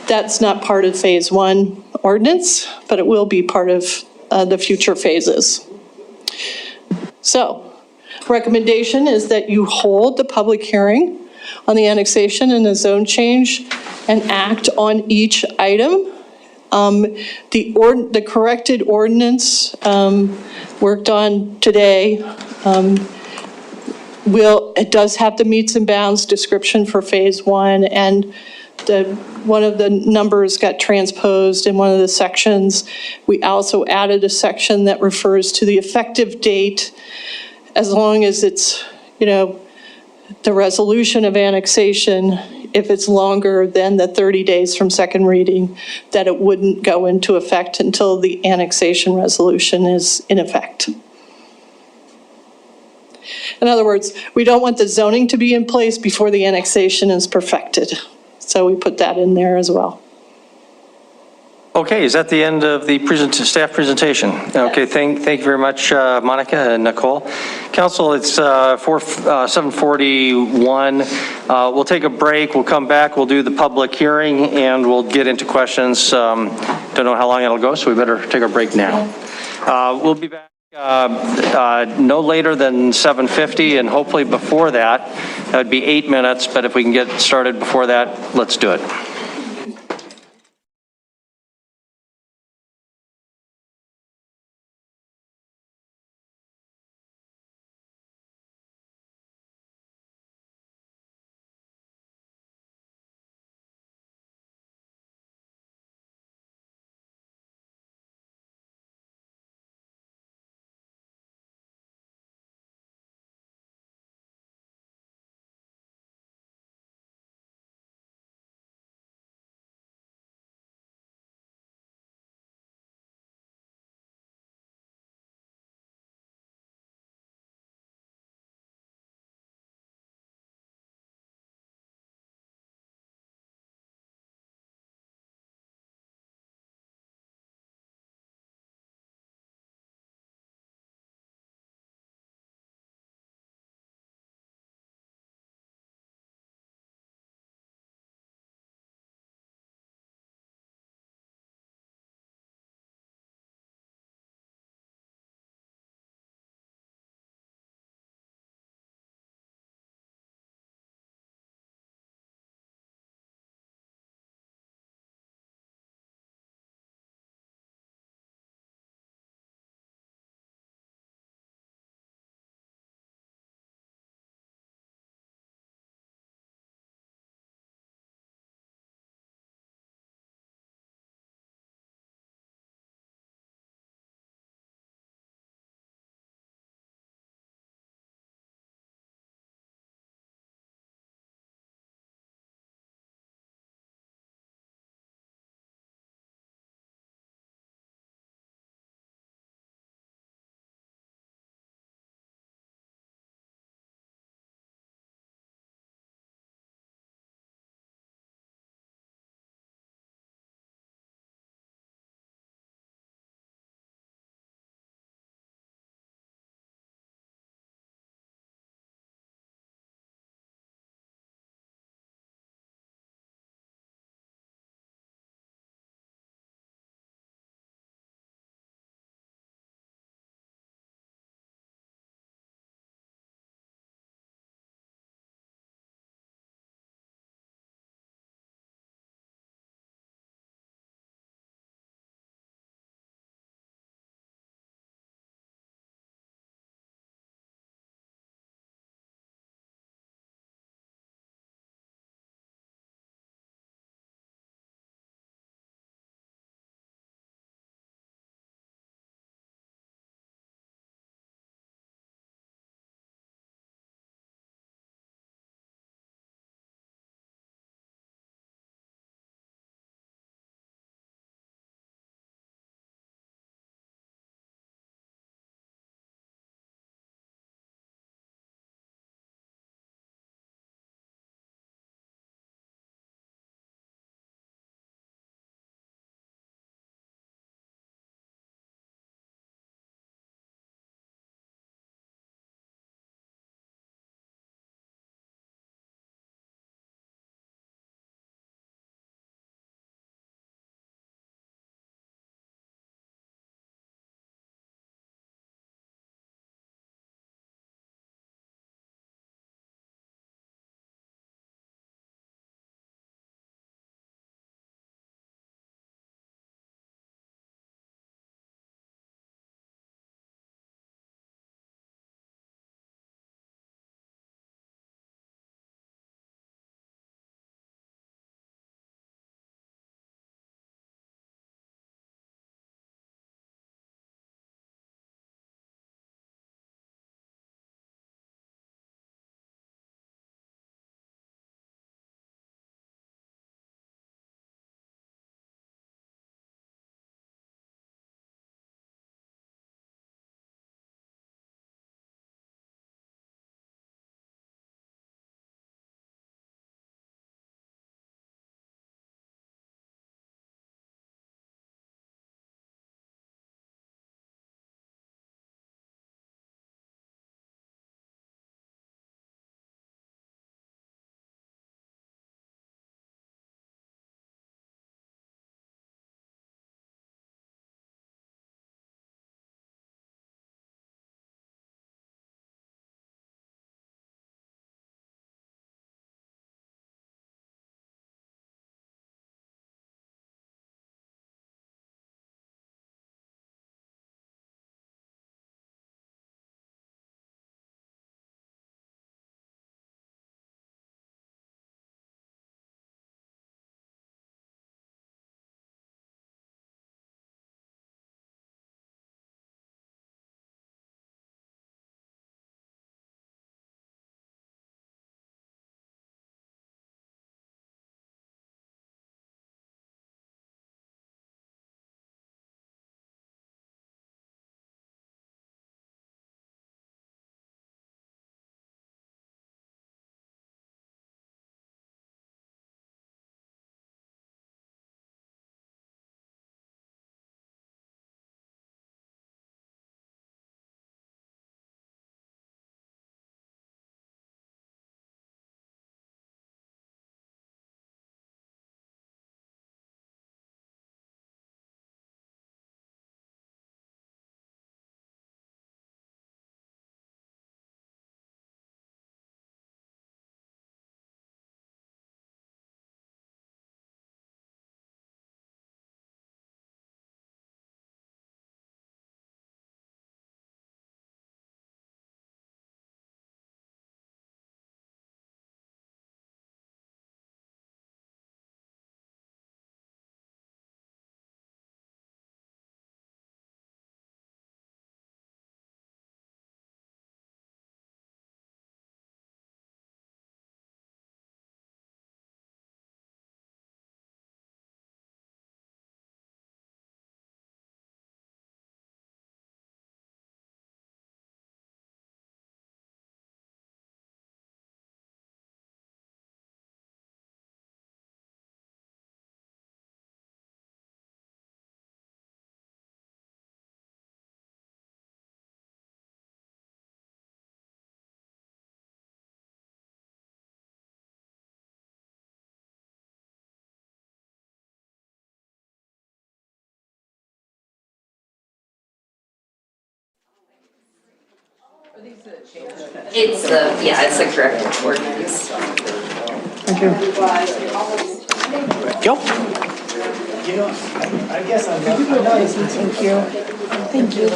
That's not part of phase 1 ordinance, but it will be part of the future phases. So, recommendation is that you hold the public hearing on the annexation and the zone change and act on each item. The corrected ordinance worked on today it does have the meets and bounds description for phase 1, and one of the numbers got transposed in one of the sections. We also added a section that refers to the effective date, as long as it's, the resolution of annexation. If it's longer than the 30 days from second reading, that it wouldn't go into effect until the annexation resolution is in effect. In other words, we don't want the zoning to be in place before the annexation is perfected. So we put that in there as well. Okay, is that the end of the staff presentation? Okay, thank you very much, Monica and Nicole. Council, it's 7:41. We'll take a break. We'll come back. We'll do the public hearing, and we'll get into questions. Don't know how long it'll go, so we better take a break now. We'll be back no later than 7:50, and hopefully before that. That would be 8 minutes, but if we can get started before that, let's do it. It's the correct ordinance. Go. I guess I'm not as thank you. Thank you.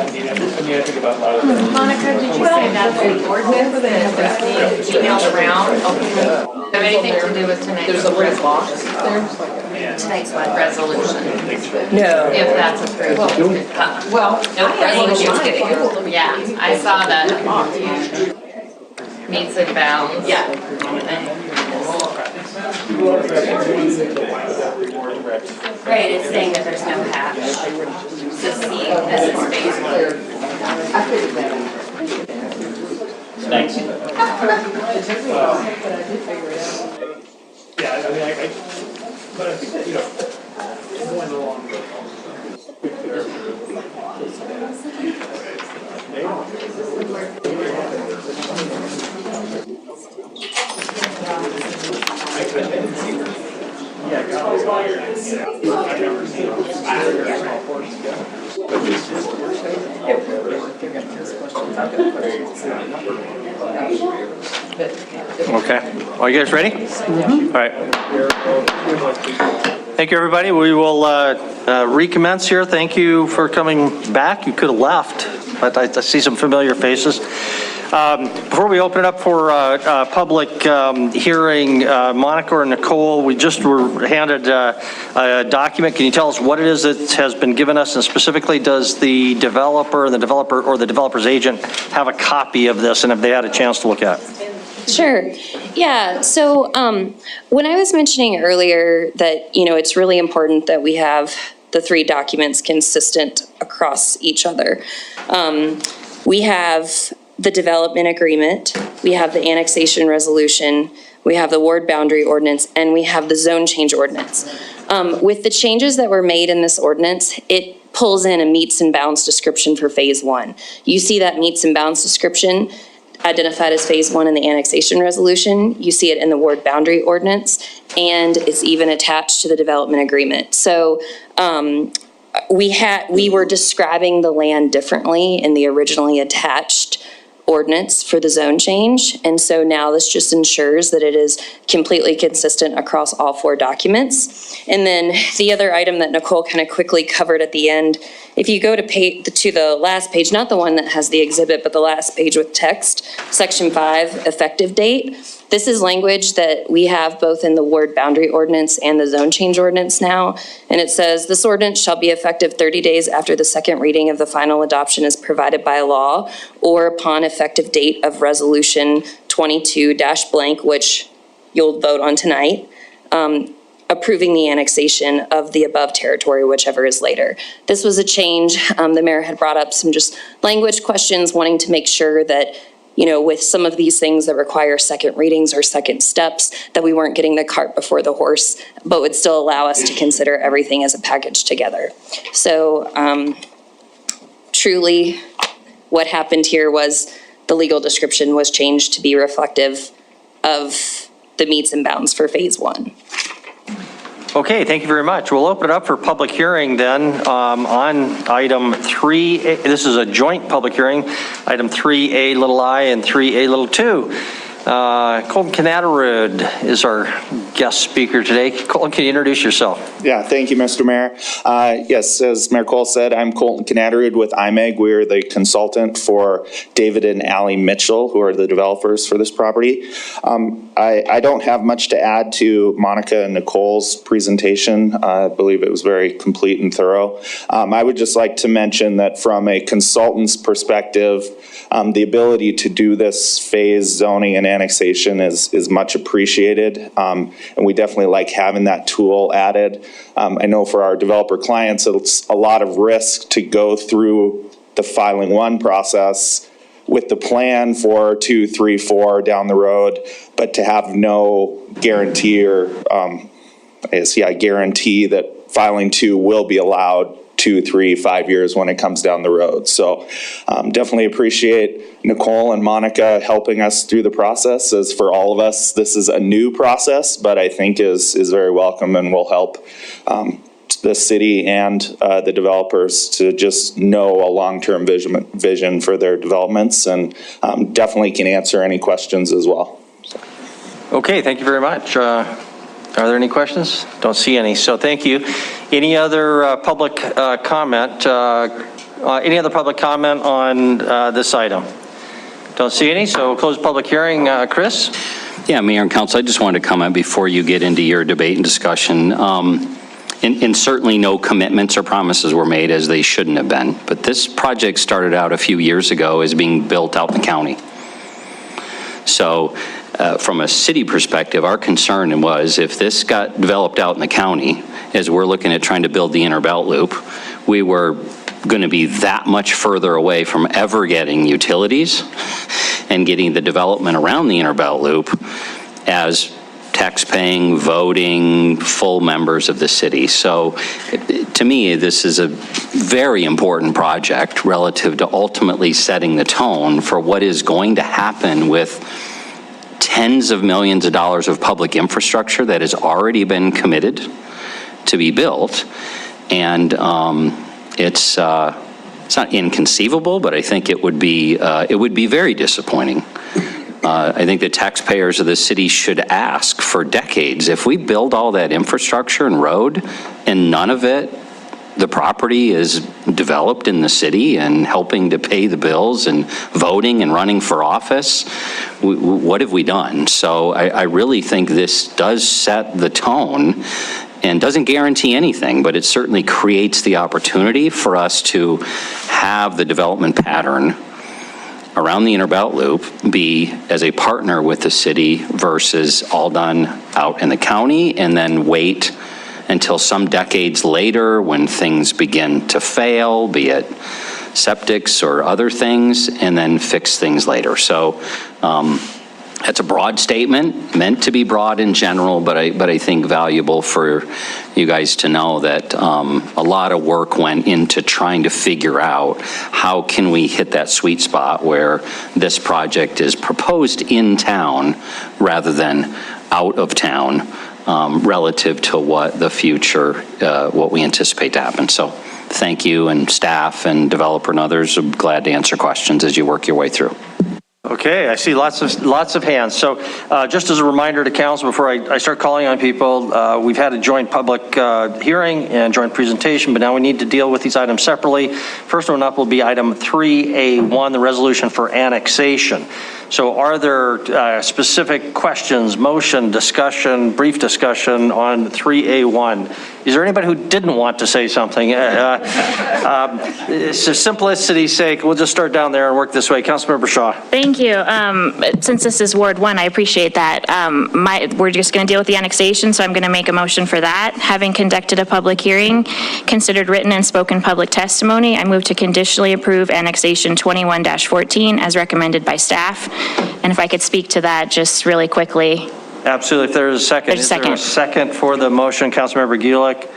Monica, did you say that's the ordinance that's being emailed around? Have anything to do with tonight's resolution? Tonight's resolution. No. If that's approved. Well, no, resolution's getting approved. Yeah, I saw that. Meets and bounds. Yeah. Right, it's saying that there's no hatch. Just see this is phase one. Thanks. Yeah, I mean, but I think that, going along Okay. Are you guys ready? All right. Thank you, everybody. We will recommence here. Thank you for coming back. You could have left, but I see some familiar faces. Before we open it up for public hearing, Monica or Nicole, we just were handed a document. Can you tell us what it is that has been given us, and specifically, does the developer or the developer's agent have a copy of this, and have they had a chance to look at it? Sure. Yeah. So when I was mentioning earlier that, it's really important that we have the three documents consistent across each other. We have the development agreement, we have the annexation resolution, we have the ward boundary ordinance, and we have the zone change ordinance. With the changes that were made in this ordinance, it pulls in a meets and bounds description for phase one. You see that meets and bounds description identified as phase one in the annexation resolution. You see it in the ward boundary ordinance, and it's even attached to the development agreement. So we were describing the land differently in the originally attached ordinance for the zone change. And so now this just ensures that it is completely consistent across all four documents. And then the other item that Nicole kind of quickly covered at the end, if you go to the last page, not the one that has the exhibit, but the last page with text, section 5, effective date. This is language that we have both in the ward boundary ordinance and the zone change ordinance now. And it says, this ordinance shall be effective 30 days after the second reading of the final adoption is provided by law, or upon effective date of resolution 22-blank, which you'll vote on tonight, approving the annexation of the above territory, whichever is later. This was a change. The mayor had brought up some just language questions, wanting to make sure that, with some of these things that require second readings or second steps, that we weren't getting the cart before the horse, but would still allow us to consider everything as a package together. So truly what happened here was the legal description was changed to be reflective of the meets and bounds for phase one. Okay, thank you very much. We'll open it up for public hearing then on item 3A. This is a joint public hearing, item 3A little I and 3A little 2. Colton Canadarud is our guest speaker today. Colton, can you introduce yourself? Yeah, thank you, Mr. Mayor. Yes, as Mayor Cole said, I'm Colton Canadarud with IMEG. We're the consultant for David and Allie Mitchell, who are the developers for this property. I don't have much to add to Monica and Nicole's presentation. I believe it was very complete and thorough. I would just like to mention that from a consultant's perspective, the ability to do this phase zoning and annexation is much appreciated, and we definitely like having that tool added. I know for our developer clients, it's a lot of risk to go through the filing one process with the plan for 2, 3, 4 down the road, but to have no guarantee or guarantee that filing 2 will be allowed 2, 3, 5 years when it comes down the road. So definitely appreciate Nicole and Monica helping us through the process. As for all of us, this is a new process, but I think is very welcome and will help the city and the developers to just know a long-term vision for their developments, and definitely can answer any questions as well. Okay, thank you very much. Are there any questions? Don't see any, so thank you. Any other public comment? Any other public comment on this item? Don't see any, so we'll close the public hearing. Chris? Yeah, Mayor and Council, I just wanted to comment before you get into your debate and discussion. And certainly no commitments or promises were made, as they shouldn't have been. But this project started out a few years ago as being built out in the county. So from a city perspective, our concern was if this got developed out in the county, as we're looking at trying to build the inner belt loop, we were going to be that much further away from ever getting utilities and getting the development around the inner belt loop as tax-paying, voting, full members of the city. So to me, this is a very important project relative to ultimately setting the tone for what is going to happen with tens of millions of dollars of public infrastructure that has already been committed to be built. And it's not inconceivable, but I think it would be very disappointing. I think the taxpayers of the city should ask for decades, if we build all that infrastructure and road and none of it, the property is developed in the city and helping to pay the bills and voting and running for office, what have we done? So I really think this does set the tone and doesn't guarantee anything, but it certainly creates the opportunity for us to have the development pattern around the inner belt loop be as a partner with the city versus all done out in the county and then wait until some decades later when things begin to fail, be it septics or other things, and then fix things later. So that's a broad statement, meant to be broad in general, but I think valuable for you guys to know that a lot of work went into trying to figure out how can we hit that sweet spot where this project is proposed in town rather than out of town relative to what the future, what we anticipate to happen. So thank you, and staff and developer and others. I'm glad to answer questions as you work your way through. Okay, I see lots of hands. So just as a reminder to council before I start calling on people, we've had a joint public hearing and joint presentation, but now we need to deal with these items separately. First one up will be item 3A1, the resolution for annexation. So are there specific questions, motion, discussion, brief discussion on 3A1? Is there anybody who didn't want to say something? It's just simplicity's sake, we'll just start down there and work this way. Councilmember Shaw. Thank you. Since this is Ward 1, I appreciate that. We're just going to deal with the annexation, so I'm going to make a motion for that. Having conducted a public hearing, considered written and spoken public testimony, I move to conditionally approve annexation 21-14 as recommended by staff. And if I could speak to that just really quickly. Absolutely. If there's a second. Is there a second for the motion? Councilmember Gulick.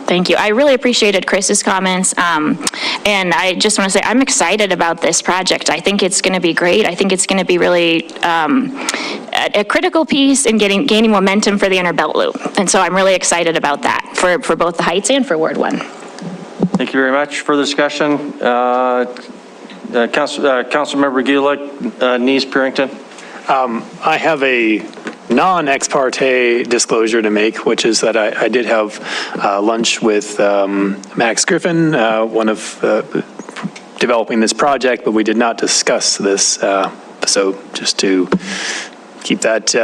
Thank you. I really appreciated Chris's comments. And I just want to say I'm excited about this project. I think it's going to be great. I think it's going to be really a critical piece in gaining momentum for the inner belt loop. And so I'm really excited about that for both the Heights and for Ward 1. Thank you very much. Further discussion? Councilmember Gulick, Nees, Purington. I have a non-ex parte disclosure to make, which is that I did have lunch with Max Griffin, one of developing this project, but we did not discuss this. So just to keep that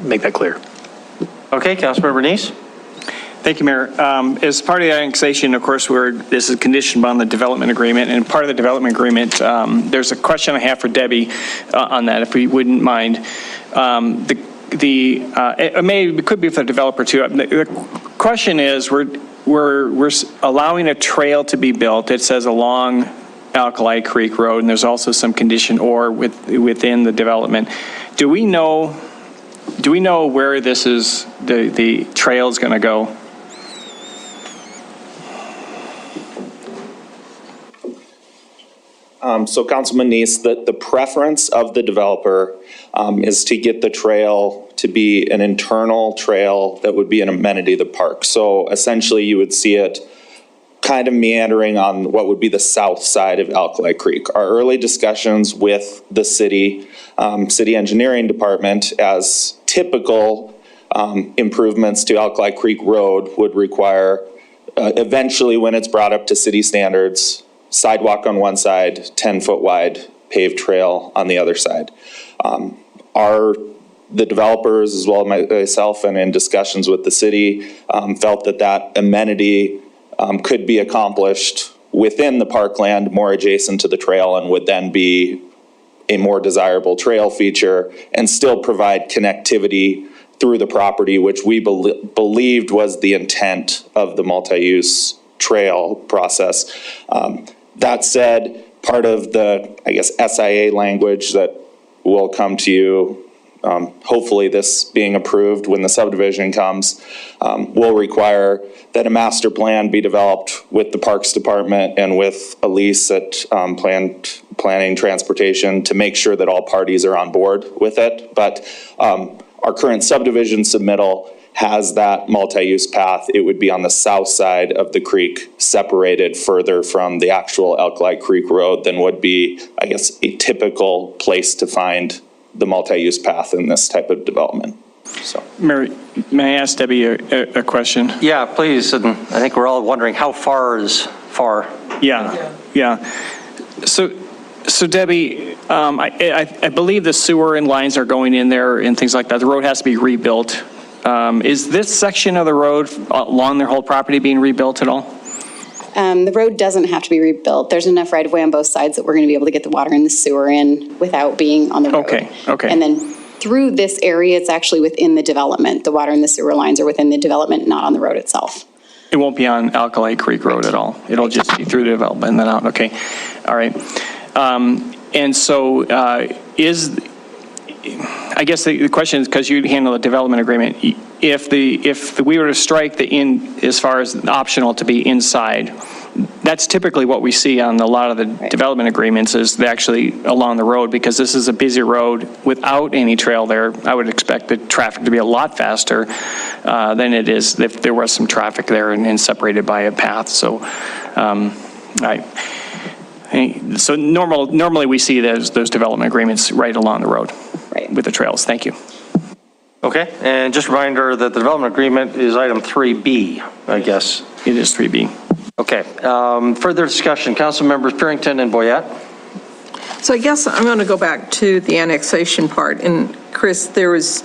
make that clear. Okay, Councilmember Nees. Thank you, Mayor. As part of the annexation, of course, this is conditioned on the development agreement, and part of the development agreement, there's a question I have for Debbie on that, if we wouldn't mind. It could be for the developer too. The question is, we're allowing a trail to be built. It says along Alkali Creek Road, and there's also some condition or within the development. Do we know where this is, the trail is going to go? So Councilman Neese, the preference of the developer is to get the trail to be an internal trail that would be an amenity of the park. So essentially, you would see it kind of meandering on what would be the south side of Alkali Creek. Our early discussions with the city engineering department, as typical improvements to Alkali Creek Road would require, eventually when it's brought up to city standards, sidewalk on one side, 10-foot wide paved trail on the other side. The developers, as well as myself, and in discussions with the city, felt that amenity could be accomplished within the parkland, more adjacent to the trail, and would then be a more desirable trail feature and still provide connectivity through the property, which we believed was the intent of the multi-use trail process. That said, part of the, I guess, SIA language that will come to you, hopefully this being approved when the subdivision comes, will require that a master plan be developed with the Parks Department and with Elise at Planning Transportation to make sure that all parties are on board with it. But our current subdivision submittal has that multi-use path. It would be on the south side of the creek, separated further from the actual Alkali Creek Road than would be, I guess, a typical place to find the multi-use path in this type of development. So, Mary, may I ask Debbie a question? Yeah, please. And I think we're all wondering how far is far. Yeah. So Debbie, I believe the sewer and lines are going in there and things like that. The road has to be rebuilt. Is this section of the road along their whole property being rebuilt at all? The road doesn't have to be rebuilt. There's enough right of way on both sides that we're going to be able to get the water and the sewer in without being on the road. Okay. And then through this area, it's actually within the development. The water and the sewer lines are within the development, not on the road itself. It won't be on Alkali Creek Road at all. It'll just be through the development and then out. Okay. All right. And so I guess the question is, because you handle the development agreement, if we were to strike the in as far as optional to be inside, that's typically what we see on a lot of the development agreements is actually along the road, because this is a busy road without any trail there. I would expect the traffic to be a lot faster than it is if there was some traffic there and separated by a path. So so normally we see those development agreements right along the road with the trails. Thank you. Okay, and just a reminder that the development agreement is item 3B, I guess. It is 3B. Okay, further discussion, council members Purington and Boyette. So I guess I'm going to go back to the annexation part. And Chris, there was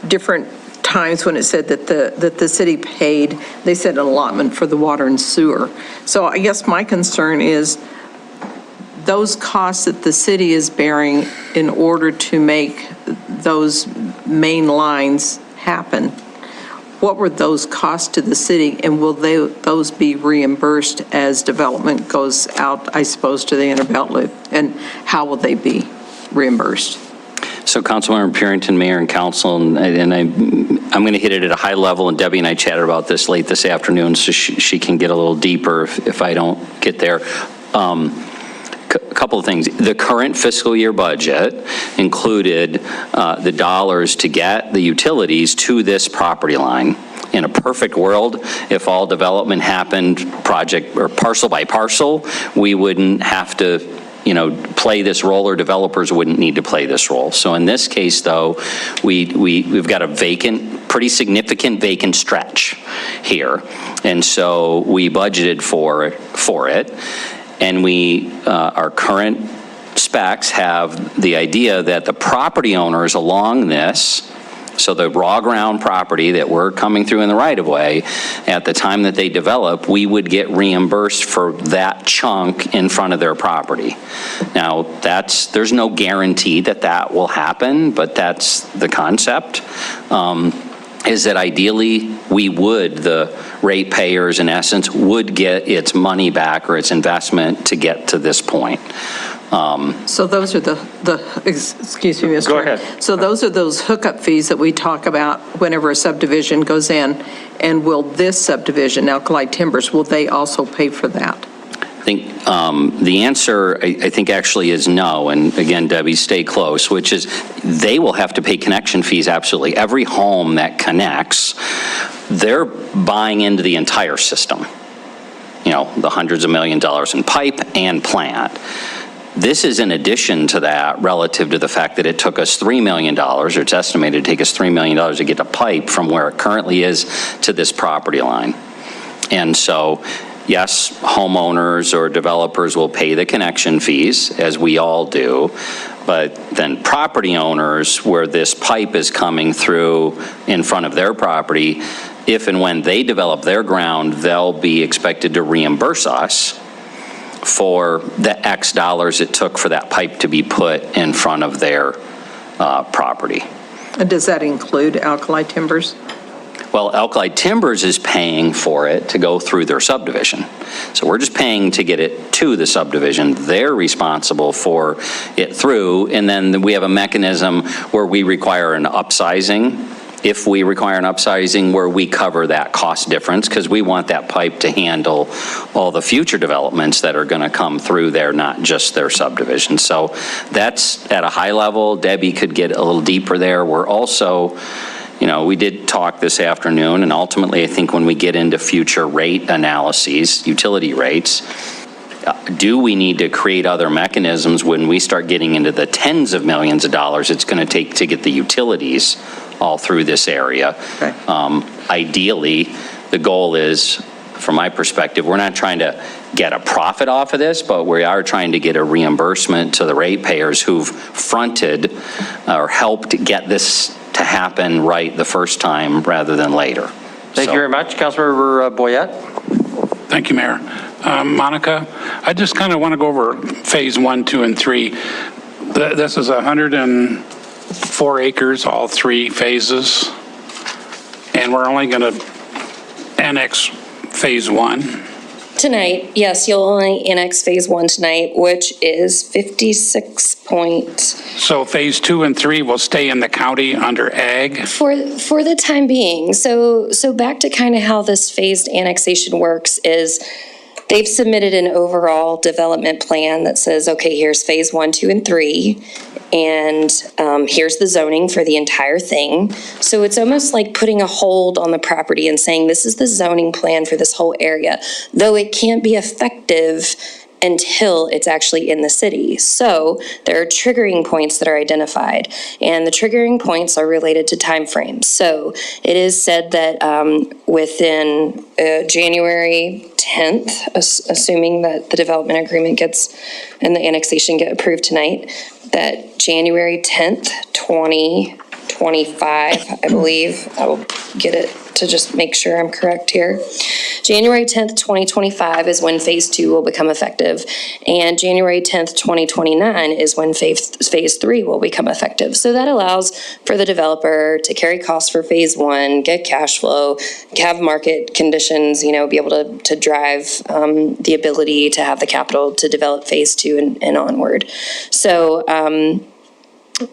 different times when it said that the city paid, they said an allotment for the water and sewer. So I guess my concern is those costs that the city is bearing in order to make those main lines happen. What were those costs to the city, and will those be reimbursed as development goes out, I suppose, to the Interbelt Loop? And how will they be reimbursed? So Councilmember Purington, Mayor and Council, and I'm going to hit it at a high level, and Debbie and I chatted about this late this afternoon, so she can get a little deeper if I don't get there. A couple of things. The current fiscal year budget included the dollars to get the utilities to this property line. In a perfect world, if all development happened project or parcel by parcel, we wouldn't have to play this role, or developers wouldn't need to play this role. So in this case, though, we've got a pretty significant vacant stretch here. And so we budgeted for it. And our current specs have the idea that the property owners along this, so the raw ground property that we're coming through in the right of way, at the time that they develop, we would get reimbursed for that chunk in front of their property. Now, there's no guarantee that will happen, but that's the concept. Is that ideally the ratepayers in essence would get its money back or its investment to get to this point. So those are excuse me, Mr. Go ahead. So those are those hookup fees that we talk about whenever a subdivision goes in, and will this subdivision, Alkali Timbers, will they also pay for that? I think the answer, I think, actually is no. And again, Debbie, stay close, which is they will have to pay connection fees, absolutely. Every home that connects, they're buying into the entire system. You know, the hundreds of millions of dollars in pipe and plant. This is in addition to that relative to the fact that it took us $3 million, or it's estimated to take us $3 million to get a pipe from where it currently is to this property line. And so, yes, homeowners or developers will pay the connection fees, as we all do, but then property owners, where this pipe is coming through in front of their property, if and when they develop their ground, they'll be expected to reimburse us for the X dollars it took for that pipe to be put in front of their property. And does that include Alkali Timbers? Well, Alkali Timbers is paying for it to go through their subdivision. So we're just paying to get it to the subdivision. They're responsible for it through, and then we have a mechanism where we require an upsizing. If we require an upsizing, where we cover that cost difference, because we want that pipe to handle all the future developments that are going to come through there, not just their subdivision. So that's at a high level. Debbie could get a little deeper there. We're also, you know, we did talk this afternoon, and ultimately I think when we get into future rate analyses, utility rates, do we need to create other mechanisms when we start getting into the tens of millions of dollars it's going to take to get the utilities all through this area? Okay. Ideally, the goal is, from my perspective, we're not trying to get a profit off of this, but we are trying to get a reimbursement to the ratepayers who've fronted or helped get this to happen right the first time rather than later. Thank you very much. Councilmember Boyette. Thank you, Mayor. Monica, I just kind of want to go over phase 1, 2, and 3. This is 104 acres, all 3 phases, and we're only going to annex phase 1. Tonight, yes, you'll only annex phase 1 tonight, which is 56 point. So phase 2 and 3 will stay in the county under ag? For the time being. So back to kind of how this phased annexation works is they've submitted an overall development plan that says, okay, here's phase 1, 2, and 3, and here's the zoning for the entire thing. So it's almost like putting a hold on the property and saying, this is the zoning plan for this whole area, though it can't be effective until it's actually in the city. So there are triggering points that are identified, and the triggering points are related to timeframes. So it is said that within January 10th, assuming that the development agreement gets and the annexation get approved tonight, that January 10th, 2025, I believe, I will get it to just make sure I'm correct here. January 10th, 2025 is when phase 2 will become effective, and January 10th, 2029 is when phase 3 will become effective. So that allows for the developer to carry costs for phase 1, get cash flow, have market conditions, you know, be able to drive the ability to have the capital to develop phase 2 and onward. So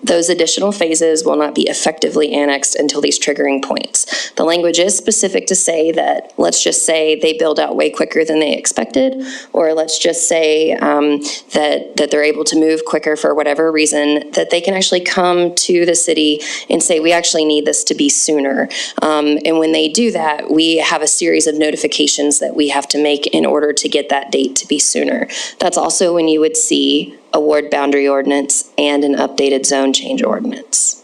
those additional phases will not be effectively annexed until these triggering points. The language is specific to say that, let's just say they build out way quicker than they expected, or let's just say that they're able to move quicker for whatever reason, that they can actually come to the city and say, we actually need this to be sooner. And when they do that, we have a series of notifications that we have to make in order to get that date to be sooner. That's also when you would see a ward boundary ordinance and an updated zone change ordinance.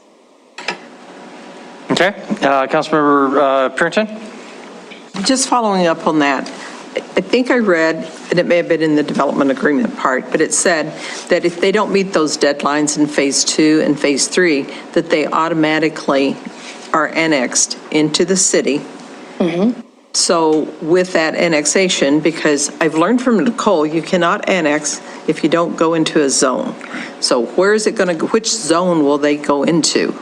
Okay, Councilmember Purinton? Just following up on that, I think I read, and it may have been in the development agreement part, but it said that if they don't meet those deadlines in phase 2 and phase 3, that they automatically are annexed into the city. Mm-hmm. So with that annexation, because I've learned from Nicole, you cannot annex if you don't go into a zone. So where is it going to go? Which zone will they go into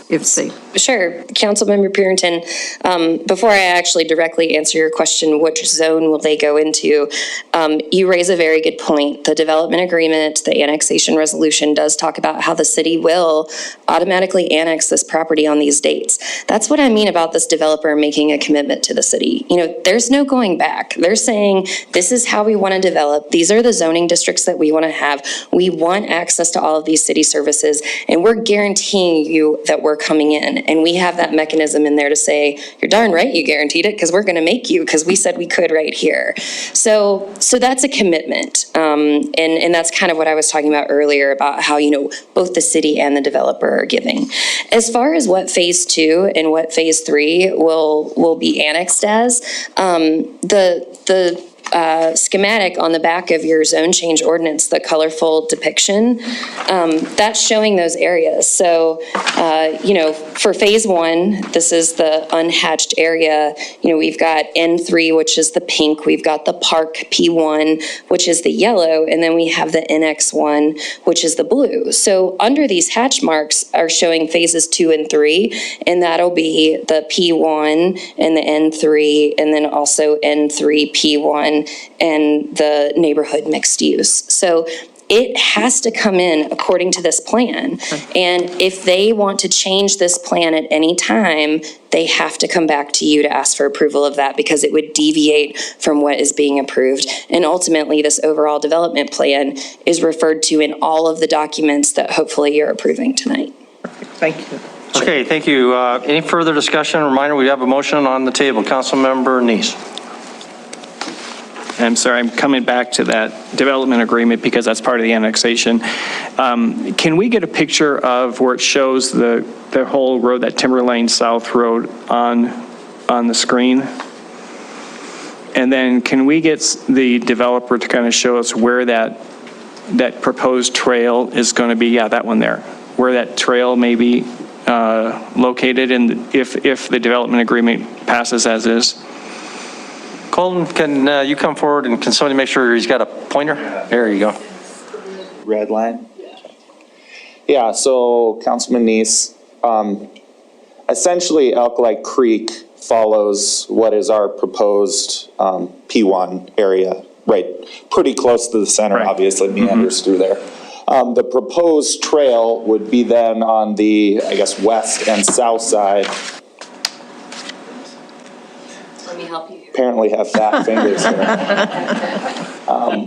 if they? Sure. Councilmember Purinton, before I actually directly answer your question, which zone will they go into? You raise a very good point. The development agreement, the annexation resolution does talk about how the city will automatically annex this property on these dates. That's what I mean about this developer making a commitment to the city. You know, there's no going back. They're saying, this is how we want to develop. These are the zoning districts that we want to have. We want access to all of these city services, and we're guaranteeing you that we're coming in. And we have that mechanism in there to say, you're darn right you guaranteed it, because we're going to make you, because we said we could right here. So that's a commitment. And that's kind of what I was talking about earlier about how, you know, both the city and the developer are giving. As far as what phase 2 and what phase 3 will be annexed as, the schematic on the back of your zone change ordinance, the colorful depiction, that's showing those areas. So, you know, for phase 1, this is the unhatched area. You know, we've got N3, which is the pink. We've got the park P1, which is the yellow. And then we have the NX1, which is the blue. So under these hatch marks are showing phases 2 and 3, and that'll be the P1 and the N3, and then also N3, P1, and the neighborhood mixed use. So it has to come in according to this plan. And if they want to change this plan at any time, they have to come back to you to ask for approval of that, because it would deviate from what is being approved. And ultimately, this overall development plan is referred to in all of the documents that hopefully you're approving tonight. Thank you. Okay, thank you. Any further discussion? Reminder, we have a motion on the table. Councilmember Neese. I'm sorry, I'm coming back to that development agreement because that's part of the annexation. Can we get a picture of where it shows the whole road, that Timber Lane South Road on the screen? And then can we get the developer to kind of show us where that proposed trail is going to be? Yeah, that one there. Where that trail may be located, and if the development agreement passes as is. Colton, can you come forward, and can somebody make sure he's got a pointer? There you go. Red line? Yeah, so Councilman Neese, essentially Alkali Creek follows what is our proposed P1 area, right? Pretty close to the center, right. Obviously meanders through there. The proposed trail would be then on the, I guess, west and south side. Let me help you. Apparently have fat fingers here.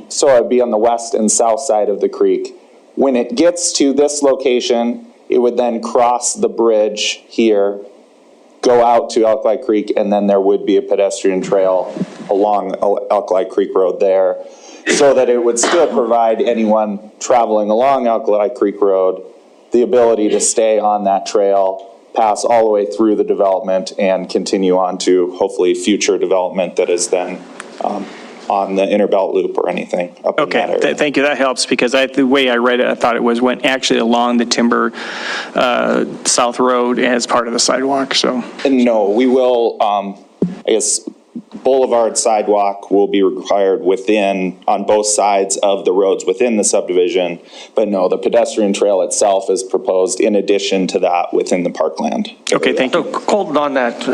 So it'd be on the west and south side of the creek. When it gets to this location, it would then cross the bridge here, go out to Alkali Creek, and then there would be a pedestrian trail along Alkali Creek Road there, so that it would still provide anyone traveling along Alkali Creek Road the ability to stay on that trail, pass all the way through the development, and continue on to hopefully future development that is then on the inner belt loop or anything up in that area. Thank you. That helps, because the way I read it, I thought it went actually along the Timber South Road as part of the sidewalk. So no, we will. I guess boulevard sidewalk will be required on both sides of the roads within the subdivision, but no, the pedestrian trail itself is proposed in addition to that within the parkland. Okay, thank you. So Colton, on that,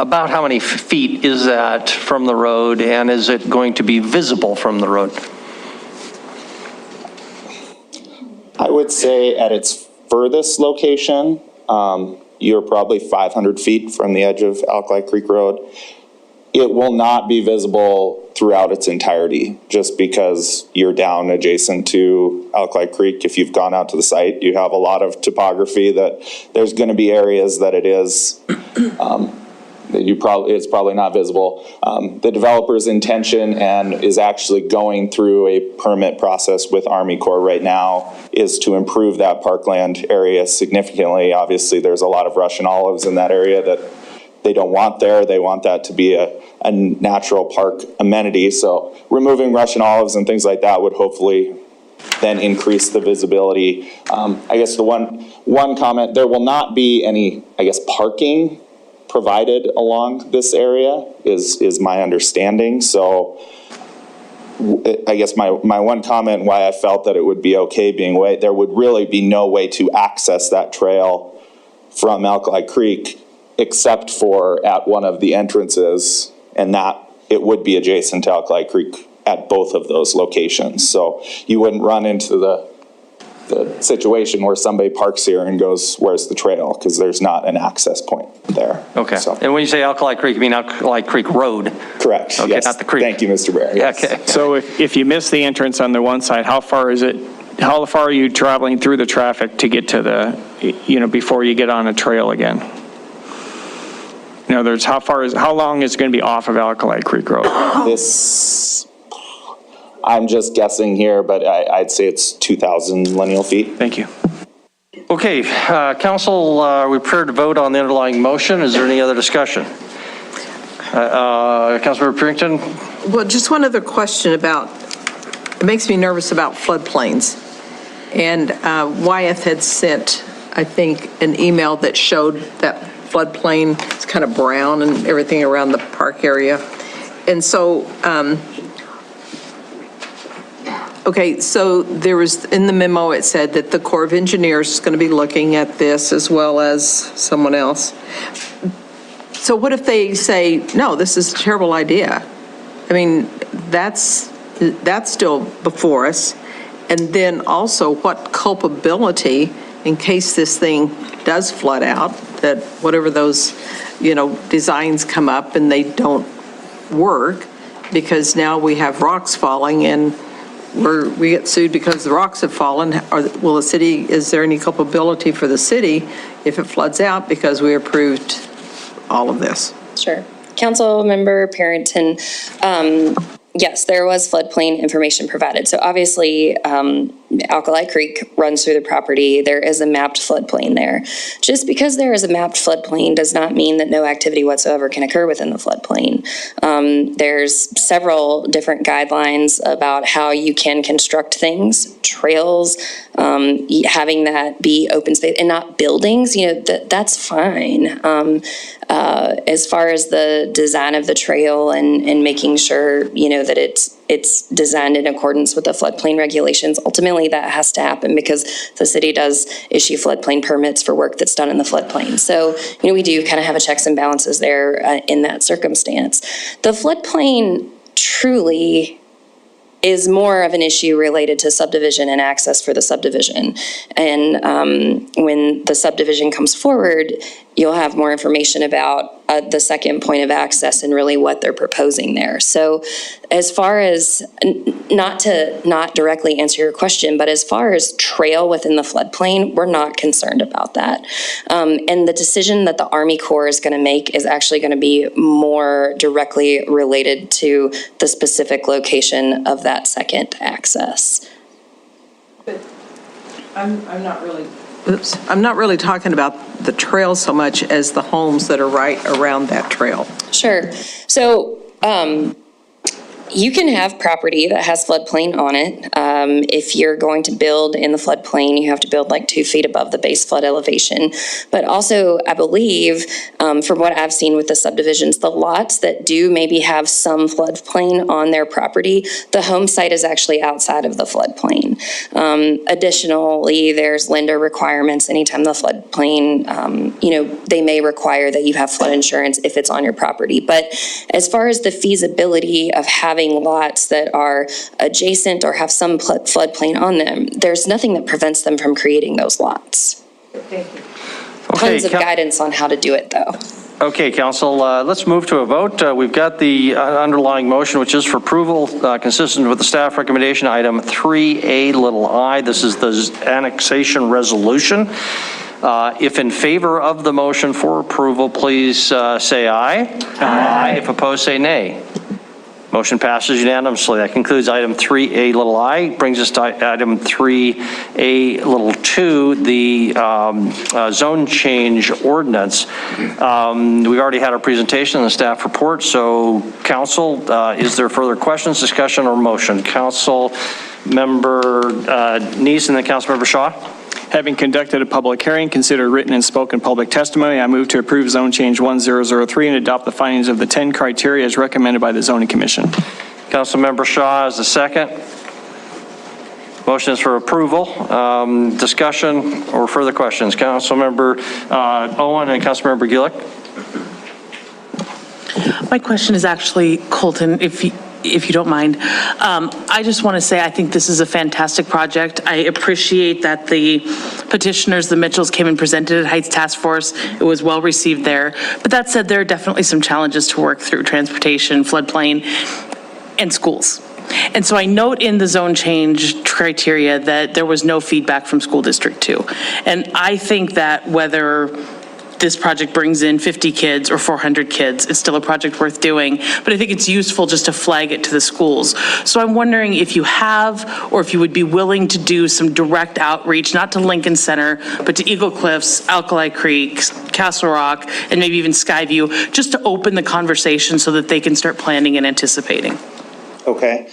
about how many feet is that from the road, and is it going to be visible from the road? I would say at its furthest location, you're probably 500 feet from the edge of Alkali Creek Road. It will not be visible throughout its entirety, just because you're down adjacent to Alkali Creek. If you've gone out to the site, you have a lot of topography that there's going to be areas that it is, it's probably not visible. The developer's intention, and is actually going through a permit process with Army Corps right now, is to improve that parkland area significantly. Obviously, there's a lot of Russian olives in that area that they don't want there. They want that to be a natural park amenity. So removing Russian olives and things like that would hopefully then increase the visibility. I guess the one comment, there will not be any, I guess, parking provided along this area is my understanding. So I guess my one comment why I felt that it would be okay being there would really be no way to access that trail from Alkali Creek, except for at one of the entrances, and that it would be adjacent to Alkali Creek at both of those locations. So you wouldn't run into the situation where somebody parks here and goes, where's the trail? Because there's not an access point there. Okay. So, And when you say Alkali Creek, you mean Alkali Creek Road? correct. Okay, Yes. not the creek. Thank you, Mr. Mayor. Yes. Okay. So if you miss the entrance on the one side, how far are you traveling through the traffic to get to before you get on a trail again? In other words, how long is it going to be off of Alkali Creek Road? I'm just guessing here, but I'd say it's 2,000 lineal feet. Thank you. Okay, council, we prepared to vote on the underlying motion. Is there any other discussion? Councilmember Purington? Well, just one other question about, it makes me nervous about floodplains. And Wyeth had sent, I think, an email that showed that floodplain. It's kind of brown and everything around the park area. And so, okay, so there was, in the memo, it said that the Corps of Engineers is going to be looking at this as well as someone else. So what if they say, no, this is a terrible idea? I mean, that's still before us. And then also, what culpability, in case this thing does flood out, that whatever those, designs come up and they don't work, because now we have rocks falling and we get sued because the rocks have fallen. Is there any culpability for the city if it floods out because we approved all of this? Sure. Councilmember Parrington, yes, there was floodplain information provided. So obviously, Alkali Creek runs through the property. There is a mapped floodplain there. Just because there is a mapped floodplain does not mean that no activity whatsoever can occur within the floodplain. There's several different guidelines about how you can construct things, trails, having that be open space and not buildings, that's fine. As far as the design of the trail and making sure, that it's designed in accordance with the floodplain regulations, ultimately that has to happen because the city does issue floodplain permits for work that's done in the floodplain. So, we do kind of have a checks and balances there in that circumstance. The floodplain truly is more of an issue related to subdivision and access for the subdivision. And when the subdivision comes forward, you'll have more information about the second point of access and really what they're proposing there. So as far as, not directly answer your question, but as far as trail within the floodplain, we're not concerned about that. And the decision that the Army Corps is going to make is actually going to be more directly related to the specific location of that second access. I'm not really talking about the trail so much as the homes that are right around that trail. Sure. So you can have property that has floodplain on it. If you're going to build in the floodplain, you have to build like 2 feet above the base flood elevation. But also, I believe, from what I've seen with the subdivisions, the lots that do maybe have some floodplain on their property, the home site is actually outside of the floodplain. Additionally, there's lender requirements anytime the floodplain, they may require that you have flood insurance if it's on your property. But as far as the feasibility of having lots that are adjacent or have some floodplain on them, there's nothing that prevents them from creating those lots. Thank you. Tons of guidance on how to do it, though. Okay, council, let's move to a vote. We've got the underlying motion, which is for approval, consistent with the staff recommendation, item 3A(i). This is the annexation resolution. If in favor of the motion for approval, please say aye. Aye. If opposed, say nay. Motion passes unanimously. That concludes item 3A(i). Brings us to item 3A(2), the zone change ordinance. We've already had our presentation and the staff report. So, council, is there further questions, discussion, or motion? Council Member Neese and then Council Member Shaw. Having conducted a public hearing, considered written and spoken public testimony, I move to approve zone change 1003 and adopt the findings of the 10 criteria as recommended by the Zoning Commission. Council Member Shaw is the second. Motion is for approval. Discussion or further questions? Councilmember Owen and Councilmember Gillick. My question is actually, Colton, if you don't mind. I just want to say I think this is a fantastic project. I appreciate that the petitioners, the Mitchells, came and presented at Heights Task Force. It was well received there. But that said, there are definitely some challenges to work through: transportation, floodplain, and schools. And so I note in the zone change criteria that there was no feedback from School District 2. And I think that whether this project brings in 50 kids or 400 kids, it's still a project worth doing, but I think it's useful just to flag it to the schools. So I'm wondering if you have, or if you would be willing to do some direct outreach, not to Lincoln Center, but to Eagle Cliffs, Alkali Creek, Castle Rock, and maybe even Skyview, just to open the conversation so that they can start planning and anticipating. Okay.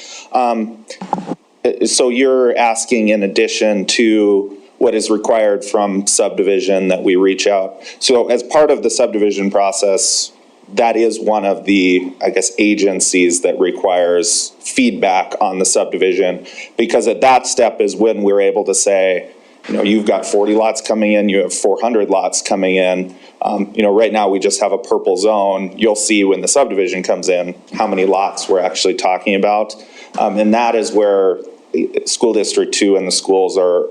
So you're asking, in addition to what is required from subdivision, that we reach out. So as part of the subdivision process, that is one of the, I guess, agencies that requires feedback on the subdivision, because at that step is when we're able to say, you know, you've got 40 lots coming in, you have 400 lots coming in. You know, right now we just have a purple zone. You'll see when the subdivision comes in how many lots we're actually talking about. And that is where School District 2 and the schools are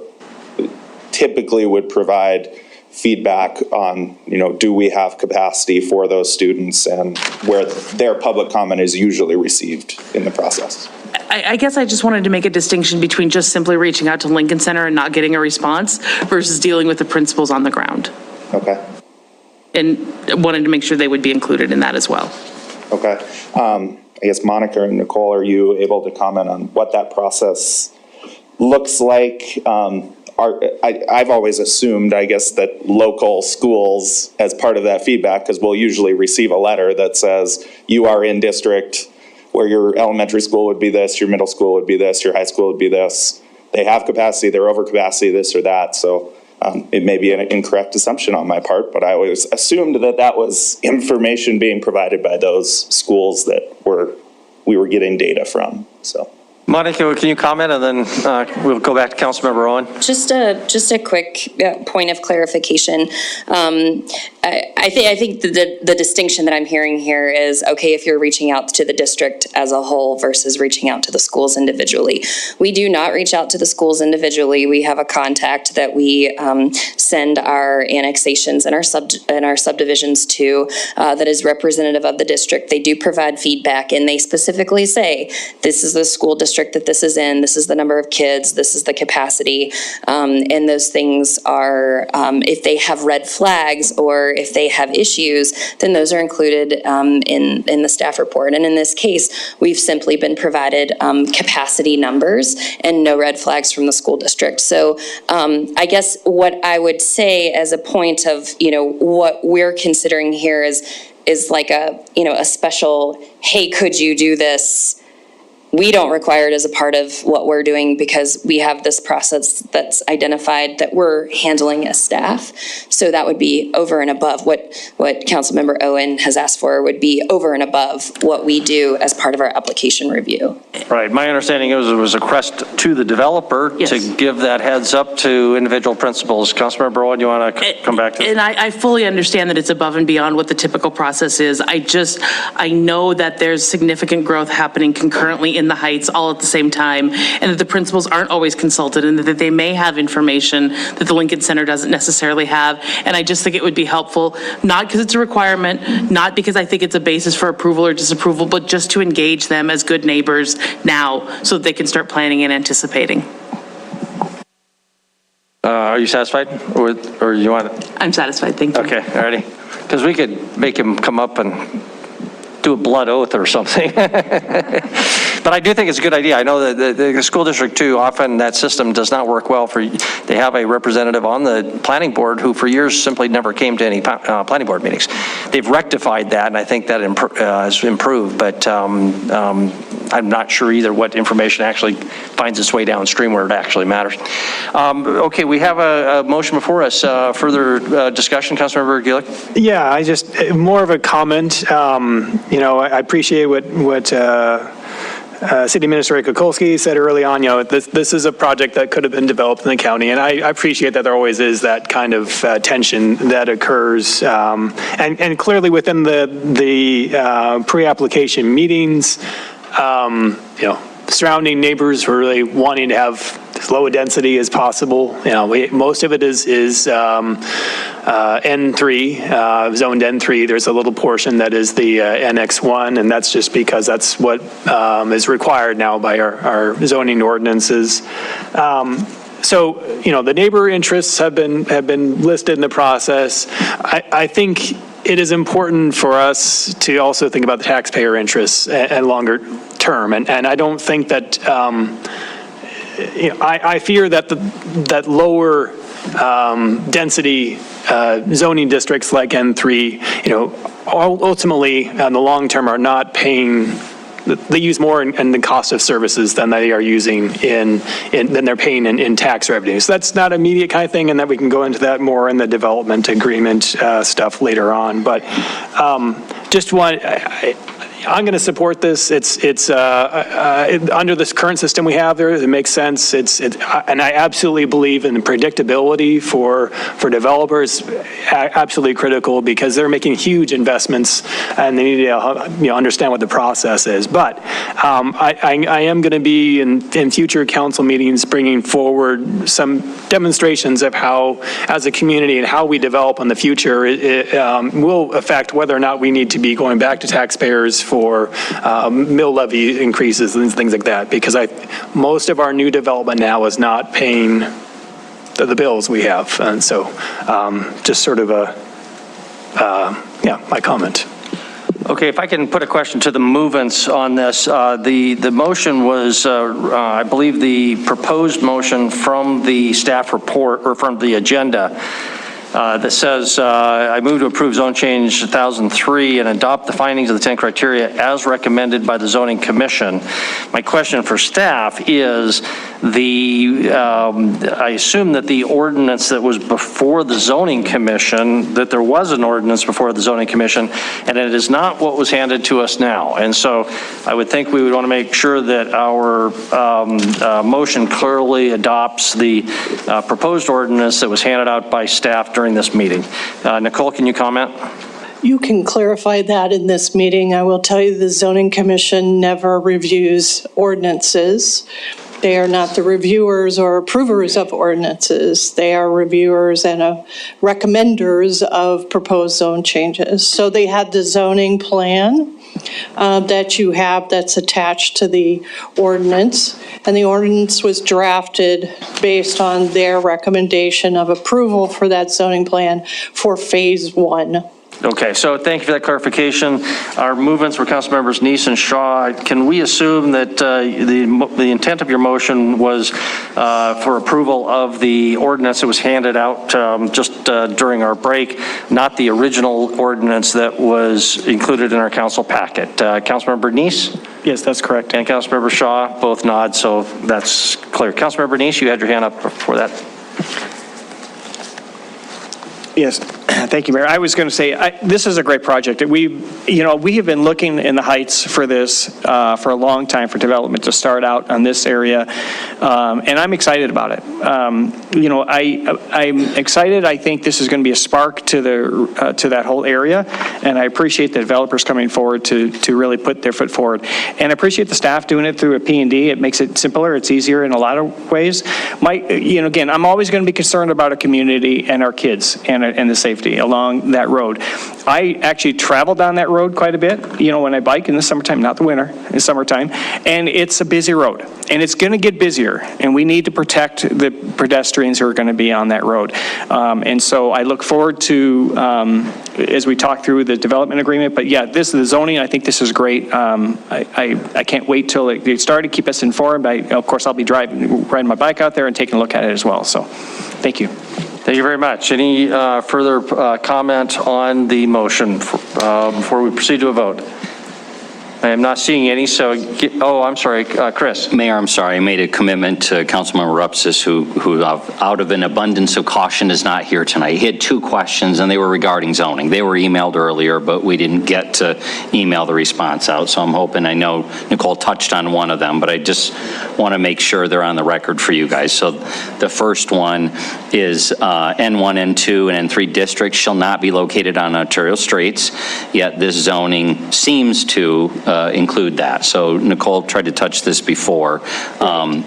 typically would provide feedback on, you know, do we have capacity for those students, and where their public comment is usually received in the process. I guess I just wanted to make a distinction between just simply reaching out to Lincoln Center and not getting a response versus dealing with the principals on the ground. Okay. And wanted to make sure they would be included in that as well. Okay. I guess Monica and Nicole, are you able to comment on what that process looks like? I've always assumed, I guess, that local schools, as part of that feedback, because we'll usually receive a letter that says you are in district where your elementary school would be this, your middle school would be this, your high school would be this. They have capacity, they're over capacity, this or that. So it may be an incorrect assumption on my part, but I always assumed that that was information being provided by those schools that we were getting data from. So. Monica, can you comment, and then we'll go back to Councilmember Owen? Just a quick point of clarification. I think the distinction that I'm hearing here is, okay, if you're reaching out to the district as a whole versus reaching out to the schools individually. We do not reach out to the schools individually. We have a contact that we send our annexations and our subdivisions to that is representative of the district. They do provide feedback, and they specifically say, this is the school district that this is in, this is the number of kids, this is the capacity, and those things are, if they have red flags or if they have issues, then those are included in the staff report. And in this case, we've simply been provided capacity numbers and no red flags from the school district. So I guess what I would say as a point of, you know, what we're considering here is like a, you know, a special, hey, could you do this? We don't require it as a part of what we're doing because we have this process that's identified that we're handling as staff. So that would be over and above what Councilmember Owen has asked for, would be over and above what we do as part of our application review. Right. My understanding is it was a request to the developer to give that heads up to individual principals. Councilmember Owen, you want to come back to this? And I fully understand that it's above and beyond what the typical process is. I know that there's significant growth happening concurrently in the Heights all at the same time, and that the principals aren't always consulted, and that they may have information that the Lincoln Center doesn't necessarily have. And I just think it would be helpful, not because it's a requirement, not because I think it's a basis for approval or disapproval, but just to engage them as good neighbors now so that they can start planning and anticipating. Are you satisfied, or you want it? I'm satisfied, thank you. Okay, all righty. Because we could make him come up and do a blood oath or something. But I do think it's a good idea. I know that the school district too, often that system does not work well for, they have a representative on the planning board who for years simply never came to any planning board meetings. They've rectified that, and I think that has improved, but I'm not sure either what information actually finds its way downstream where it actually matters. Okay, we have a motion before us. Further discussion, Councilmember Gillick? Yeah, I just, more of a comment. You know, I appreciate what City Administrator Kukulski said early on, this is a project that could have been developed in the county, and I appreciate that there always is that kind of tension that occurs, and clearly within the pre-application meetings, surrounding neighbors were really wanting to have as low a density as possible. Most of it is N3, zoned N3. There's a little portion that is the NX1, and that's just because that's what is required now by our zoning ordinances. So, the neighbor interests have been listed in the process. I think it is important for us to also think about the taxpayer interests and longer term. And I don't think that, I fear that that lower density zoning districts like N3, ultimately in the long term are not paying. They use more in the cost of services than they are using than they're paying in tax revenue. So that's not an immediate kind of thing, and that we can go into that more in the development agreement stuff later on. But I'm going to support this. It's under this current system we have there, it makes sense. And I absolutely believe in the predictability for developers, absolutely critical, because they're making huge investments and they need to understand what the process is. But I am going to be in future council meetings bringing forward some demonstrations of how, as a community, and how we develop in the future will affect whether or not we need to be going back to taxpayers for mill levy increases and things like that, because most of our new development now is not paying the bills we have. And so just sort of my comment. Okay, if I can put a question to the movants on this. The motion was, I believe, the proposed motion from the staff report, or from the agenda, that says, I move to approve zone change 1003 and adopt the findings of the 10 criteria as recommended by the zoning commission. My question for staff is, I assume that the ordinance that was before the zoning commission, that there was an ordinance before the zoning commission, and it is not what was handed to us now. And so I would think we would want to make sure that our motion clearly adopts the proposed ordinance that was handed out by staff during this meeting. Nicole, can you comment? You can clarify that in this meeting. I will tell you the Zoning Commission never reviews ordinances. They are not the reviewers or approvers of ordinances. They are reviewers and recommenders of proposed zone changes. So they had the zoning plan that you have that's attached to the ordinance, and the ordinance was drafted based on their recommendation of approval for that zoning plan for phase 1. Okay, so thank you for that clarification. Our movements were council members Neese and Shaw. Can we assume that the intent of your motion was for approval of the ordinance that was handed out just during our break, not the original ordinance that was included in our council packet? Councilmember Neese? Yes, that's correct. And Councilmember Shaw, both nod, so that's clear. Councilmember Neese, you had your hand up for that. Yes, thank you, Mayor. I was going to say, this is a great project. We have been looking in the Heights for this for a long time for development to start out on this area, and I'm excited about it. I'm excited. I think this is going to be a spark to that whole area, and I appreciate the developers coming forward to really put their foot forward, and I appreciate the staff doing it through a P&D. It makes it simpler. It's easier in a lot of ways. Again, I'm always going to be concerned about our community and our kids and the safety along that road. I actually travel down that road quite a bit, when I bike in the summertime, not the winter, in the summertime, and it's a busy road, and it's going to get busier, and we need to protect the pedestrians who are going to be on that road. And so I look forward to, as we talk through the development agreement, but yeah, this is the zoning. I think this is great. I can't wait till it gets started. Keep us informed. Of course, I'll be riding my bike out there and taking a look at it as well. So thank you. Thank you very much. Any further comment on the motion before we proceed to a vote? I am not seeing any, so, I'm sorry, Chris. Mayor, I'm sorry, I made a commitment to Councilmember Rupsis, who out of an abundance of caution is not here tonight. He had 2 questions, and they were regarding zoning. They were emailed earlier, but we didn't get to email the response out, so I'm hoping, I know Nicole touched on one of them, but I just want to make sure they're on the record for you guys. So the first one is N1, N2, and N3 districts shall not be located on arterial streets, yet this zoning seems to include that. So Nicole tried to touch this before,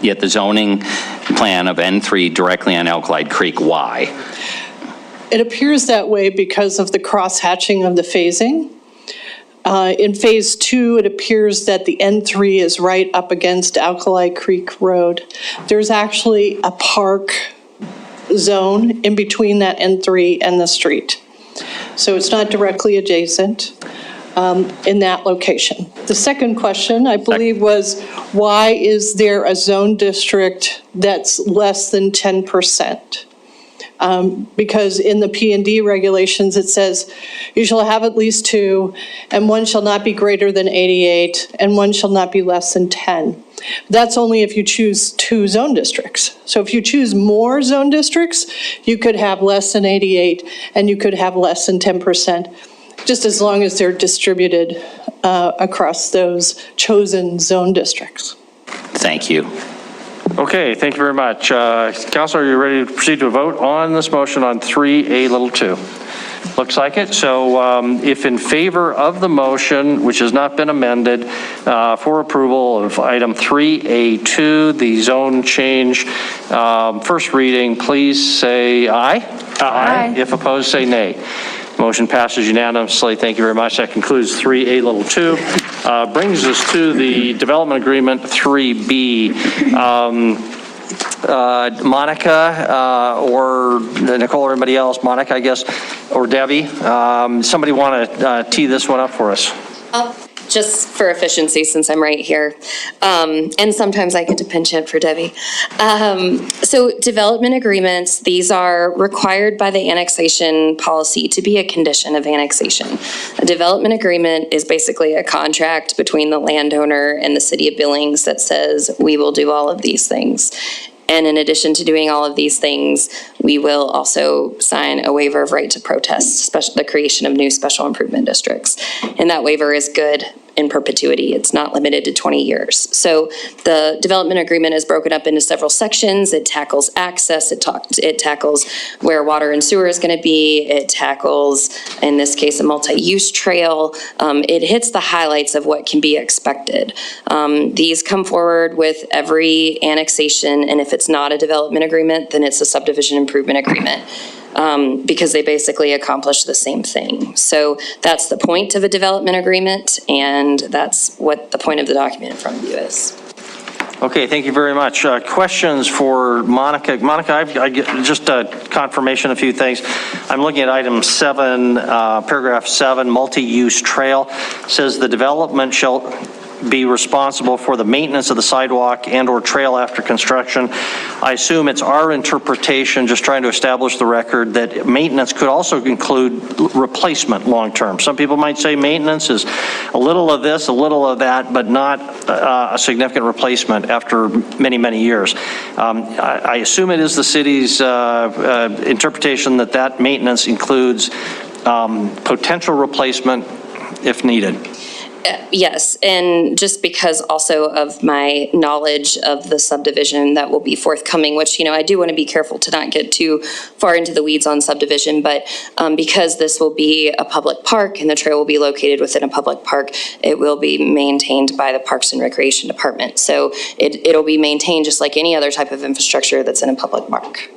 yet the zoning plan of N3 directly on Alkali Creek, why? It appears that way because of the cross-hatching of the phasing. In Phase 2, it appears that the N3 is right up against Alkali Creek Road. There's actually a park zone in between that N3 and the street. So it's not directly adjacent in that location. The second question, I believe, was why is there a zone district that's less than 10%? Because in the P&D regulations, it says you shall have at least 2, and one shall not be greater than 88, and one shall not be less than 10. That's only if you choose 2 zone districts. So if you choose more zone districts, you could have less than 88, and you could have less than 10%, just as long as they're distributed across those chosen zone districts. Thank you. Okay, thank you very much. Councilor, are you ready to proceed to a vote on this motion on 3A2? Looks like it. So if in favor of the motion, which has not been amended, for approval of item 3A2, the zone change, first reading, please say aye. Aye. If opposed, say nay. Motion passes unanimously. Thank you very much. That concludes 3A2. Brings us to the development agreement 3B. Monica or Nicole or anybody else, Monica, I guess, or Debbie, somebody want to tee this one up for us? Just for efficiency, since I'm right here. And sometimes I get to pinch hit for Debbie. So development agreements, these are required by the annexation policy to be a condition of annexation. A development agreement is basically a contract between the landowner and the city of Billings that says we will do all of these things. And in addition to doing all of these things, we will also sign a waiver of right to protest, the creation of new special improvement districts. And that waiver is good in perpetuity. It's not limited to 20 years. So the development agreement is broken up into several sections. It tackles access. It tackles where water and sewer is going to be. It tackles, in this case, a multi-use trail. It hits the highlights of what can be expected. These come forward with every annexation, and if it's not a development agreement, then it's a subdivision improvement agreement. Because they basically accomplish the same thing. So that's the point of a development agreement, and that's what the point of the document in front of you is. Okay, thank you very much. Questions for Monica? Monica, I get just a confirmation, a few things. I'm looking at item 7, paragraph 7, multi-use trail. It says the development shall be responsible for the maintenance of the sidewalk and or trail after construction. I assume it's our interpretation, just trying to establish the record, that maintenance could also include replacement long-term. Some people might say maintenance is a little of this, a little of that, but not a significant replacement after many, many years. I assume it is the city's interpretation that that maintenance includes potential replacement if needed. Yes, and just because also of my knowledge of the subdivision that will be forthcoming, which, you know, I do want to be careful to not get too far into the weeds on subdivision, but because this will be a public park and the trail will be located within a public park, it will be maintained by the Parks and Recreation Department. So it'll be maintained just like any other type of infrastructure that's in a public park.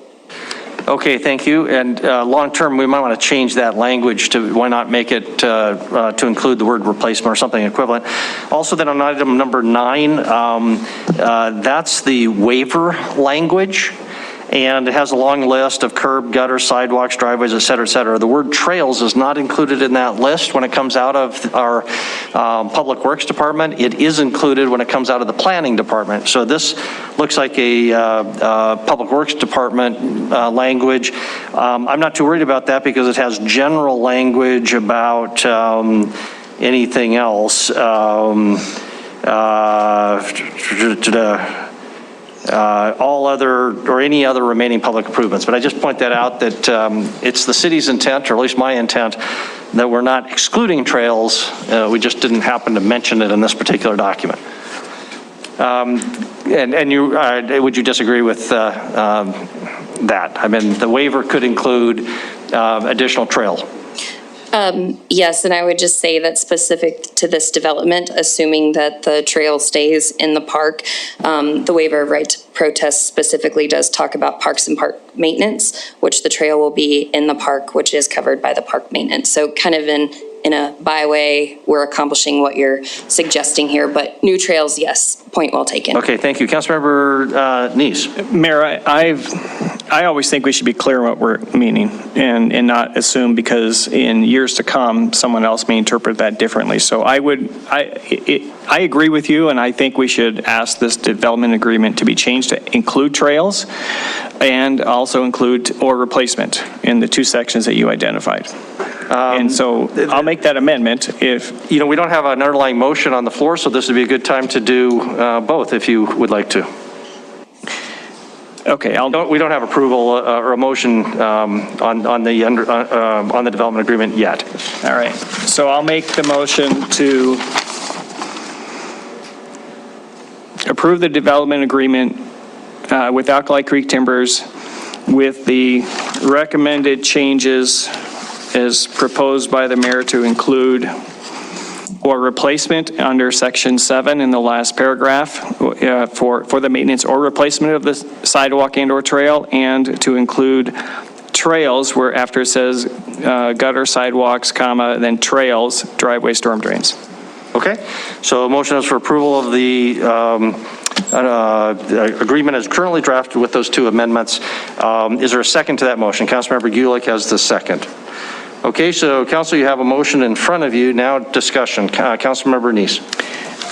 Okay, thank you. And long-term, we might want to change that language to, why not make it to include the word replacement or something equivalent. Also then on item number 9, that's the waiver language. And it has a long list of curb, gutter, sidewalks, driveways, et cetera, et cetera. The word trails is not included in that list when it comes out of our Public Works Department. It is included when it comes out of the Planning Department. So this looks like a Public Works Department language. I'm not too worried about that because it has general language about anything else. All other, or any other remaining public improvements. But I just point that out that it's the city's intent, or at least my intent, that we're not excluding trails. We just didn't happen to mention it in this particular document. And you, would you disagree with that? I mean, the waiver could include additional trail. Yes, and I would just say that specific to this development, assuming that the trail stays in the park, the waiver of right to protest specifically does talk about parks and park maintenance, which the trail will be in the park, which is covered by the park maintenance. So kind of in a byway, we're accomplishing what you're suggesting here, but new trails, yes, point well taken. Okay, thank you. Councilmember Neese. Mayor, I always think we should be clear what we're meaning and not assume, because in years to come, someone else may interpret that differently. So I agree with you, and I think we should ask this development agreement to be changed to include trails and also include or replacement in the two sections that you identified. And so I'll make that amendment if... You know, we don't have an underlying motion on the floor, so this would be a good time to do both if you would like to. Okay, we don't have approval or a motion on the development agreement yet. All right, so I'll make the motion to approve the development agreement with Alkali Creek Timbers with the recommended changes as proposed by the mayor to include or replacement under section 7 in the last paragraph for the maintenance or replacement of the sidewalk and or trail, and to include trails where after it says gutter, sidewalks, comma, then trails, driveway, storm drains. Okay, so a motion is for approval of the agreement as currently drafted with those two amendments. Is there a second to that motion? Councilmember Gulick has the second. Okay, so council, you have a motion in front of you. Now discussion. Councilmember Neese.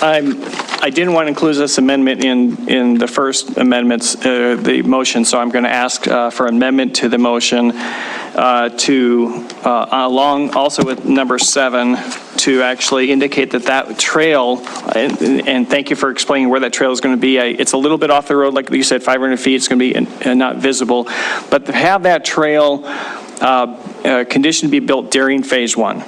I didn't want to include this amendment in the first amendments, the motion, so I'm going to ask for amendment to the motion along also with number 7 to actually indicate that trail, and thank you for explaining where that trail is going to be. It's a little bit off the road, like you said, 500 feet, it's going to be not visible, but to have that trail condition to be built during phase 1.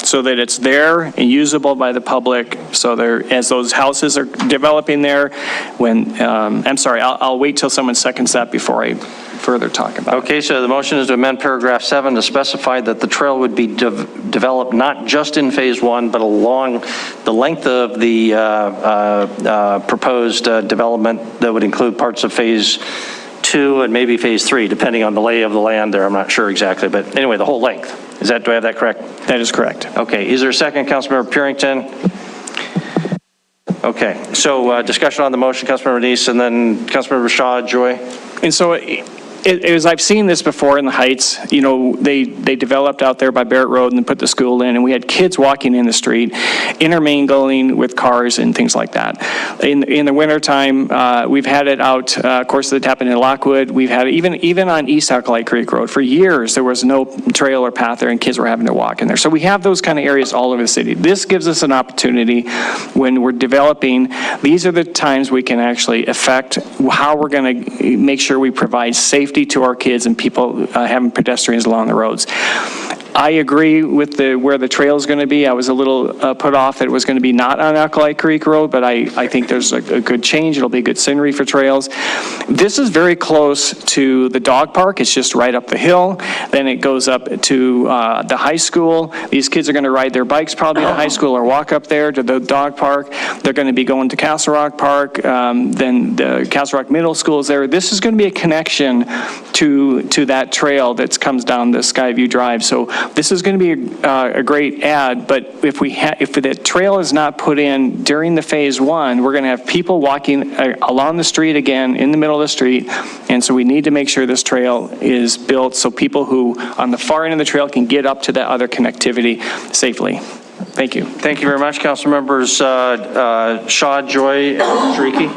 So that it's there and usable by the public. So as those houses are developing there, I'm sorry, I'll wait till someone seconds that before I further talk about it. Okay, so the motion is to amend paragraph 7 to specify that the trail would be developed not just in phase 1, but along the length of the proposed development that would include parts of phase 2 and maybe phase 3, depending on the lay of the land there. I'm not sure exactly, but anyway, the whole length. Do I have that correct? That is correct. Okay, is there a second, Councilmember Purington? Okay, so discussion on the motion, Councilmember Neese, and then Councilmember Shaw, Joy. And so as I've seen this before in the Heights, you know, they developed out there by Barrett Road and put the school in, and we had kids walking in the street, intermingling with cars and things like that. In the wintertime, we've had it out, of course, it happened in Lockwood. We've had it even on East Alkali Creek Road. For years, there was no trail or path there, and kids were having to walk in there. So we have those kind of areas all over the city. This gives us an opportunity when we're developing. These are the times we can actually affect how we're going to make sure we provide safety to our kids and people having pedestrians along the roads. I agree with where the trail is going to be. I was a little put off that it was going to be not on Alkali Creek Road, but I think there's a good change. It'll be good scenery for trails. This is very close to the dog park. It's just right up the hill. Then it goes up to the high school. These kids are going to ride their bikes probably to high school or walk up there to the dog park. They're going to be going to Castle Rock Park. Then the Castle Rock Middle School is there. This is going to be a connection to that trail that comes down the Skyview Drive. So this is going to be a great add, but if the trail is not put in during the phase 1, we're going to have people walking along the street again in the middle of the street, and so we need to make sure this trail is built so people who on the far end of the trail can get up to that other connectivity safely. Thank you. Thank you very much, council members Shaw, Joy, and Shariki.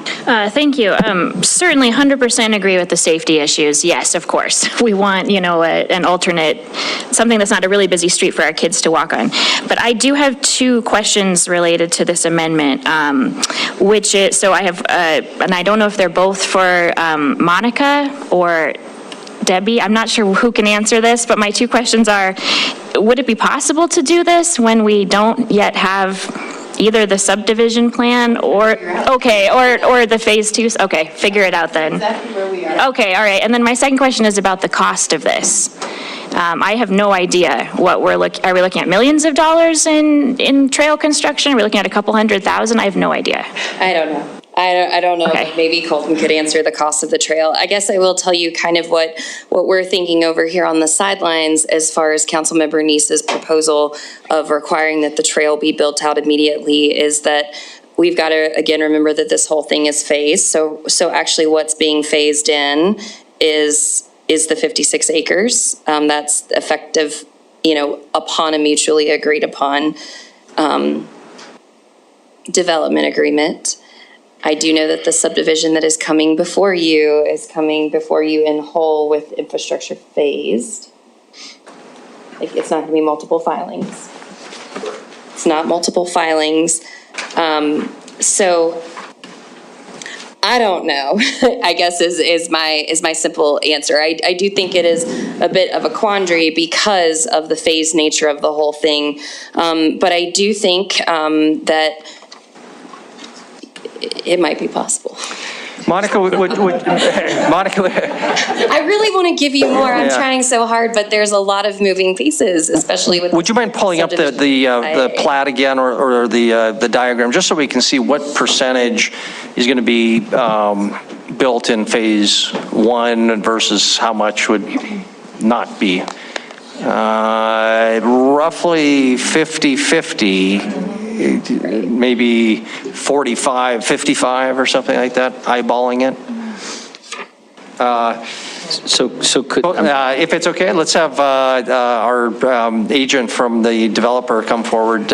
Thank you. Certainly 100% agree with the safety issues. Yes, of course. We want, an alternate, something that's not a really busy street for our kids to walk on. But I do have two questions related to this amendment, which is, so I have, and I don't know if they're both for Monica or Debbie. I'm not sure who can answer this, but my two questions are, would it be possible to do this when we don't yet have either the subdivision plan or the phase 2? Okay, figure it out then. Exactly where we are. Okay, all right. And then my second question is about the cost of this. I have no idea what are we looking at millions of dollars in trail construction? Are we looking at a couple $100,000? I have no idea. I don't know. I don't know, Okay. but maybe Colton could answer the cost of the trail. I guess I will tell you kind of what we're thinking over here on the sidelines as far as Councilmember Neese's proposal of requiring that the trail be built out immediately is that we've got to, again, remember that this whole thing is phased. So actually what's being phased in is the 56 acres. That's effective, upon a mutually agreed upon development agreement. I do know that the subdivision that is coming before you in whole with infrastructure phased. It's not going to be multiple filings. It's not multiple filings. So I don't know, I guess is my simple answer. I do think it is a bit of a quandary because of the phased nature of the whole thing. But I do think that it might be possible. Monica, Monica. I really want to give you more. I'm trying so hard, but there's a lot of moving pieces, especially with. Would you mind pulling up the plat again or the diagram, just so we can see what percentage is going to be built in phase 1 versus how much would not be? Roughly 50-50. Maybe 45, 55 or something like that, eyeballing it. If it's okay, let's have our agent from the developer come forward.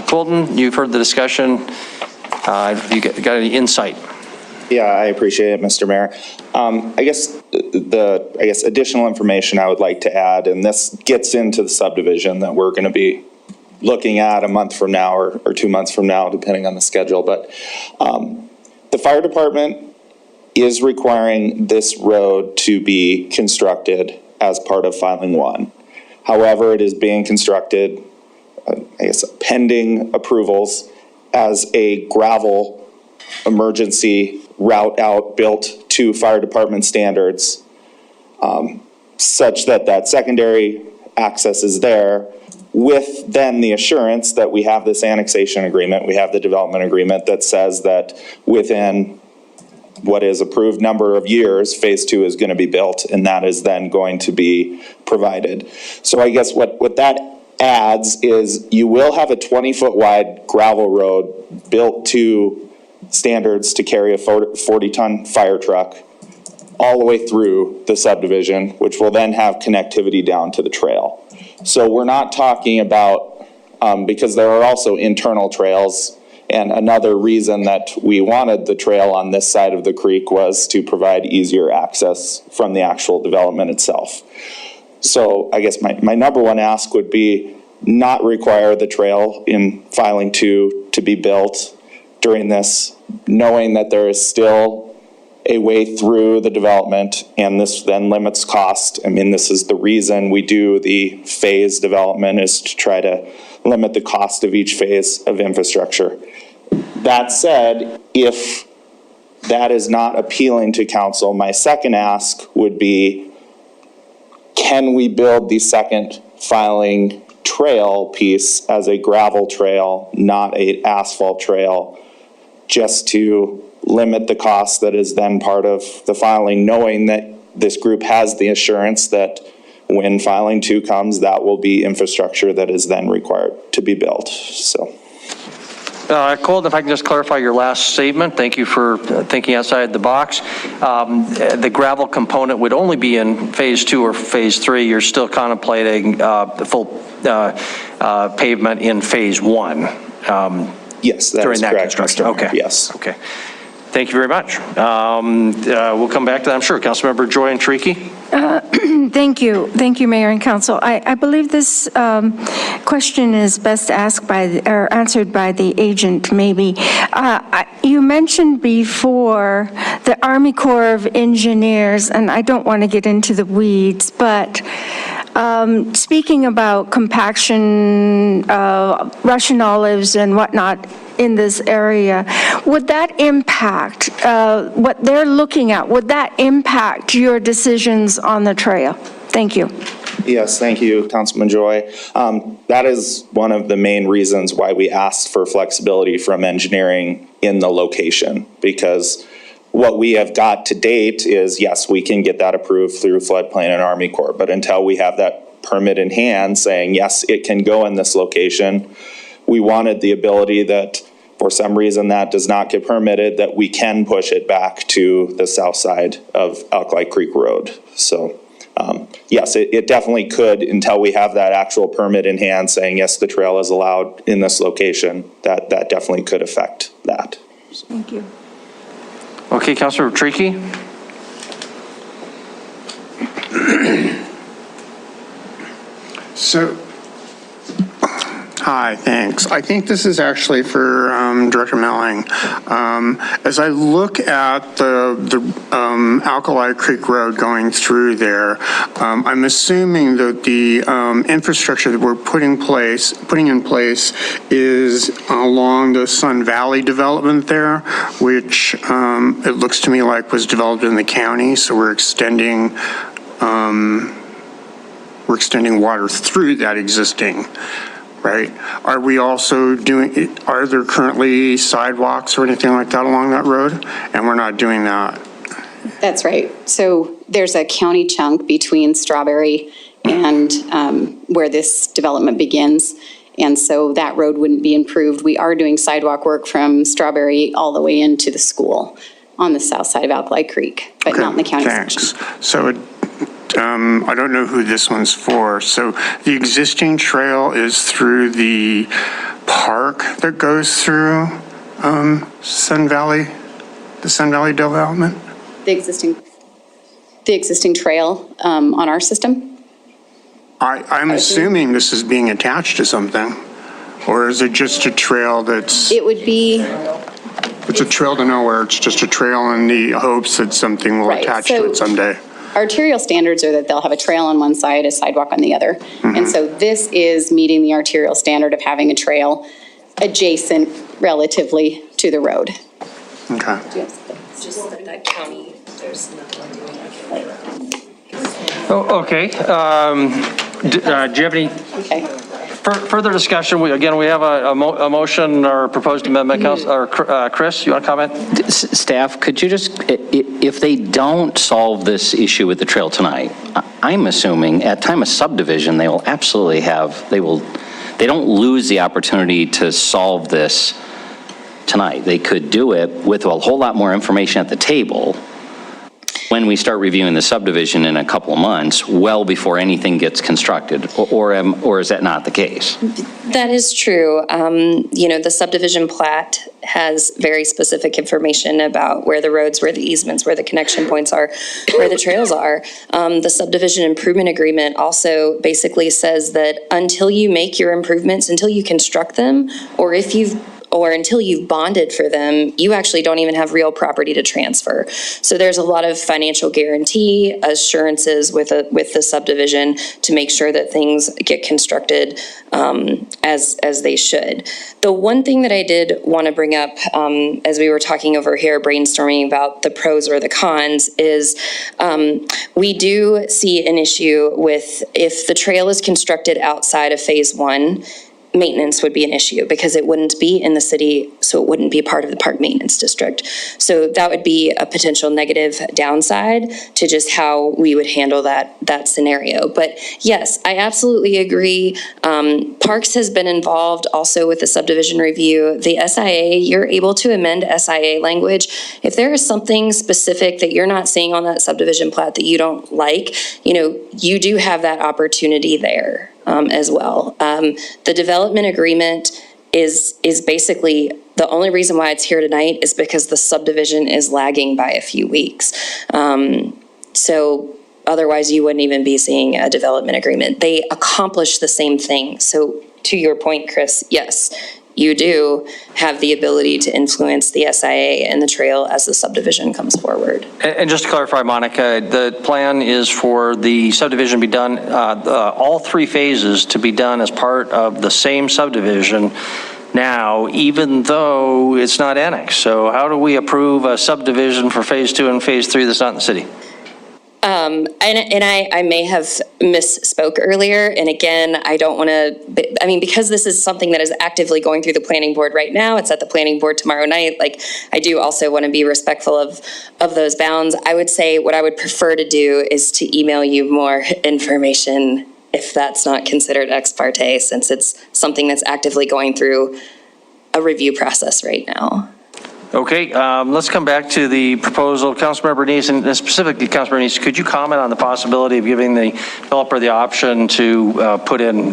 Colton, you've heard the discussion. You got any insight? Yeah, I appreciate it, Mr. Mayor. I guess additional information I would like to add, and this gets into the subdivision that we're going to be looking at a month from now or 2 months from now, depending on the schedule. But the fire department is requiring this road to be constructed as part of filing 1. However, it is being constructed, pending approvals as a gravel emergency route out built to fire department standards, such that secondary access is there, with then the assurance that we have this annexation agreement, we have the development agreement that says that within what is approved number of years, phase 2 is going to be built, and that is then going to be provided. So I guess what that adds is you will have a 20-foot wide gravel road built to standards to carry a 40-ton fire truck all the way through the subdivision, which will then have connectivity down to the trail. So we're not talking about, because there are also internal trails, and another reason that we wanted the trail on this side of the creek was to provide easier access from the actual development itself. So I guess my number one ask would be not require the trail in filing 2 to be built during this, knowing that there is still a way through the development, and this then limits cost. I mean, this is the reason we do the phase development, is to try to limit the cost of each phase of infrastructure. That said, if that is not appealing to council, my second ask would be, can we build the second filing trail piece as a gravel trail, not an asphalt trail, just to limit the cost that is then part of the filing, knowing that this group has the assurance that when filing 2 comes, that will be infrastructure that is then required to be built. So Colton, if I can just clarify your last statement, thank you for thinking outside the box. The gravel component would only be in phase 2 or phase 3. You're still contemplating the full pavement in phase 1. Yes, that during is that correct, construction. Mr. Mayor. Okay. Yes. Okay. Thank you very much. We'll come back to that, I'm sure. Councilmember Joy and Tricky. Thank you. Thank you, Mayor and Council. I believe this question is best asked by, or answered by the agent, maybe. You mentioned before the Army Corps of Engineers, and I don't want to get into the weeds, but speaking about compaction, Russian olives and whatnot in this area, would that impact what they're looking at? Would that impact your decisions on the trail? Thank you. Yes, thank you, Councilman Joy. That is one of the main reasons why we asked for flexibility from engineering in the location, because what we have got to date is, yes, we can get that approved through floodplain and Army Corps, but until we have that permit in hand saying, yes, it can go in this location, we wanted the ability that, for some reason that does not get permitted, that we can push it back to the south side of Alkali Creek Road. So, yes, it definitely could, until we have that actual permit in hand saying, yes, the trail is allowed in this location, that definitely could affect that. Thank you. Okay, Councilor Tricky. So, hi, thanks. I think this is actually for Director Melling. As I look at the Alkali Creek Road going through there, I'm assuming that the infrastructure that we're putting in place is along the Sun Valley development there, which it looks to me like was developed in the county, so we're extending water through that existing, right? Are we also doing, are there currently sidewalks or anything like that along that road? And we're not doing that. That's right. So there's a county chunk between Strawberry and where this development begins. And so that road wouldn't be improved. We are doing sidewalk work from Strawberry all the way into the school on the south side of Alkali Creek, but not in the county section. Thanks. So I don't know who this one's for. So the existing trail is through the park that goes through Sun Valley, the Sun Valley development? The existing trail on our system? I'm assuming this is being attached to something, or is it just a trail that's? It would be. It's a trail to nowhere. It's just a trail in the hopes that something will attach to it someday. Arterial standards are that they'll have a trail on one side, a sidewalk on the other. And so this is meeting the arterial standard of having a trail adjacent relatively to the road. Okay. Just that county, there's nothing. Oh, okay. Do you have any further discussion? Again, we have a motion or proposed amendment. Chris, you want to comment? Staff, could you just, if they don't solve this issue with the trail tonight, I'm assuming at time of subdivision, they will absolutely have, they don't lose the opportunity to solve this tonight. They could do it with a whole lot more information at the table when we start reviewing the subdivision in a couple of months, well before anything gets constructed, or is that not the case? That is true. The subdivision plat has very specific information about where the roads, where the easements, where the connection points are, where the trails are. The subdivision improvement agreement also basically says that until you make your improvements, until you construct them, or until you've bonded for them, you actually don't even have real property to transfer. So there's a lot of financial guarantee assurances with the subdivision to make sure that things get constructed as they should. The one thing that I did want to bring up as we were talking over here, brainstorming about the pros or the cons, is we do see an issue with if the trail is constructed outside of phase 1, maintenance would be an issue because it wouldn't be in the city, so it wouldn't be part of the park maintenance district. So that would be a potential negative downside to just how we would handle that scenario. But yes, I absolutely agree. Parks has been involved also with the subdivision review. The SIA, you're able to amend SIA language. If there is something specific that you're not seeing on that subdivision plat that you don't like, you do have that opportunity there. As well. The development agreement is basically, the only reason why it's here tonight is because the subdivision is lagging by a few weeks. So otherwise you wouldn't even be seeing a development agreement. They accomplish the same thing. So to your point, Chris, yes, you do have the ability to influence the SIA and the trail as the subdivision comes forward. And just to clarify, Monica, the plan is for the subdivision to be done, all 3 phases to be done as part of the same subdivision now, even though it's not annexed. So how do we approve a subdivision for phase 2 and phase 3 that's not in the city? I may have misspoke earlier. And again, I don't want to, because this is something that is actively going through the planning board right now, it's at the planning board tomorrow night. I do also want to be respectful of those bounds. I would say what I would prefer to do is to email you more information if that's not considered ex parte, since it's something that's actively going through a review process right now. Okay, let's come back to the proposal. Councilmember Neese, and specifically Councilmember Neese, could you comment on the possibility of giving the developer the option to put in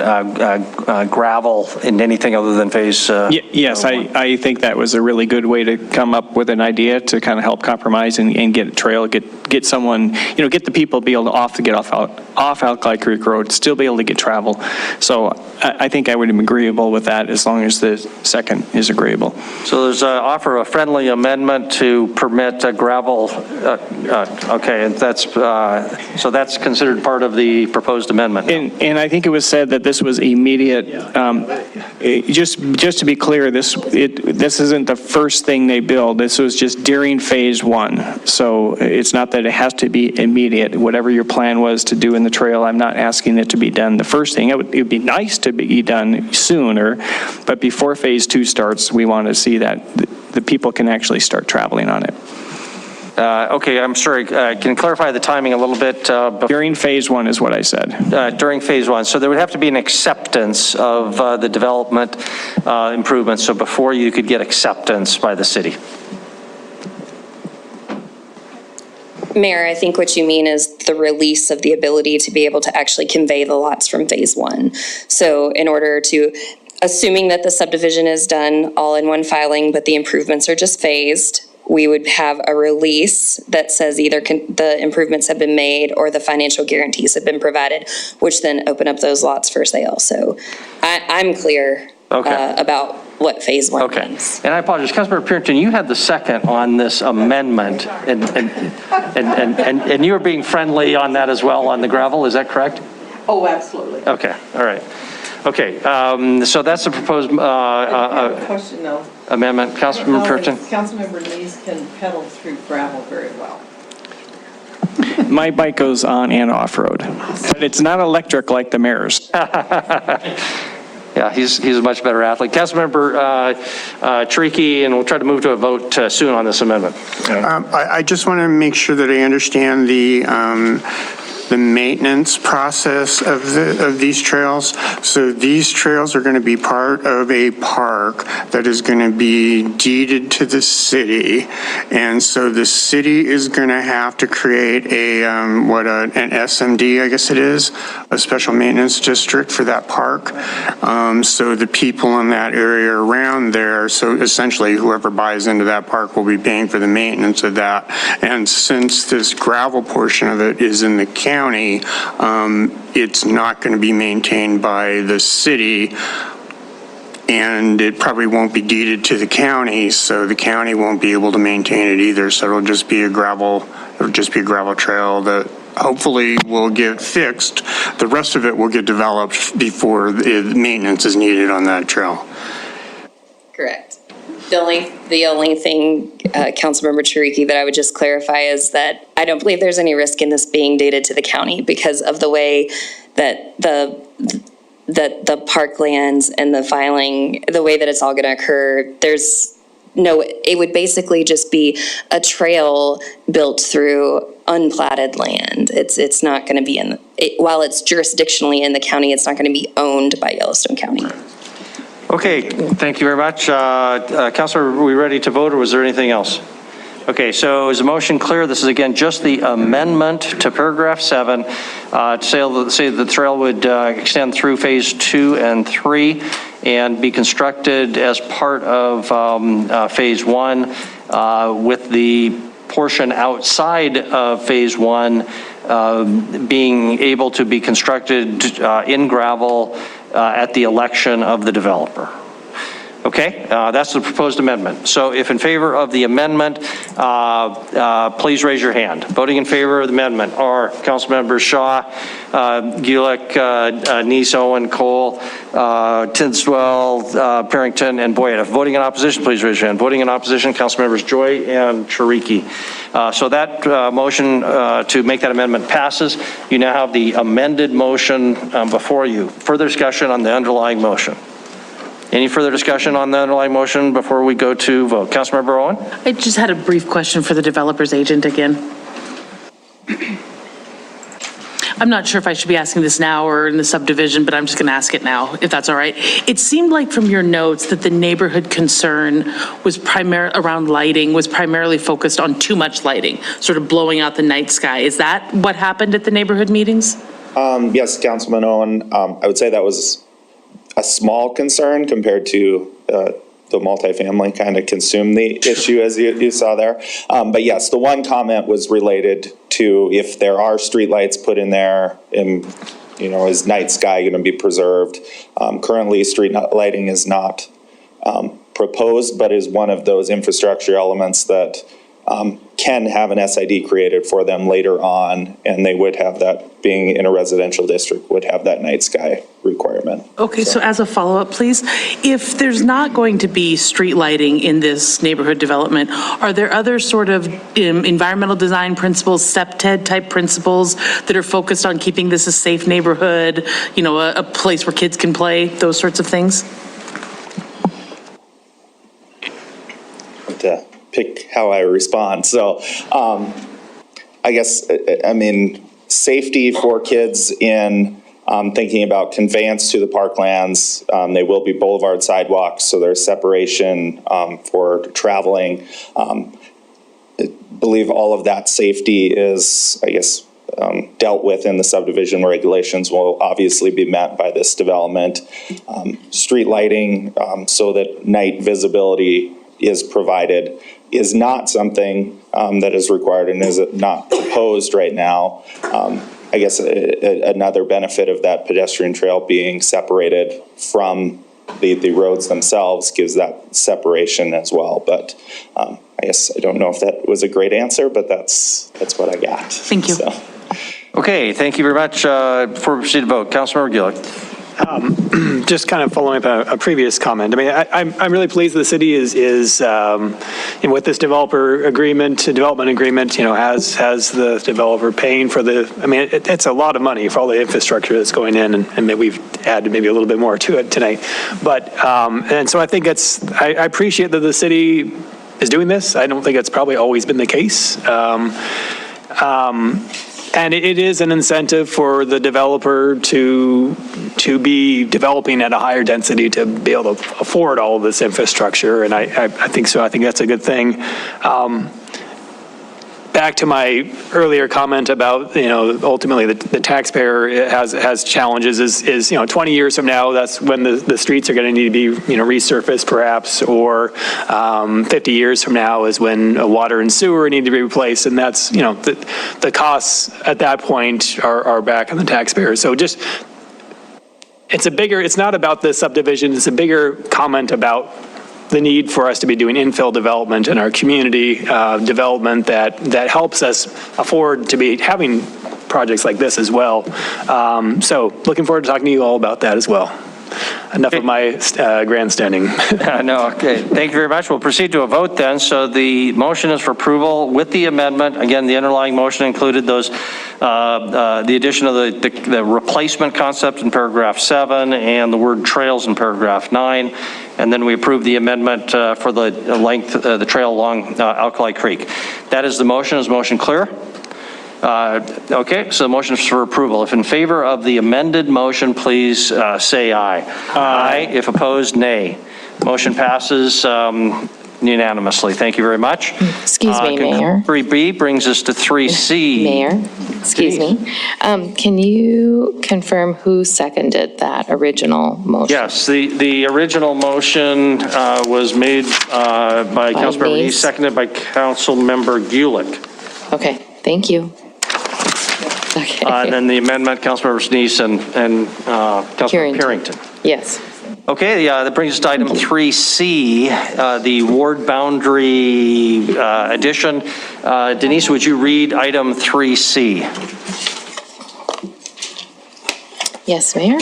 gravel in anything other than phase? Yes, I think that was a really good way to come up with an idea to kind of help compromise and get a trail, get someone, get the people be able to get off Alkali Creek Road, still be able to get travel. So I think I would be agreeable with that as long as the second is agreeable. So there's an offer of a friendly amendment to permit gravel. Okay, and so that's considered part of the proposed amendment. And I think it was said that this was immediate. Just to be clear, this isn't the first thing they build. This was just during phase 1. So it's not that it has to be immediate. Whatever your plan was to do in the trail, I'm not asking it to be done the first thing. It would be nice to be done sooner, but before phase 2 starts, we want to see that the people can actually start traveling on it. Okay, I'm sorry, can you clarify the timing a little bit? During phase 1 is what I said. During phase 1, so there would have to be an acceptance of the development improvements, so before you could get acceptance by the city. Mayor, I think what you mean is the release of the ability to be able to actually convey the lots from phase 1. So in order to, assuming that the subdivision is done all in one filing, but the improvements are just phased, we would have a release that says either the improvements have been made or the financial guarantees have been provided, which then open up those lots for sale. So I'm clear about what phase 1 means. And I apologize, Councilmember Purinton, you had the second on this amendment, and you were being friendly on that as well on the gravel, is that correct? Oh, absolutely. Okay, all right. Okay, so that's the proposed Question though. amendment. Councilmember Purinton? Councilmember Neese can pedal through gravel very well. My bike goes on and off road, but it's not electric like the mayor's. Yeah, he's a much better athlete. Councilmember Chiriky, and we'll try to move to a vote soon on this amendment. I just want to make sure that I understand the maintenance process of these trails. So these trails are going to be part of a park that is going to be deeded to the city, and so the city is going to have to create an SMD, I guess it is, a special maintenance district for that park. So the people in that area around there, so essentially whoever buys into that park will be paying for the maintenance of that. And since this gravel portion of it is in the county, it's not going to be maintained by the city, and it probably won't be deeded to the county, so the county won't be able to maintain it either. So it'll just be a gravel trail that hopefully will get fixed. The rest of it will get developed before the maintenance is needed on that trail. Correct. The only thing, Councilmember Chiriky, that I would just clarify is that I don't believe there's any risk in this being deeded to the county because of the way that that the parklands and the filing, the way that it's all going to occur, it would basically just be a trail built through unplatted land. It's not going to be while it's jurisdictionally in the county, it's not going to be owned by Yellowstone County. Okay, thank you very much. Councilor, are we ready to vote, or was there anything else? Okay, so is the motion clear? This is again just the amendment to paragraph 7 to say the trail would extend through phase 2 and 3 and be constructed as part of phase 1 with the portion outside of phase 1 being able to be constructed in gravel at the election of the developer. Okay, that's the proposed amendment. So if in favor of the amendment, please raise your hand. Voting in favor of the amendment are Councilmembers Shaw, Gulick, Neese, Owen, Cole, Tinswell, Parrington, and Boyette. If voting in opposition, please raise your hand. Voting in opposition, Councilmembers Joy and Chiriki. So that motion to make that amendment passes. You now have the amended motion before you. Further discussion on the underlying motion. Any further discussion on the underlying motion before we go to vote? Councilmember Owen? I just had a brief question for the developer's agent again. I'm not sure if I should be asking this now or in the subdivision, but I'm just going to ask it now, if that's all right. It seemed like from your notes that the neighborhood concern was around lighting, was primarily focused on too much lighting, sort of blowing out the night sky. Is that what happened at the neighborhood meetings? Yes, Councilman Owen, I would say that was a small concern compared to the multifamily kind of consume the issue as you saw there. But yes, the one comment was related to if there are streetlights put in there, and is night sky going to be preserved? Currently, street lighting is not proposed, but is one of those infrastructure elements that can have an SID created for them later on, and they would have that, being in a residential district, would have that night sky requirement. Okay, so as a follow-up, please, if there's not going to be street lighting in this neighborhood development, are there other sort of environmental design principles, SEPTED type principles that are focused on keeping this a safe neighborhood, a place where kids can play, those sorts of things? To pick how I respond. So I guess, safety for kids in thinking about conveyance to the parklands. They will be boulevard sidewalks, so there's separation for traveling. I believe all of that safety is, dealt with in the subdivision regulations, will obviously be met by this development. Street lighting, so that night visibility is provided, is not something that is required and is not proposed right now. Another benefit of that pedestrian trail being separated from the roads themselves gives that separation as well. But I don't know if that was a great answer, but that's what I got. Thank you. So. Okay, thank you very much. Before we proceed to vote, Councilmember Gulick. Just kind of following up a previous comment. I'm really pleased the city is with this development agreement, has the developer paying for it's a lot of money for all the infrastructure that's going in, and maybe we've added maybe a little bit more to it tonight. But, and so I think I appreciate that the city is doing this. I don't think it's probably always been the case. And it is an incentive for the developer to be developing at a higher density to be able to afford all of this infrastructure, and I think so. I think that's a good thing. Back to my earlier comment about, ultimately the taxpayer has challenges is 20 years from now, that's when the streets are going to need to be, resurfaced perhaps, or 50 years from now is when water and sewer need to be replaced. And that's, the costs at that point are back on the taxpayer. So it's not about the subdivision, it's a bigger comment about the need for us to be doing infill development in our community, development that helps us afford to be having projects like this as well. So looking forward to talking to you all about that as well. enough of my grandstanding. No, okay. Thank you very much. We'll proceed to a vote then. So the motion is for approval with the amendment. Again, the underlying motion included those, the addition of the replacement concept in paragraph 7 and the word trails in paragraph 9. And then we approve the amendment for the length, the trail along Alkali Creek. That is the motion. Is the motion clear? Okay, so the motion is for approval. If in favor of the amended motion, please say aye. Aye. If opposed, nay. Motion passes unanimously. Thank you very much. Excuse me, Mayor. 3B brings us to 3C. Mayor, excuse me. Can you confirm who seconded that original motion? Yes, the original motion was made by Councilmember Neese, seconded by Councilmember Gulick. Okay, thank you. Okay. And then the amendment, Councilmembers Neese and Councilmember Carrington. Yes. Okay, that brings us to item 3C, the ward boundary addition. Denise, would you read item 3C? Yes, Mayor.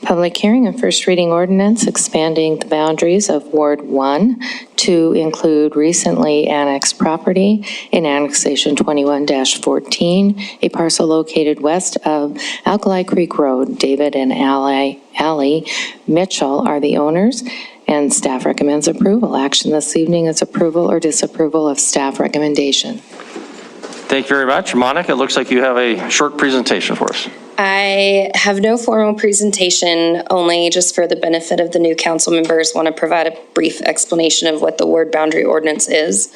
Public hearing and first reading ordinance expanding the boundaries of Ward 1 to include recently annexed property in annexation 21-14, a parcel located west of Alkali Creek Road. David and Allie Mitchell are the owners, and staff recommends approval. Action this evening is approval or disapproval of staff recommendation. Thank you very much. Monica, it looks like you have a short presentation for us. I have no formal presentation, only just for the benefit of the new council members, want to provide a brief explanation of what the ward boundary ordinance is.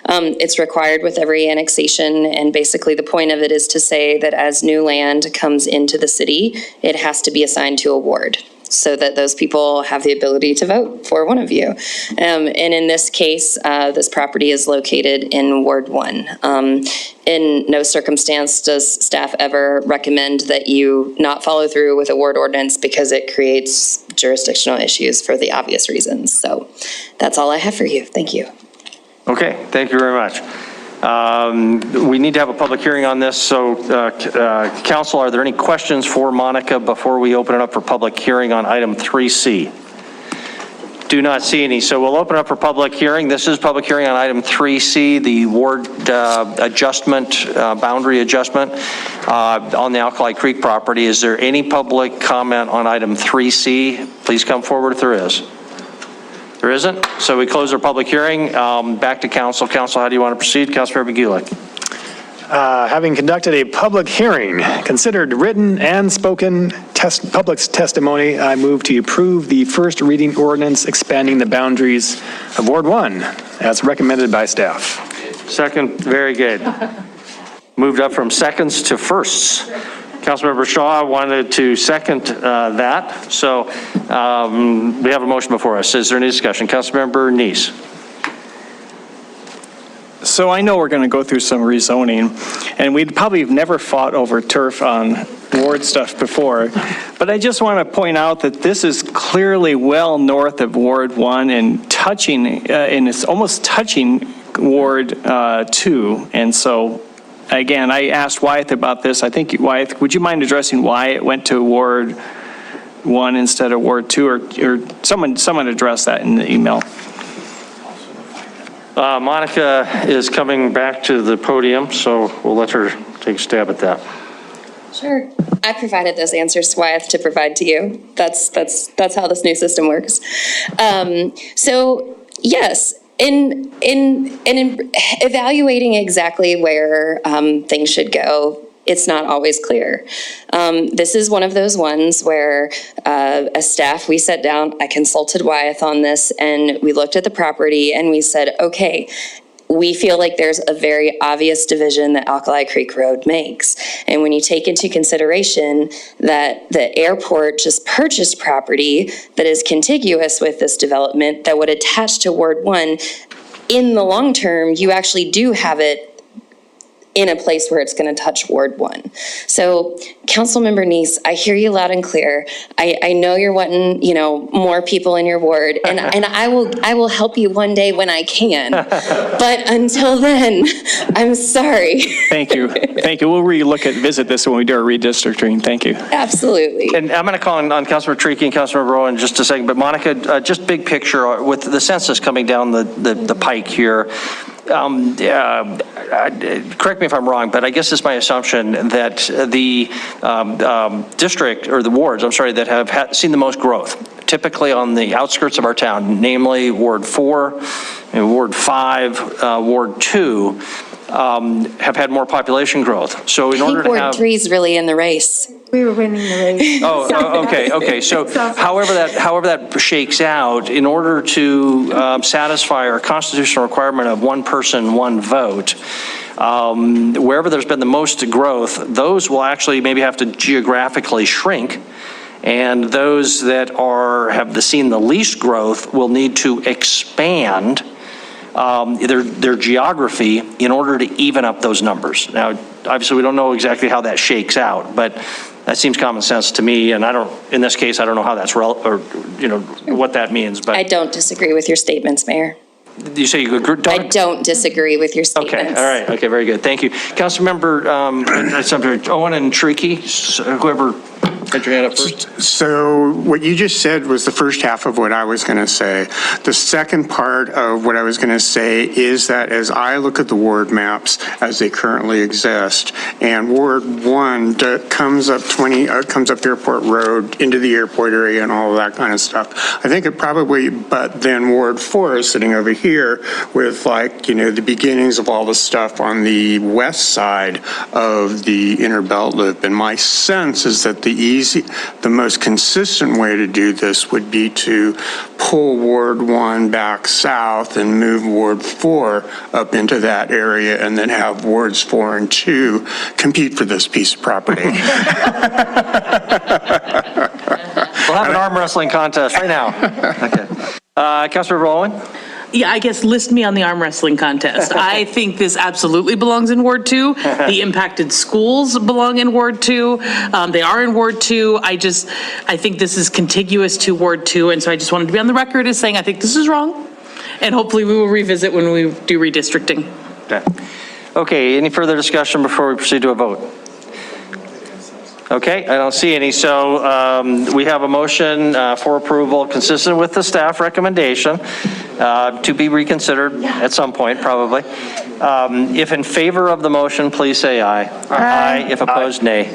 It's required with every annexation, and basically the point of it is to say that as new land comes into the city, it has to be assigned to a ward, so that those people have the ability to vote for one of you. And in this case, this property is located in Ward 1. In no circumstance does staff ever recommend that you not follow through with a ward ordinance because it creates jurisdictional issues for the obvious reasons. So that's all I have for you. Thank you. Okay, thank you very much. We need to have a public hearing on this, so council, are there any questions for Monica before we open it up for public hearing on item 3C? Do not see any, so we'll open up for public hearing. This is public hearing on item 3C, the ward adjustment, boundary adjustment on the Alkali Creek property. Is there any public comment on item 3C? Please come forward if there is. There isn't, so we close our public hearing. Back to council. Council, how do you want to proceed? Councilmember Gulick. Having conducted a public hearing, considered written and spoken public testimony, I move to approve the first reading ordinance expanding the boundaries of Ward 1 as recommended by staff. Second. Very good. Moved up from seconds to firsts. Councilmember Shaw wanted to second that. So we have a motion before us. Is there any discussion? Councilmember Neese. So I know we're going to go through some rezoning, and we'd probably have never fought over turf on ward stuff before, but I just want to point out that this is clearly well north of Ward 1 and touching, and it's almost touching Ward 2. And so, again, I asked Wyeth about this. I think, Wyeth, would you mind addressing why it went to Ward 1 instead of Ward 2, or someone address that in the email? Monica is coming back to the podium, so we'll let her take a stab at that. Sure. I provided those answers, Wyeth, to provide to you. That's how this new system works. So yes, in evaluating exactly where things should go, it's not always clear. This is one of those ones where as staff, we sat down, I consulted Wyeth on this, and we looked at the property and we said, okay, we feel like there's a very obvious division that Alkali Creek Road makes. And when you take into consideration that the airport just purchased property that is contiguous with this development that would attach to Ward 1, in the long term, you actually do have it in a place where it's going to touch Ward 1. So, Councilmember Neese, I hear you loud and clear. I know you're wanting, more people in your ward, and I will help you one day when I can. But until then, I'm sorry. Thank you. Thank you. We'll visit this when we do our redistricting. Thank you. Absolutely. And I'm going to call on Councilmember Treaky and Councilmember Rowan in just a second, but Monica, just big picture with the census coming down the pike here. Correct me if I'm wrong, but I guess it's my assumption that the district, or the wards, that have seen the most growth, typically on the outskirts of our town, namely Ward 4, and Ward 5, Ward 2, have had more population growth. So in order to have... Ward 3 is really in the race. We were winning the race. Okay. So however that shakes out, in order to satisfy our constitutional requirement of one person, one vote, wherever there's been the most growth, those will actually maybe have to geographically shrink. And those that have seen the least growth will need to expand their geography in order to even up those numbers. Now, obviously, we don't know exactly how that shakes out, but that seems common sense to me. And in this case, I don't know how that's what that means. But I don't disagree with your statements, Mayor. You say you agree? I don't disagree with your statements. Okay, all right. Okay, very good. Thank you. Councilmember Owen and Treaky, whoever had your hand up first. So what you just said was the first half of what I was going to say. The second part of what I was going to say is that as I look at the ward maps as they currently exist, and Ward 1 comes up Airport Road into the airport area and all of that kind of stuff, I think it probably, but then Ward 4 is sitting over here with the beginnings of all the stuff on the west side of the inner belt loop. And my sense is that the most consistent way to do this would be to pull Ward 1 back south and move Ward 4 up into that area, and then have Wards 4 and 2 compete for this piece of property. We'll have an arm wrestling contest right now. Okay. Councilmember Owen? Yeah, I guess list me on the arm wrestling contest. I think this absolutely belongs in Ward 2. The impacted schools belong in Ward 2. They are in Ward 2. I think this is contiguous to Ward 2, and so I just wanted to be on the record as saying I think this is wrong, and hopefully we will revisit when we do redistricting. Okay, any further discussion before we proceed to a vote? Okay, I don't see any. So we have a motion for approval consistent with the staff recommendation to be reconsidered at some point, probably. If in favor of the motion, please say aye. Aye. If opposed, nay.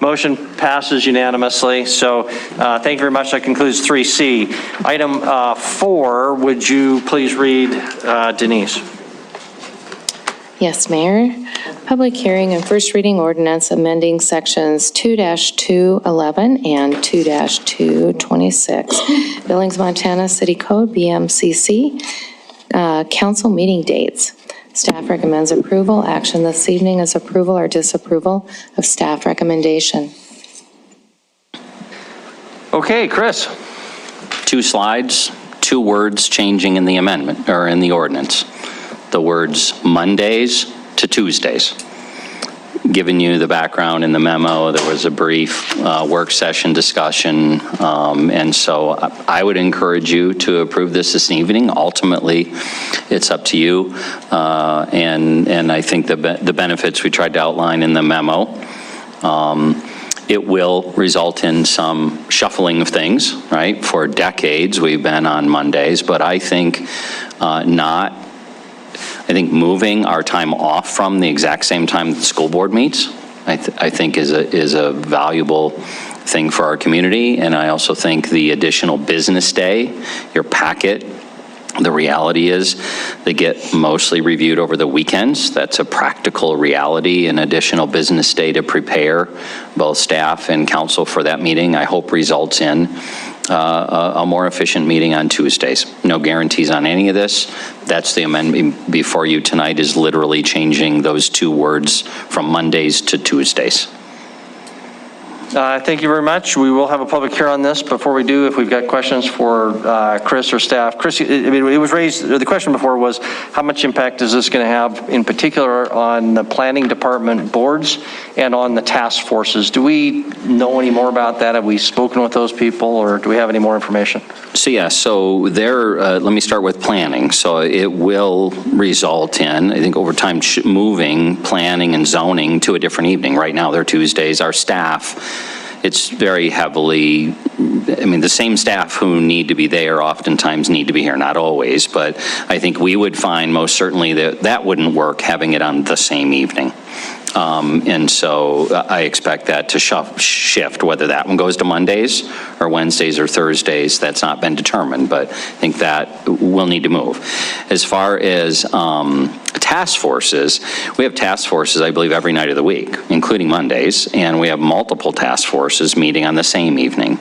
Motion passes unanimously. So thank you very much. That concludes 3C. Item 4, would you please read, Denise? Yes, Mayor. Public hearing and first reading ordinance amending sections 2-211 and 2-226, Billings, Montana City Code, BMCC, council meeting dates. Staff recommends approval. Action this evening is approval or disapproval of staff recommendation. Okay, Chris. 2 slides, 2 words changing in the amendment, or in the ordinance. The words Mondays to Tuesdays. Giving you the background in the memo, there was a brief work session discussion, and so I would encourage you to approve this evening. Ultimately, it's up to you, and I think the benefits we tried to outline in the memo. It will result in some shuffling of things, right? For decades, we've been on Mondays, but I think I think moving our time off from the exact same time the school board meets, I think is a valuable thing for our community. And I also think the additional business day, your packet, the reality is they get mostly reviewed over the weekends. That's a practical reality. An additional business day to prepare both staff and council for that meeting, I hope results in a more efficient meeting on Tuesdays. No guarantees on any of this. That's the amendment before you tonight, is literally changing those 2 words from Mondays to Tuesdays. Thank you very much. We will have a public hearing on this. Before we do, if we've got questions for Chris or staff. Chris, I mean, it was raised, the question before was, how much impact is this going to have in particular on the planning department boards and on the task forces? Do we know any more about that? Have we spoken with those people, or do we have any more information? So yeah, so there, let me start with planning. So it will result in, I think over time, moving planning and zoning to a different evening. Right now they're Tuesdays. Our staff, it's very heavily, I mean, the same staff who need to be there oftentimes need to be here, not always, but I think we would find most certainly that that wouldn't work, having it on the same evening. And so I expect that to shift, whether that one goes to Mondays or Wednesdays or Thursdays. That's not been determined, but I think that will need to move. As far as task forces, we have task forces, I believe, every night of the week, including Mondays, and we have multiple task forces meeting on the same evening.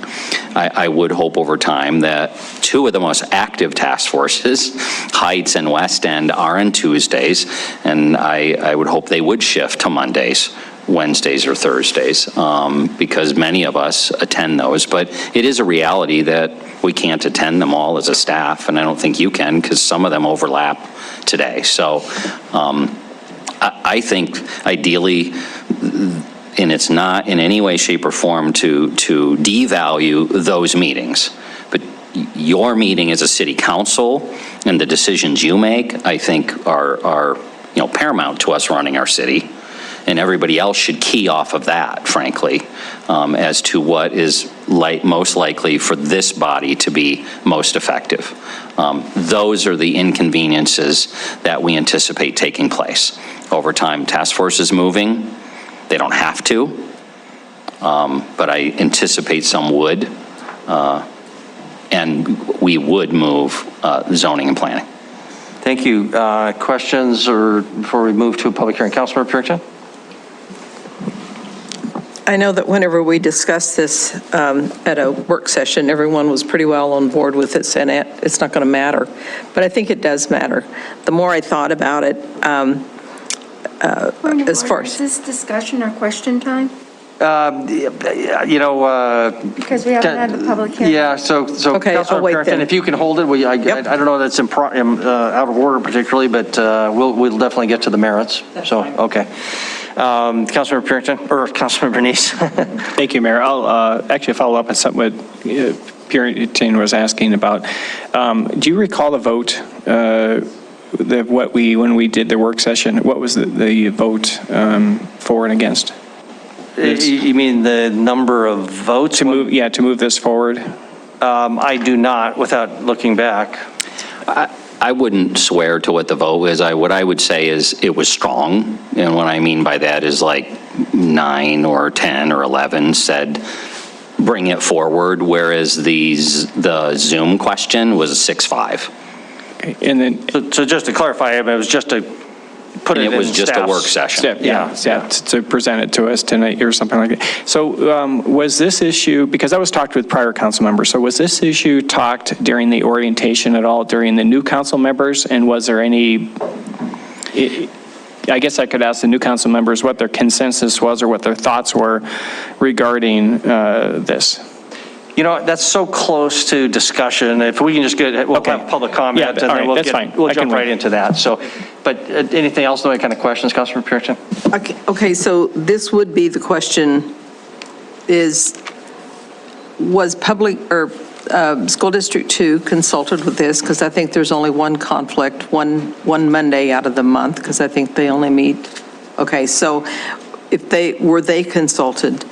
I would hope over time that two of the most active task forces, Heights and West End, are on Tuesdays, and I would hope they would shift to Mondays, Wednesdays, or Thursdays, because many of us attend those, but it is a reality that we can't attend them all as a staff, and I don't think you can, because some of them overlap today. So I think ideally, and it's not in any way, shape, or form to devalue those meetings, but your meeting as a city council and the decisions you make, I think are paramount to us running our city, and everybody else should key off of that, frankly, as to what is most likely for this body to be most effective. Those are the inconveniences that we anticipate taking place over time. Task force is moving. They don't have to, but I anticipate some would, and we would move zoning and planning. Thank you. Questions or before we move to a public hearing? Councilmember Puritan? I know that whenever we discussed this at a work session, everyone was pretty well on board with it, and it's not going to matter. But I think it does matter. The more I thought about it, as far as... Is this discussion or question time? Because we haven't had the public hearing. Yeah, so Okay, I'll Councilmember wait Puritan, then. if you can hold it, I don't know that's out of order particularly, but we'll definitely get to the merits. Okay. Councilmember Puritan, or Councilmember Bernice. Thank you, Mayor. I'll actually follow up on something what Puritan was asking about. Do you recall the vote, when we did the work session? What was the vote for and against? You mean the number of votes? To move this forward? I do not, without looking back. I wouldn't swear to what the vote was. What I would say is it was strong, and what I mean by that is like 9 or 10 or 11 said bring it forward, whereas the Zoom question was a 6-5. Okay. And then, so just to clarify, it was just to put it in. It was just a work session. Yeah, to present it to us tonight or something like that. So was this issue, because I was talked with prior council members, so was this issue talked during the orientation at all during the new council members? And was there any, I guess I could ask the new council members what their consensus was or what their thoughts were regarding this? That's so close to discussion. If we can just we'll have public comment, and then we'll jump right into that. So, but anything else? Any kind of questions, Councilor Puritan? Okay, so this would be the question: was public or School District 2 consulted with this? Because I think there's only one conflict, one Monday out of the month, because I think they only meet. Okay, so if were they consulted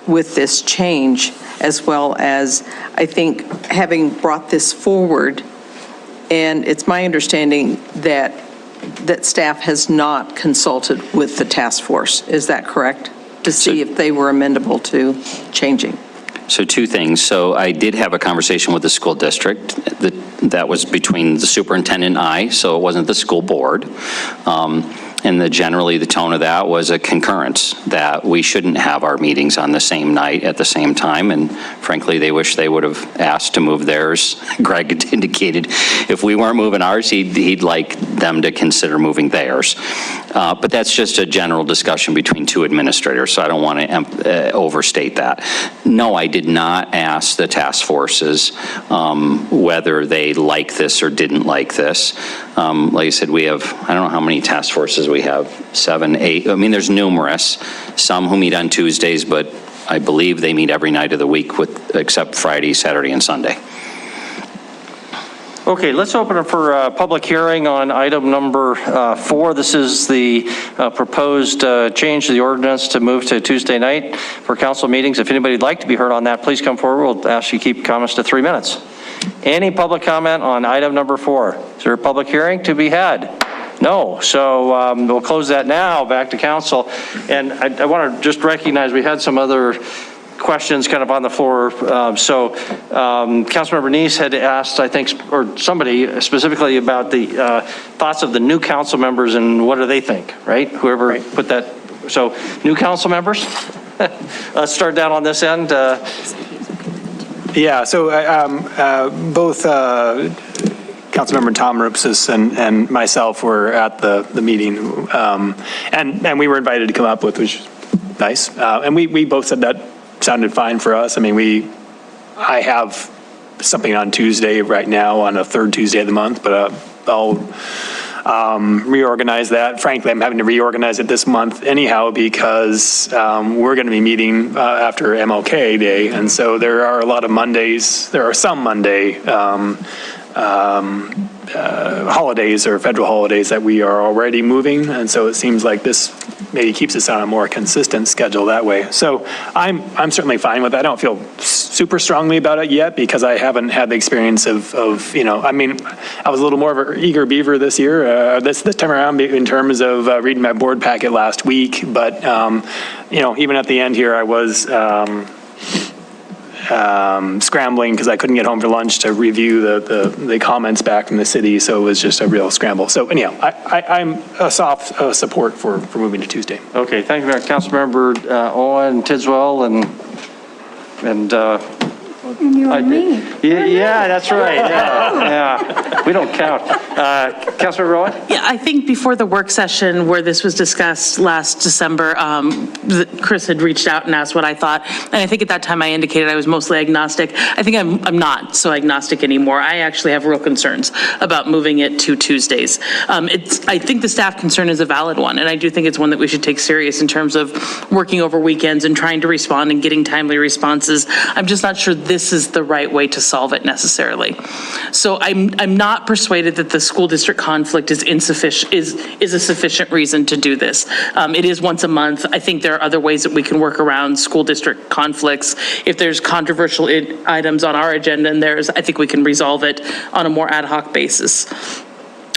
with this change? As well as, I think, having brought this forward, and it's my understanding that staff has not consulted with the task force. Is that correct? To see if they were amenable to changing. So two things. So I did have a conversation with the school district that was between the superintendent and I, so it wasn't the school board. And generally, the tone of that was a concurrence, that we shouldn't have our meetings on the same night at the same time, and frankly, they wish they would have asked to move theirs. Greg indicated if we weren't moving ours, he'd like them to consider moving theirs. But that's just a general discussion between two administrators, so I don't want to overstate that. No, I did not ask the task forces whether they like this or didn't like this. Like I said, we have, I don't know how many task forces we have, 7, 8. I mean, there's numerous. Some who meet on Tuesdays, but I believe they meet every night of the week except Friday, Saturday, and Sunday. Okay, let's open it for a public hearing on item number 4. This is the proposed change to the ordinance to move to Tuesday night for council meetings. If anybody'd like to be heard on that, please come forward. We'll ask you to keep comments to 3 minutes. Any public comment on item number 4? Is there a public hearing to be had? No. So we'll close that now. Back to council. And I want to just recognize we had some other questions kind of on the floor. Councilmember Neese had asked, I think, or somebody specifically about the thoughts of the new council members and what do they think, right? Whoever put that. So new council members, let's start down on this end. Yeah, so both Councilmember Tom Rupsis and myself were at the meeting, and we were invited to come up with, which is nice. And we both said that sounded fine for us. I mean, I have something on Tuesday right now, on a third Tuesday of the month, but I'll reorganize that. Frankly, I'm having to reorganize it this month anyhow because we're going to be meeting after MLK Day, and so there are a lot of Mondays. There are some Monday holidays or federal holidays that we are already moving, and so it seems like this maybe keeps us on a more consistent schedule that way. So I'm certainly fine with that. I don't feel super strongly about it yet because I haven't had the experience of I mean, I was a little more of an eager beaver this year, this time around in terms of reading my board packet last week, but even at the end here I was scrambling because I couldn't get home for lunch to review the comments back from the city, so it was just a real scramble. So anyhow, I'm a soft support for moving to Tuesday. Okay, thank you, Councilmember Owen, Tidswell, and you and me. Yeah, that's right. Yeah, we don't count. Councilmember Owen? Yeah, I think before the work session where this was discussed last December, Chris had reached out and asked what I thought. And I think at that time I indicated I was mostly agnostic. I think I'm not so agnostic anymore. I actually have real concerns about moving it to Tuesdays. I think the staff concern is a valid one, and I do think it's one that we should take serious in terms of working over weekends and trying to respond and getting timely responses. I'm just not sure this is the right way to solve it necessarily. So I'm not persuaded that the school district conflict is insufficient, is a sufficient reason to do this. It is once a month. I think there are other ways that we can work around school district conflicts. If there's controversial items on our agenda and I think we can resolve it on a more ad hoc basis.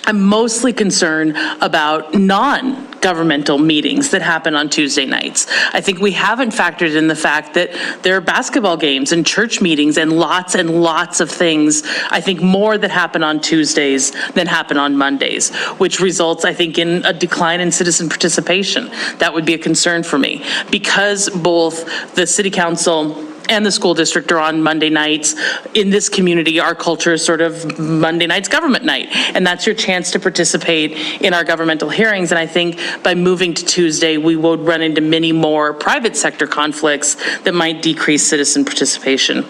I'm mostly concerned about non-governmental meetings that happen on Tuesday nights. I think we haven't factored in the fact that there are basketball games and church meetings and lots of things, I think more that happen on Tuesdays than happen on Mondays, which results, I think, in a decline in citizen participation. That would be a concern for me. Because both the city council and the school district are on Monday nights. In this community, our culture is sort of Monday night's government night, and that's your chance to participate in our governmental hearings. And I think by moving to Tuesday, we would run into many more private sector conflicts that might decrease citizen participation.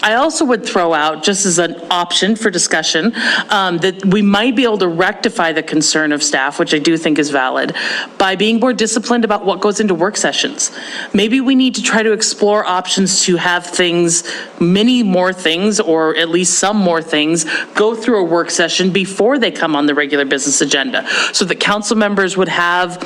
I also would throw out, just as an option for discussion, that we might be able to rectify the concern of staff, which I do think is valid, by being more disciplined about what goes into work sessions. Maybe we need to try to explore options to have things, many more things, or at least some more things, go through a work session before they come on the regular business agenda, so that council members would have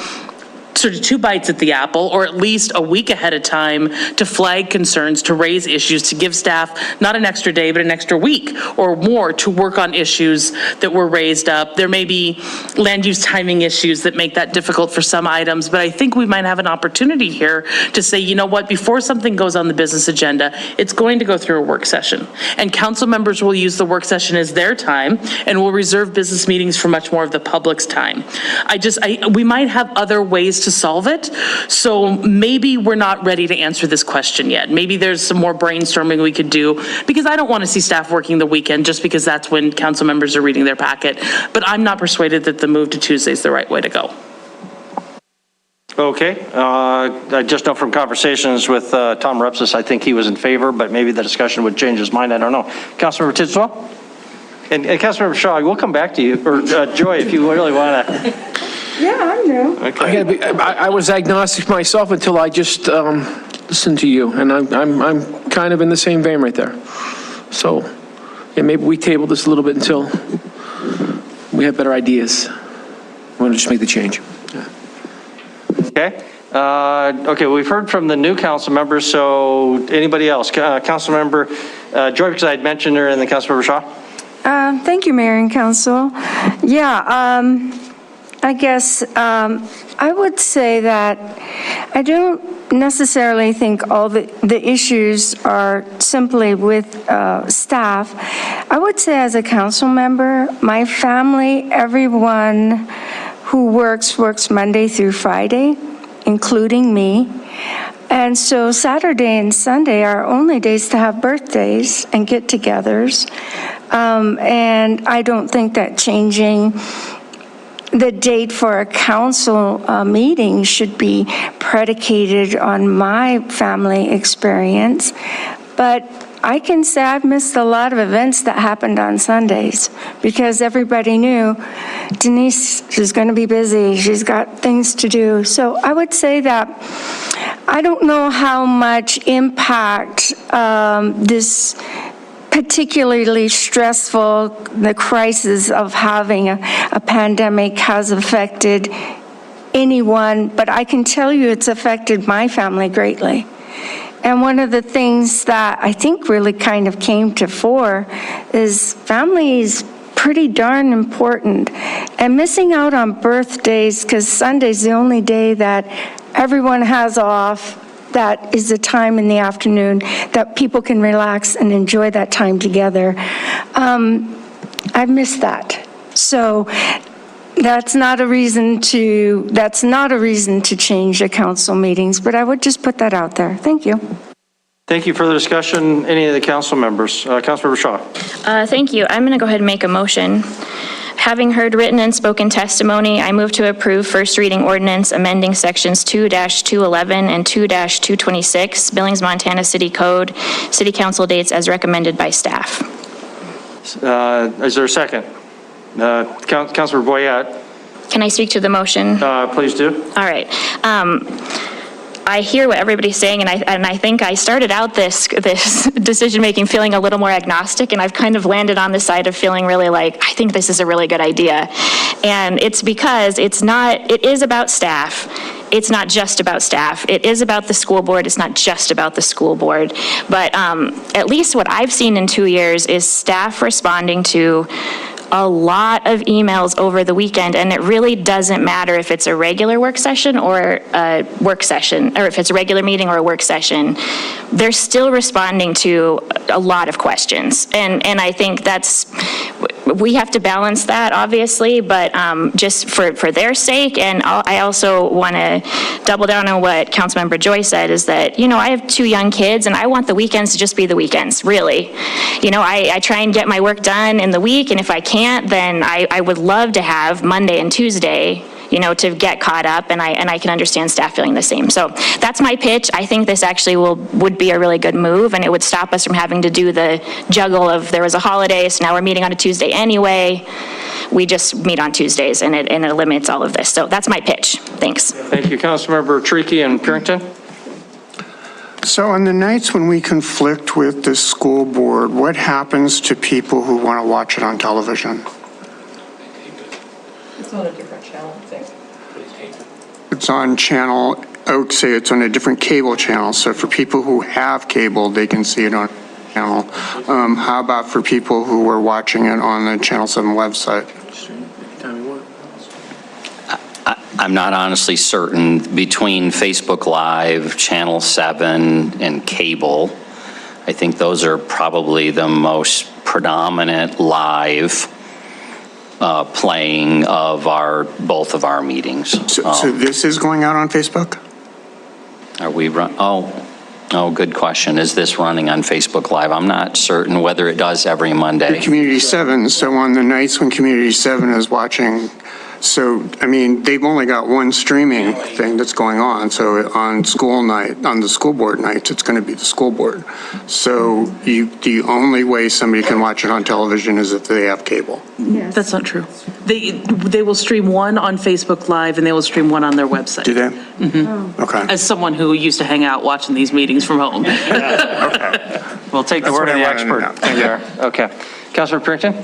sort of two bites at the apple, or at least a week ahead of time to flag concerns, to raise issues, to give staff not an extra day, but an extra week or more to work on issues that were raised up. There may be land use timing issues that make that difficult for some items, but I think we might have an opportunity here to say, you know what, before something goes on the business agenda, it's going to go through a work session. And council members will use the work session as their time and will reserve business meetings for much more of the public's time. We might have other ways to solve it. So maybe we're not ready to answer this question yet. Maybe there's some more brainstorming we could do, because I don't want to see staff working the weekend just because that's when council members are reading their packet. But I'm not persuaded that the move to Tuesday is the right way to go. Okay. I just know from conversations with Tom Repsis, I think he was in favor, but maybe the discussion would change his mind. I don't know. Councilmember Tidswell? And Councilmember Shaw, we'll come back to you, or Joy, if you really want to. Yeah, I know. Okay. I was agnostic myself until I just listened to you, and I'm kind of in the same vein right there. So, yeah, maybe we table this a little bit until we have better ideas. We want to just make the change. Yeah. Okay. Okay, we've heard from the new council members, so anybody else? Councilmember Joy, because I had mentioned her, and then Councilmember Shaw. Thank you, Mayor and Council. Yeah, I guess I would say that I don't necessarily think all the issues are simply with staff. I would say as a council member, my family, everyone who works Monday through Friday, including me. And so Saturday and Sunday are only days to have birthdays and get-togethers. And I don't think that changing the date for a council meeting should be predicated on my family experience. But I can say I've missed a lot of events that happened on Sundays because everybody knew Denise is going to be busy. She's got things to do. So I would say that I don't know how much impact this particularly stressful, the crisis of having a pandemic has affected anyone, but I can tell you it's affected my family greatly. And one of the things that I think really kind of came to fore is family is pretty darn important. And missing out on birthdays, because Sunday's the only day that everyone has off, that is the time in the afternoon that people can relax and enjoy that time together. I've missed that. So that's not a reason to change the council meetings, but I would just put that out there. Thank you. Thank you. Further discussion? Any of the council members? Councilmember Shaw. Thank you. I'm going to go ahead and make a motion. Having heard written and spoken testimony, I move to approve first reading ordinance amending sections 2-211 and 2-226, Billings, Montana City Code, City Council dates as recommended by staff. Is there a second? Councilor Boyette. Can I speak to the motion? Please do. All right. I hear what everybody's saying, and I think I started out this decision-making feeling a little more agnostic, and I've kind of landed on the side of feeling really like, I think this is a really good idea. And it's because it is about staff. It's not just about staff. It is about the school board. It's not just about the school board. But at least what I've seen in 2 years is staff responding to a lot of emails over the weekend, and it really doesn't matter if it's a regular work session or a work session, or if it's a regular meeting or a work session. They're still responding to a lot of questions, and I think we have to balance that, obviously, but just for their sake, and I also want to double down on what Councilmember Joy said, is that, I have 2 young kids, and I want the weekends to just be the weekends, really. I try and get my work done in the week, and if I can't, then I would love to have Monday and Tuesday, to get caught up, and I can understand staff feeling the same. So that's my pitch. I think this actually would be a really good move, and it would stop us from having to do the juggle of there was a holiday, so now we're meeting on a Tuesday anyway. We just meet on Tuesdays, and it eliminates all of this. So that's my pitch. Thanks. Thank you, Councilmember Tricky and Purington. So on the nights when we conflict with the school board, what happens to people who want to watch it on television? It's not a different channel thing. It's on channel, oh, say it's on a different cable channel, so for people who have cable, they can see it on channel. How about for people who were watching it on the Channel 7 website? I'm not honestly certain between Facebook Live, Channel 7, and cable. I think those are probably the most predominant live playing of both of our meetings. So this is going out on Facebook? Are we Oh, good question. Is this running on Facebook Live? I'm not certain whether it does every Monday. Community 7, so on the nights when Community 7 is watching, so, I mean, they've only got one streaming thing that's going on, so on school night, on the school board nights, it's going to be the school board. So the only way somebody can watch it on television is if they have cable. Yes. That's not true. They will stream one on Facebook Live and they will stream one on their website. Do they? Mm-hmm. Okay. As someone who used to hang out watching these meetings from home. Okay. We'll take the That's word of what the I wanted to expert. Thank you. Okay. Councilor Pritchett?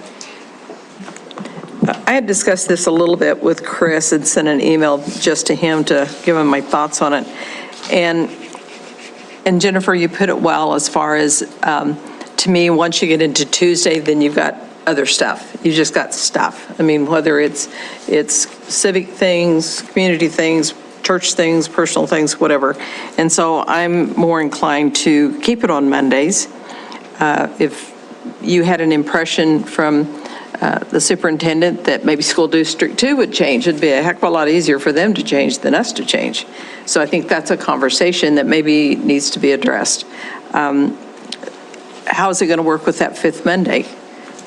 I had discussed this a little bit with Chris and sent an email just to him to give him my thoughts on it. And Jennifer, you put it well as far as, to me, once you get into Tuesday, then you've got other stuff. You just got stuff. I mean, whether it's civic things, community things, church things, personal things, whatever. And so I'm more inclined to keep it on Mondays. If you had an impression from the superintendent that maybe school district 2 would change, it'd be a heck of a lot easier for them to change than us to change. So I think that's a conversation that maybe needs to be addressed. How is it going to work with that 5th Monday?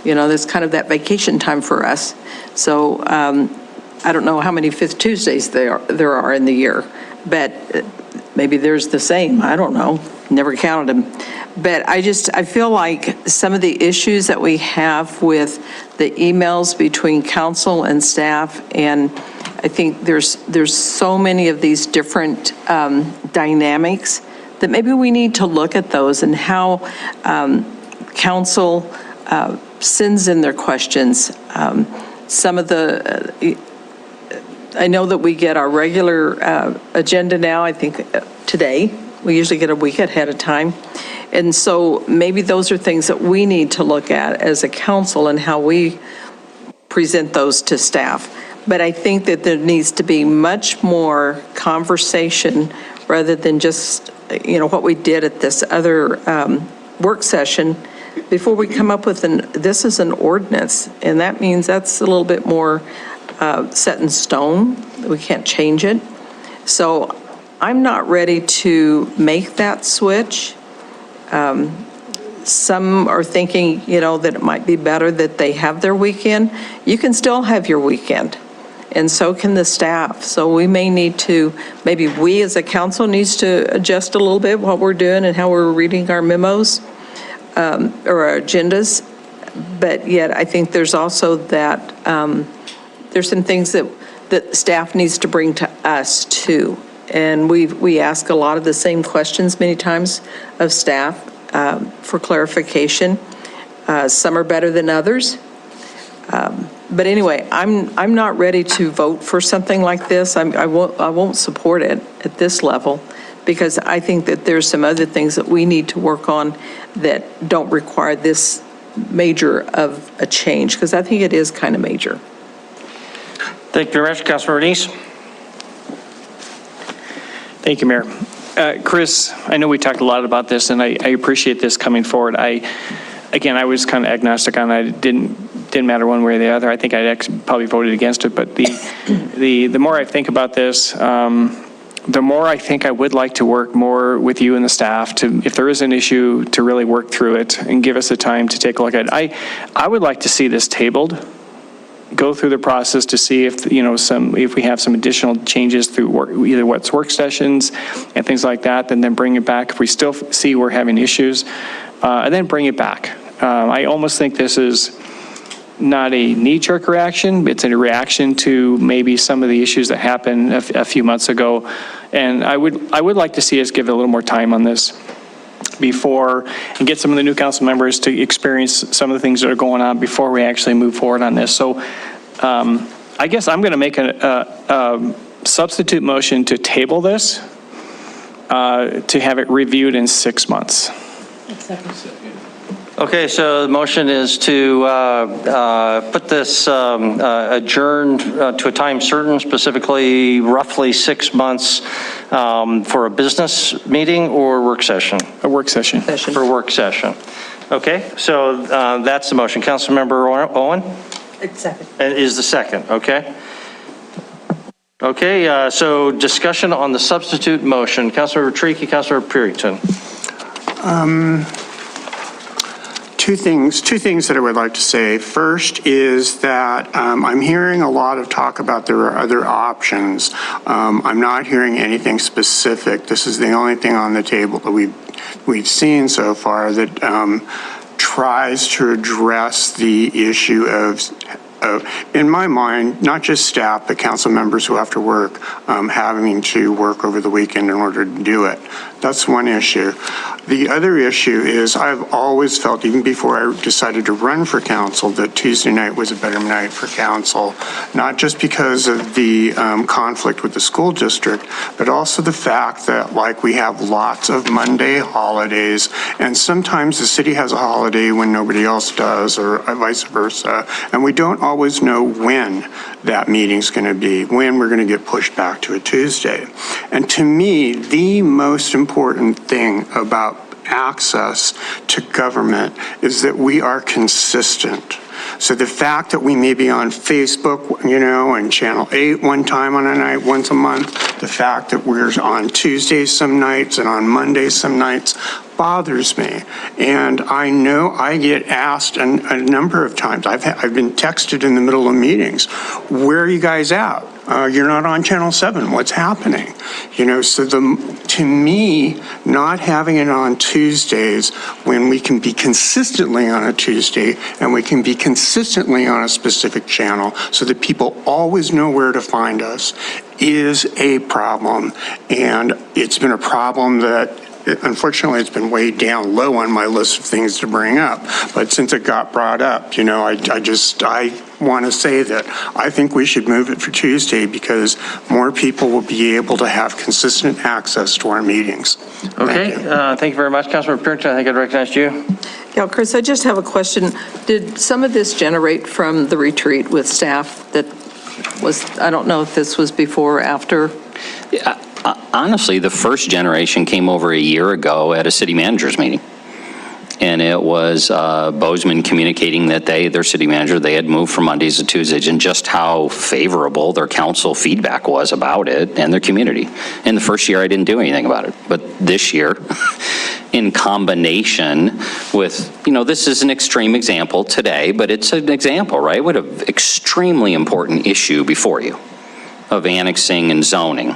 You know, that's kind of that vacation time for us. So I don't know how many 5th Tuesdays there are in the year, but maybe there's the same. I don't know. Never counted them. But I feel like some of the issues that we have with the emails between council and staff, and I think there's so many of these different dynamics that maybe we need to look at those and how council sends in their questions. Some of the, I know that we get our regular agenda now, I think today. We usually get a week ahead of time. And so maybe those are things that we need to look at as a council and how we present those to staff. But I think that there needs to be much more conversation rather than just, you know, what we did at this other work session before we come up with this is an ordinance. And that means that's a little bit more set in stone. We can't change it. So I'm not ready to make that switch. Some are thinking, you know, that it might be better that they have their weekend. You can still have your weekend, and so can the staff. So we may need to, maybe we as a council needs to adjust a little bit what we're doing and how we're reading our memos or our agendas. But yet I think there's also that, there's some things that staff needs to bring to us too. And we ask a lot of the same questions many times of staff for clarification. Some are better than others. But anyway, I'm not ready to vote for something like this. I won't support it at this level because I think that there's some other things that we need to work on that don't require this major of a change, because I think it is kind of major. Thank you very much, Councilor Denise. Thank you, Mayor. Chris, I know we talked a lot about this, and I appreciate this coming forward. Again, I was kind of agnostic on it. It didn't matter one way or the other. I think I'd actually probably voted against it, but the more I think about this, the more I think I would like to work more with you and the staff to, if there is an issue, to really work through it and give us the time to take a look at it. I would like to see this tabled, go through the process to see if, you know, if we have some additional changes through either what's work sessions and things like that, and then bring it back if we still see we're having issues, and then bring it back. I almost think this is not a knee-jerk reaction, it's a reaction to maybe some of the issues that happened a few months ago. And I would like to see us give it a little more time on this before, and get some of the new council members to experience some of the things that are going on before we actually move forward on this. So I guess I'm going to make a substitute motion to table this, to have it reviewed in 6 months. Okay, so the motion is to put this adjourned to a time certain, specifically roughly 6 months for a business meeting or work session? A work session. For a work session. Okay, so that's the motion. Councilmember Owen? It's second. And is the second, okay? Okay, so discussion on the substitute motion. Councilmember Tricky, Councilmember Purington. Two things that I would like to say. First is that I'm hearing a lot of talk about there are other options. I'm not hearing anything specific. This is the only thing on the table that we've seen so far that tries to address the issue of, in my mind, not just staff, but council members who have to work, having to work over the weekend in order to do it. That's one issue. The other issue is I've always felt, even before I decided to run for council, that Tuesday night was a better night for council, not just because of the conflict with the school district, but also the fact that, like, we have lots of Monday holidays, and sometimes the city has a holiday when nobody else does, or vice versa, and we don't always know when that meeting's going to be, when we're going to get pushed back to a Tuesday. And to me, the most important thing about access to government is that we are consistent. So the fact that we may be on Facebook, you know, and Channel 8 one time on a night, once a month, the fact that we're on Tuesdays some nights and on Mondays some nights bothers me. And I know I get asked a number of times, I've been texted in the middle of meetings, where are you guys at? You're not on Channel 7, what's happening? You know, so to me, not having it on Tuesdays when we can be consistently on a Tuesday and we can be consistently on a specific channel so that people always know where to find us is a problem. And it's been a problem that unfortunately, it's been way down low on my list of things to bring up. But since it got brought up, you know, I want to say that I think we should move it for Tuesday because more people will be able to have consistent access to our meetings. Okay, thank you very much. Councilmember Purington, I think I recognized you. Yeah, Chris, I just have a question. Did some of this generate from the retreat with staff that was, I don't know if this was before or after? Yeah. Honestly, the first generation came over a year ago at a city manager's meeting. And it was Bozeman communicating that their city manager, they had moved from Mondays to Tuesdays, and just how favorable their council feedback was about it and their community. In the first year, I didn't do anything about it. But this year, in combination with, you know, this is an extreme example today, but it's an example, right? What an extremely important issue before you of annexing and zoning.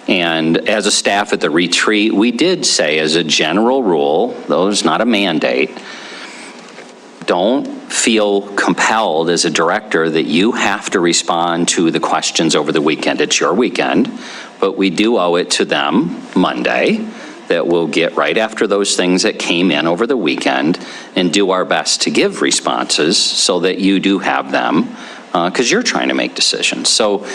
And as a staff at the retreat, we did say as a general rule, though it's not a mandate, don't feel compelled as a director that you have to respond to the questions over the weekend. It's your weekend, but we do owe it to them Monday that we'll get right after those things that came in over the weekend and do our best to give responses so that you do have them, because you're trying to make decisions. So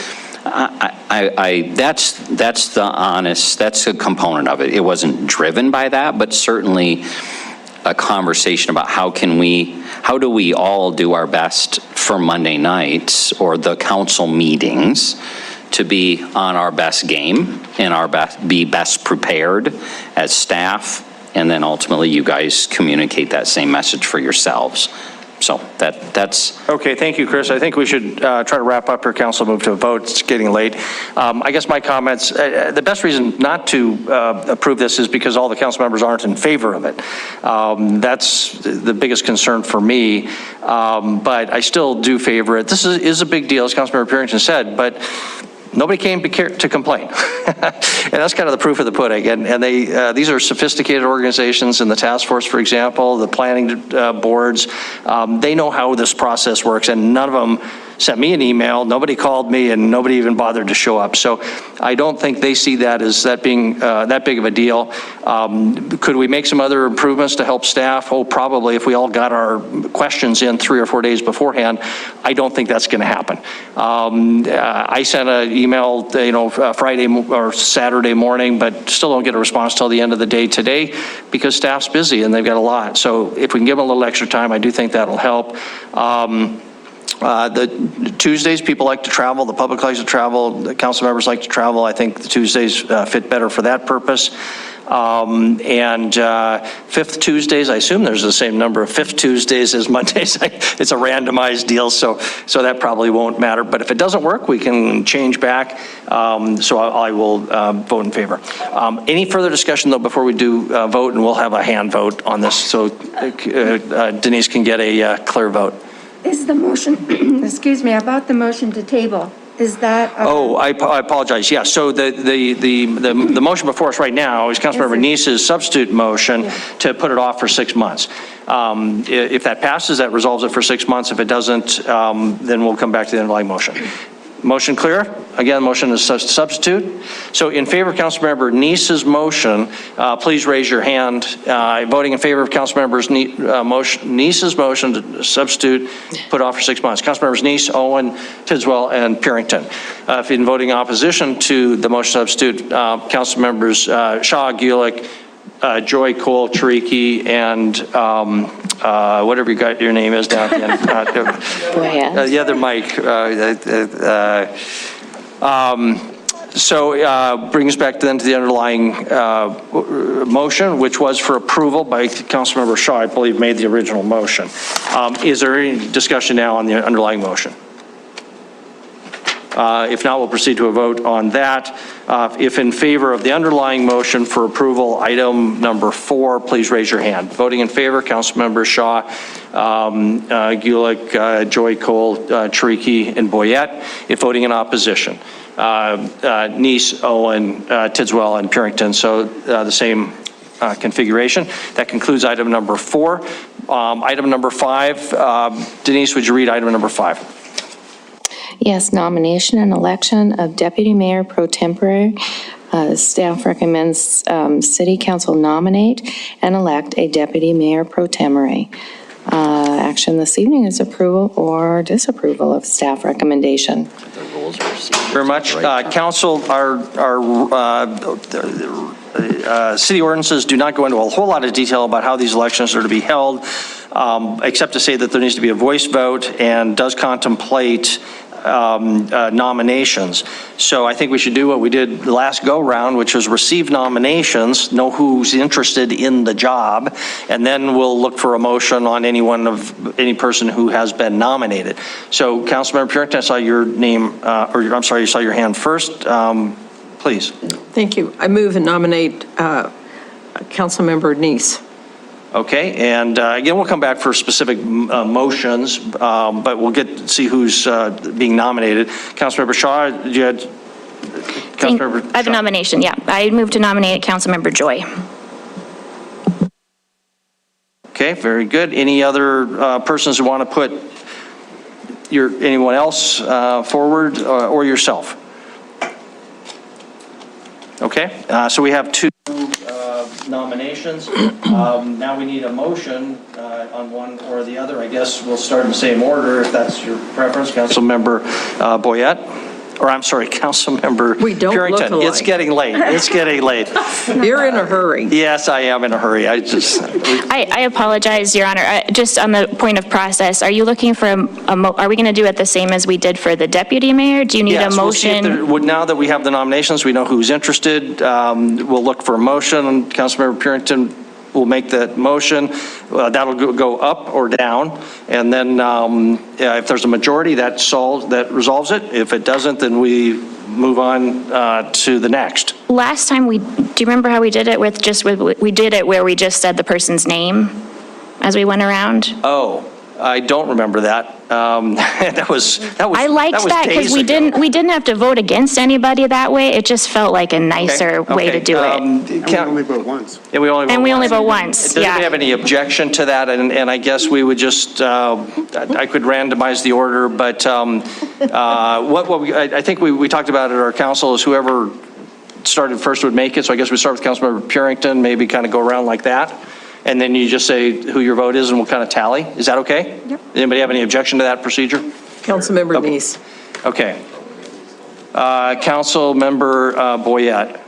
that's the honest, that's a component of it. It wasn't driven by that, but certainly a conversation about how do we all do our best for Monday nights or the council meetings to be on our best game and be best prepared as staff, and then ultimately you guys communicate that same message for yourselves. So that's... Okay, thank you, Chris. I think we should try to wrap up here, council, move to a vote. It's getting late. I guess my comments, the best reason not to approve this is because all the council members aren't in favor of it. That's the biggest concern for me, but I still do favor it. This is a big deal, as Councilmember Purington said, but nobody came to complain. And that's kind of the proof of the pudding. And these are sophisticated organizations in the task force, for example, the planning boards. They know how this process works, and none of them sent me an email, nobody called me, and nobody even bothered to show up. So I don't think they see that as that being that big of a deal. Could we make some other improvements to help staff? Oh, probably, if we all got our questions in 3 or 4 days beforehand. I don't think that's going to happen. I sent an email, Friday or Saturday morning, but still don't get a response till the end of the day today because staff's busy and they've got a lot. So if we can give them a little extra time, I do think that'll help. The Tuesdays, people like to travel, the public likes to travel, the council members like to travel. I think the Tuesdays fit better for that purpose. And fifth Tuesdays, I assume there's the same number of fifth Tuesdays as Mondays. It's a randomized deal, so that probably won't matter. But if it doesn't work, we can change back. So I will vote in favor. Any further discussion, though, before we do vote, and we'll have a hand vote on this, so Denise can get a clear vote. Is the motion, excuse me, about the motion to table, is that? Oh, I apologize. Yeah, so the motion before us right now is Councilmember Neese's substitute motion to put it off for 6 months. If that passes, that resolves it for 6 months. If it doesn't, then we'll come back to the underlying motion. Motion clear? Again, motion is substitute. So in favor of Councilmember Neese's motion, please raise your hand. Voting in favor of Councilmember Neese's motion to substitute, put off for 6 months. Councilmembers Neese, Owen, Tidswell, and Purington. If in voting opposition to the motion substitute, Councilmembers Shaw, Gulick, Joy, Cole, Tariki, and whatever you got your name is down at the end. The other Mike. So brings us back then to the underlying motion, which was for approval by Councilmember Shaw, I believe, made the original motion. Is there any discussion now on the underlying motion? If not, we'll proceed to a vote on that. If in favor of the underlying motion for approval, item number 4, please raise your hand. Voting in favor, Councilmember Shaw, Gulick, Joy, Cole, Tariki, and Boyette. If voting in opposition, Neese, Owen, Tidswell, and Purington. So the same configuration. That concludes item number 4. Item number 5, Denise, would you read item number 5? Yes, nomination and election of Deputy Mayor Pro Tempore. Staff recommends City Council nominate and elect a Deputy Mayor Pro Tempore. Action this evening is approval or disapproval of staff recommendation. Very much. Council, our city ordinances do not go into a whole lot of detail about how these elections are to be held, except to say that there needs to be a voice vote and does contemplate nominations. So I think we should do what we did the last go round, which was receive nominations, know who's interested in the job, and then we'll look for a motion on any person who has been nominated. So Councilmember Purington, I saw your name, I'm sorry, you saw your hand first. Please. Thank you. I move and nominate Councilmember Neese. Okay, and again, we'll come back for specific motions, but we'll see who's being nominated. Councilmember Shaw, you had Councilmember I have a nomination, yeah. I move to nominate Councilmember Joy. Okay, very good. Any other persons who want to put anyone else forward or yourself? Okay, so we have 2 nominations. Now we need a motion on one or the other. I guess we'll start in the same order if that's your preference. Councilmember Boyette. Or I'm sorry, Councilmember Purington. Look alike. It's getting late. It's getting late. You're in a hurry. Yes, I am in a hurry. I apologize, Your Honor. Just on the point of process, are you looking for are we going to do it the same as we did for the deputy mayor? Do you need a motion? Now that we have the nominations, we know who's interested. We'll look for a motion. Councilmember Purington will make that motion. That'll go up or down. And then if there's a majority, that resolves it. If it doesn't, then we move on to the next. Last time do you remember how we did it we did it where we just said the person's name as we went around? Oh, I don't remember that. That was I liked that because we didn't have to vote against anybody that way. It just felt like a nicer way to do it. And we only vote once. And we only vote once, Does anybody have any objection to that? And I guess we would just, I could randomize the order, but I think we talked about at our council is whoever started first would make it. So I guess we start with Councilmember Purington, maybe kind of go around like that. And then you just say who your vote is and we'll kind of tally. Is that okay? Yep. Anybody have any objection to that procedure? Councilmember Neese. Okay. Councilmember Boyette.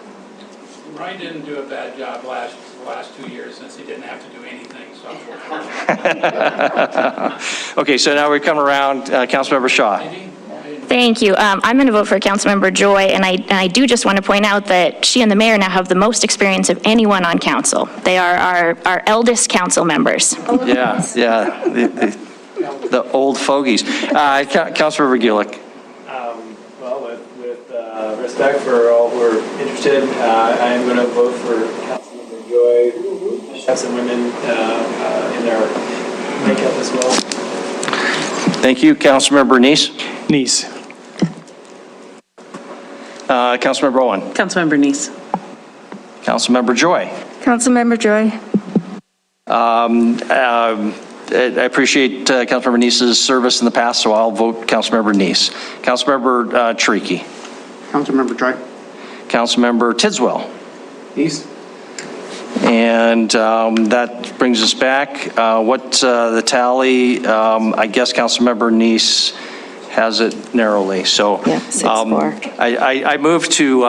Ryan didn't do a bad job the last 2 years since he didn't have to do anything, so Okay, so now we come around, Councilmember Shaw. Thank you. I'm going to vote for Councilmember Joy, and I do just want to point out that she and the mayor now have the most experience of anyone on council. They are our eldest council members. Yeah, the old fogies. Councilmember Gulick. Well, with respect for all who are interested, I am going to vote for Councilmember Joy. Have some women in their makeup as well. Thank you. Councilmember Neese. Neese. Councilmember Owen. Councilmember Neese. Councilmember Joy. Councilmember Joy. I appreciate Councilmember Neese's service in the past, so I'll vote Councilmember Neese. Councilmember Tricky. Councilmember Joy. Councilmember Tidswell. Neese. And that brings us back. What's the tally? I guess Councilmember Neese has it narrowly. So Yeah, 6-4. I move to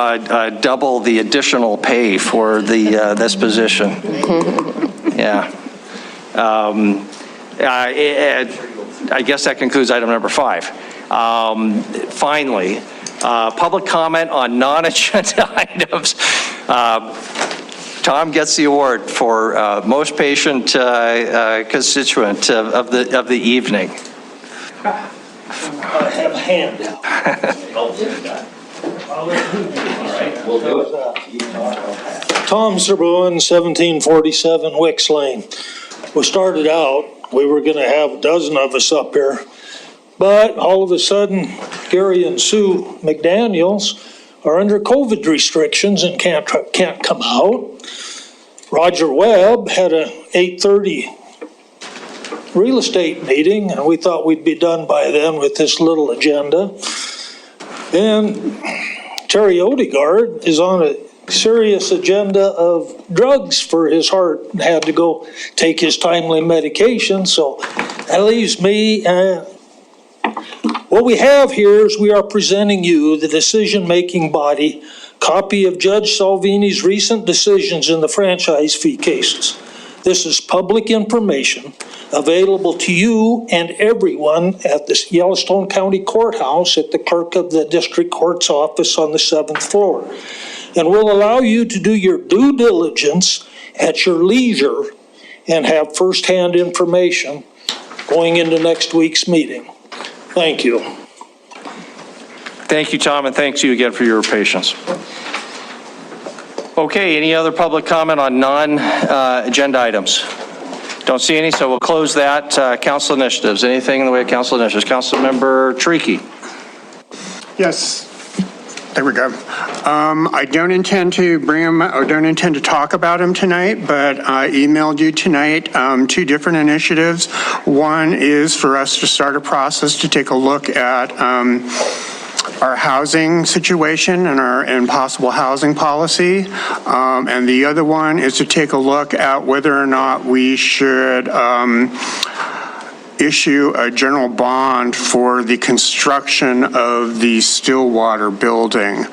double the additional pay for this position. Yeah. I guess that concludes item number 5. Finally, public comment on non-agenda items. Tom gets the award for most patient constituent of the evening. I have a handout. Tom Serboen, 1747 Wicks Lane. We started out, we were going to have a dozen of us up here, but all of a sudden, Gary and Sue McDaniels are under COVID restrictions and can't come out. Roger Webb had a 8:30 real estate meeting, and we thought we'd be done by then with this little agenda. And Terry Odegaard is on a serious agenda of drugs for his heart and had to go take his timely medication, so that leaves me. What we have here is we are presenting you, the decision-making body, copy of Judge Salvini's recent decisions in the franchise fee cases. This is public information available to you and everyone at the Yellowstone County Courthouse at the clerk of the district court's office on the 7th floor. And will allow you to do your due diligence at your leisure and have firsthand information going into next week's meeting. Thank you. Thank you, Tom, and thanks you again for your patience. Okay, any other public comment on non-agenda items? Don't see any, so we'll close that. Council initiatives, anything in the way of council initiatives? Councilmember Tricky. Yes. There we go. I don't intend to bring them, or don't intend to talk about them tonight, but I emailed you tonight 2 different initiatives. One is for us to start a process to take a look at our housing situation and possible housing policy. And the other one is to take a look at whether or not we should issue a general bond for the construction of the Stillwater building.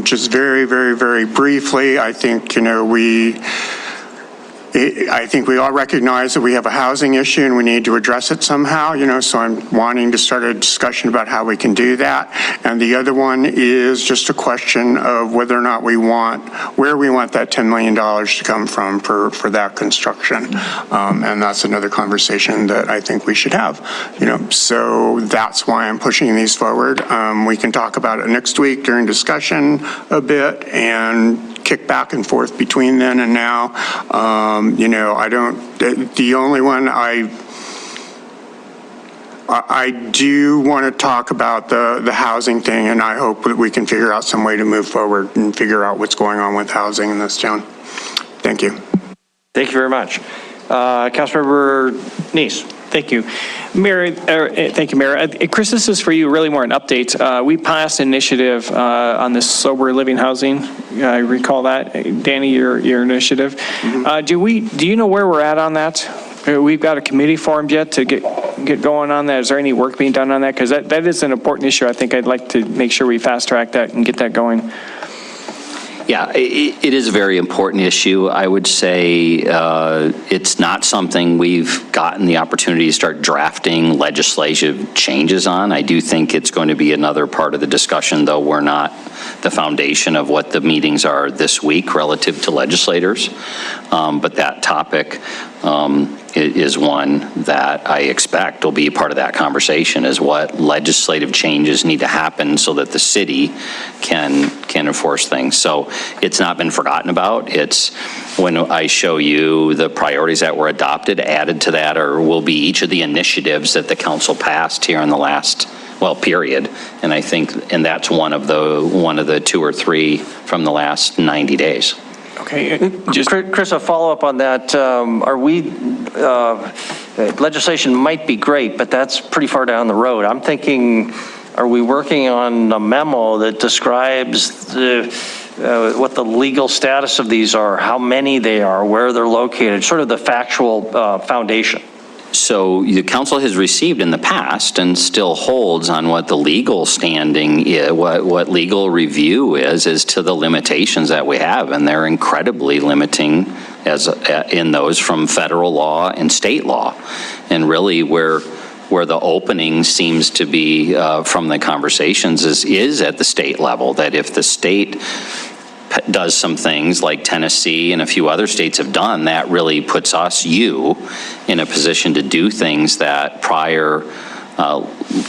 Just very, very, very briefly, I think, I think we all recognize that we have a housing issue and we need to address it somehow, so I'm wanting to start a discussion about how we can do that. And the other one is just a question of whether or not where we want that $10 million to come from for that construction. And that's another conversation that I think we should have, so that's why I'm pushing these forward. We can talk about it next week during discussion a bit and kick back and forth between then and now. The only one I do want to talk about the housing thing, and I hope that we can figure out some way to move forward and figure out what's going on with housing in this town. Thank you. Thank you very much. Councilmember Neese. Thank you. Mayor, thank you, Mayor. Chris, this is for you, really more an update. We passed an initiative on this sober living housing. I recall that. Danny, your initiative. Do you know where we're at on that? We've got a committee formed yet to get going on that. Is there any work being done on that? Because that is an important issue. I think I'd like to make sure we fast track that and get that going. Yeah, it is a very important issue. I would say it's not something we've gotten the opportunity to start drafting legislative changes on. I do think it's going to be another part of the discussion, though we're not the foundation of what the meetings are this week relative to legislators. But that topic is one that I expect will be part of that conversation, is what legislative changes need to happen so that the city can enforce things. So it's not been forgotten about. It's when I show you the priorities that were adopted, added to that will be each of the initiatives that the council passed here in the last, period. And I think, and that's one of the 2 or 3 from the last 90 days. Okay, Chris, a follow-up on that. Legislation might be great, but that's pretty far down the road. I'm thinking, are we working on a memo that describes what the legal status of these are, how many they are, where they're located, sort of the factual foundation? So the council has received in the past and still holds on what the legal standing is, what legal review is to the limitations that we have, and they're incredibly limiting in those from federal law and state law. And really where the opening seems to be from the conversations is at the state level, that if the state does some things like Tennessee and a few other states have done, that really puts you in a position to do things that prior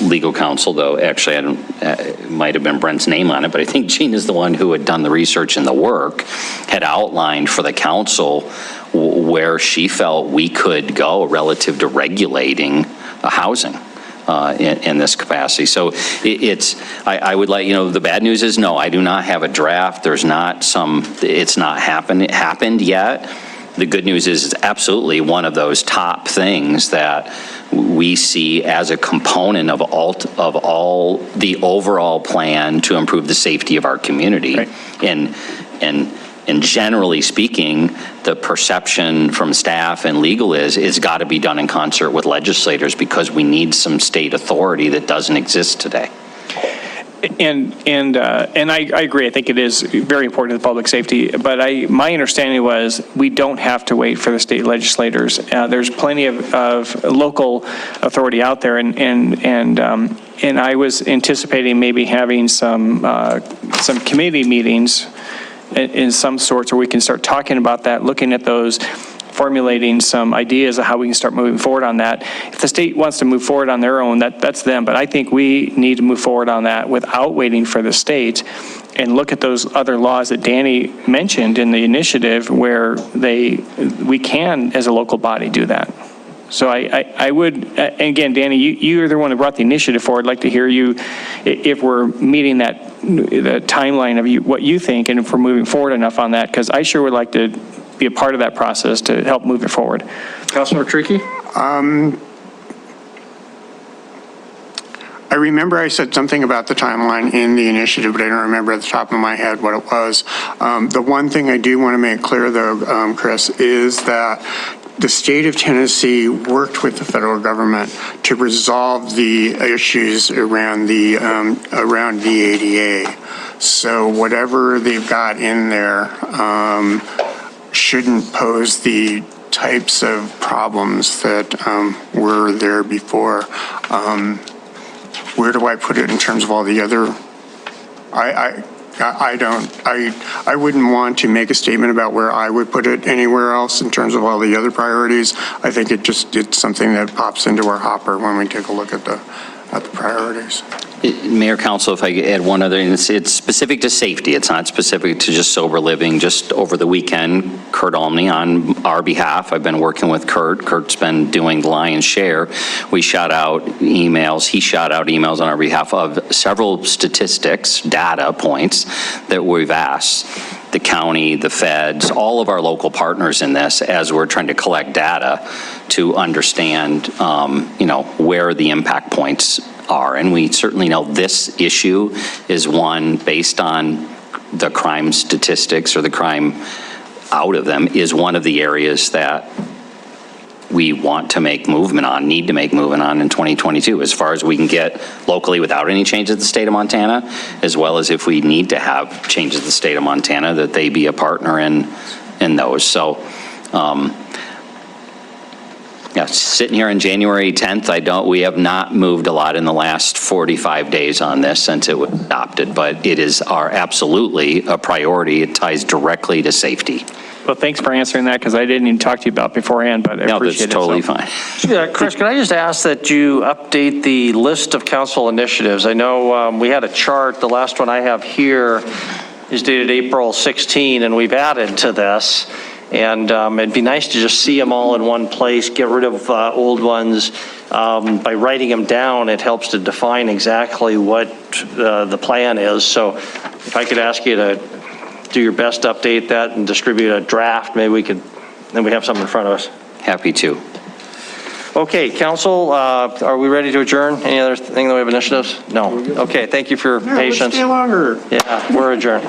legal counsel, though actually it might have been Brent's name on it, but I think Jean is the one who had done the research and the work, had outlined for the council where she felt we could go relative to regulating housing. In this capacity. So I would let you know, the bad news is no, I do not have a draft. There's not it's not happened yet. The good news is it's absolutely one of those top things that we see as a component of all the overall plan to improve the safety of our community. Right. And generally speaking, the perception from staff and legal is it's got to be done in concert with legislators, because we need some state authority that doesn't exist today. And I agree. I think it is very important to the public safety. But my understanding was we don't have to wait for the state legislators. There's plenty of local authority out there, and I was anticipating maybe having some committee meetings in some sorts where we can start talking about that, looking at those, formulating some ideas of how we can start moving forward on that. If the state wants to move forward on their own, that's them, but I think we need to move forward on that without waiting for the state, and look at those other laws that Danny mentioned in the initiative where we can, as a local body, do that. So I would, and again, Danny, you're the one who brought the initiative forward. I'd like to hear you, if we're meeting the timeline of what you think, and if we're moving forward enough on that, because I sure would like to be a part of that process to help move it forward. Councilmember Trickey? I remember I said something about the timeline in the initiative, but I don't remember at the top of my head what it was. The one thing I do want to make clear, though, Chris, is that the state of Tennessee worked with the federal government to resolve the issues around the ADA. So whatever they've got in there shouldn't pose the types of problems that were there before. Where do I put it in terms of all the other? I wouldn't want to make a statement about where I would put it anywhere else in terms of all the other priorities. I think it's something that pops into our hopper when we take a look at the priorities. Mayor, Council, if I could add one other, and it's specific to safety. It's not specific to just sober living. Just over the weekend, Kurt Olney, on our behalf, I've been working with Kurt. Kurt's been doing the lion's share. We shot out emails. He shot out emails on our behalf of several statistics, data points that we've asked the county, the feds, all of our local partners in this as we're trying to collect data to understand, where the impact points are. And we certainly know this issue is one based on the crime statistics or the crime out of them is one of the areas that we want to make movement on, need to make movement on in 2022, as far as we can get locally without any changes to the state of Montana, as well as if we need to have changes to the state of Montana, that they be a partner in those. So, sitting here on January 10th, we have not moved a lot in the last 45 days on this since it was adopted, but it is absolutely a priority. It ties directly to safety. Well, thanks for answering that, because I didn't even talk to you about beforehand, but I appreciate it. No, that's totally fine. Chris, can I just ask that you update the list of council initiatives? I know we had a chart, the last one I have here is dated April 16, and we've added to this. And it'd be nice to just see them all in one place, get rid of old ones. By writing them down, it helps to define exactly what the plan is. So if I could ask you to do your best to update that and distribute a draft, maybe we could, then we have something in front of us. Happy to. Okay, council, are we ready to adjourn? Any other thing that we have initiatives? No. Okay, thank you for your patience. Let's stay longer. Yeah, we're adjourned.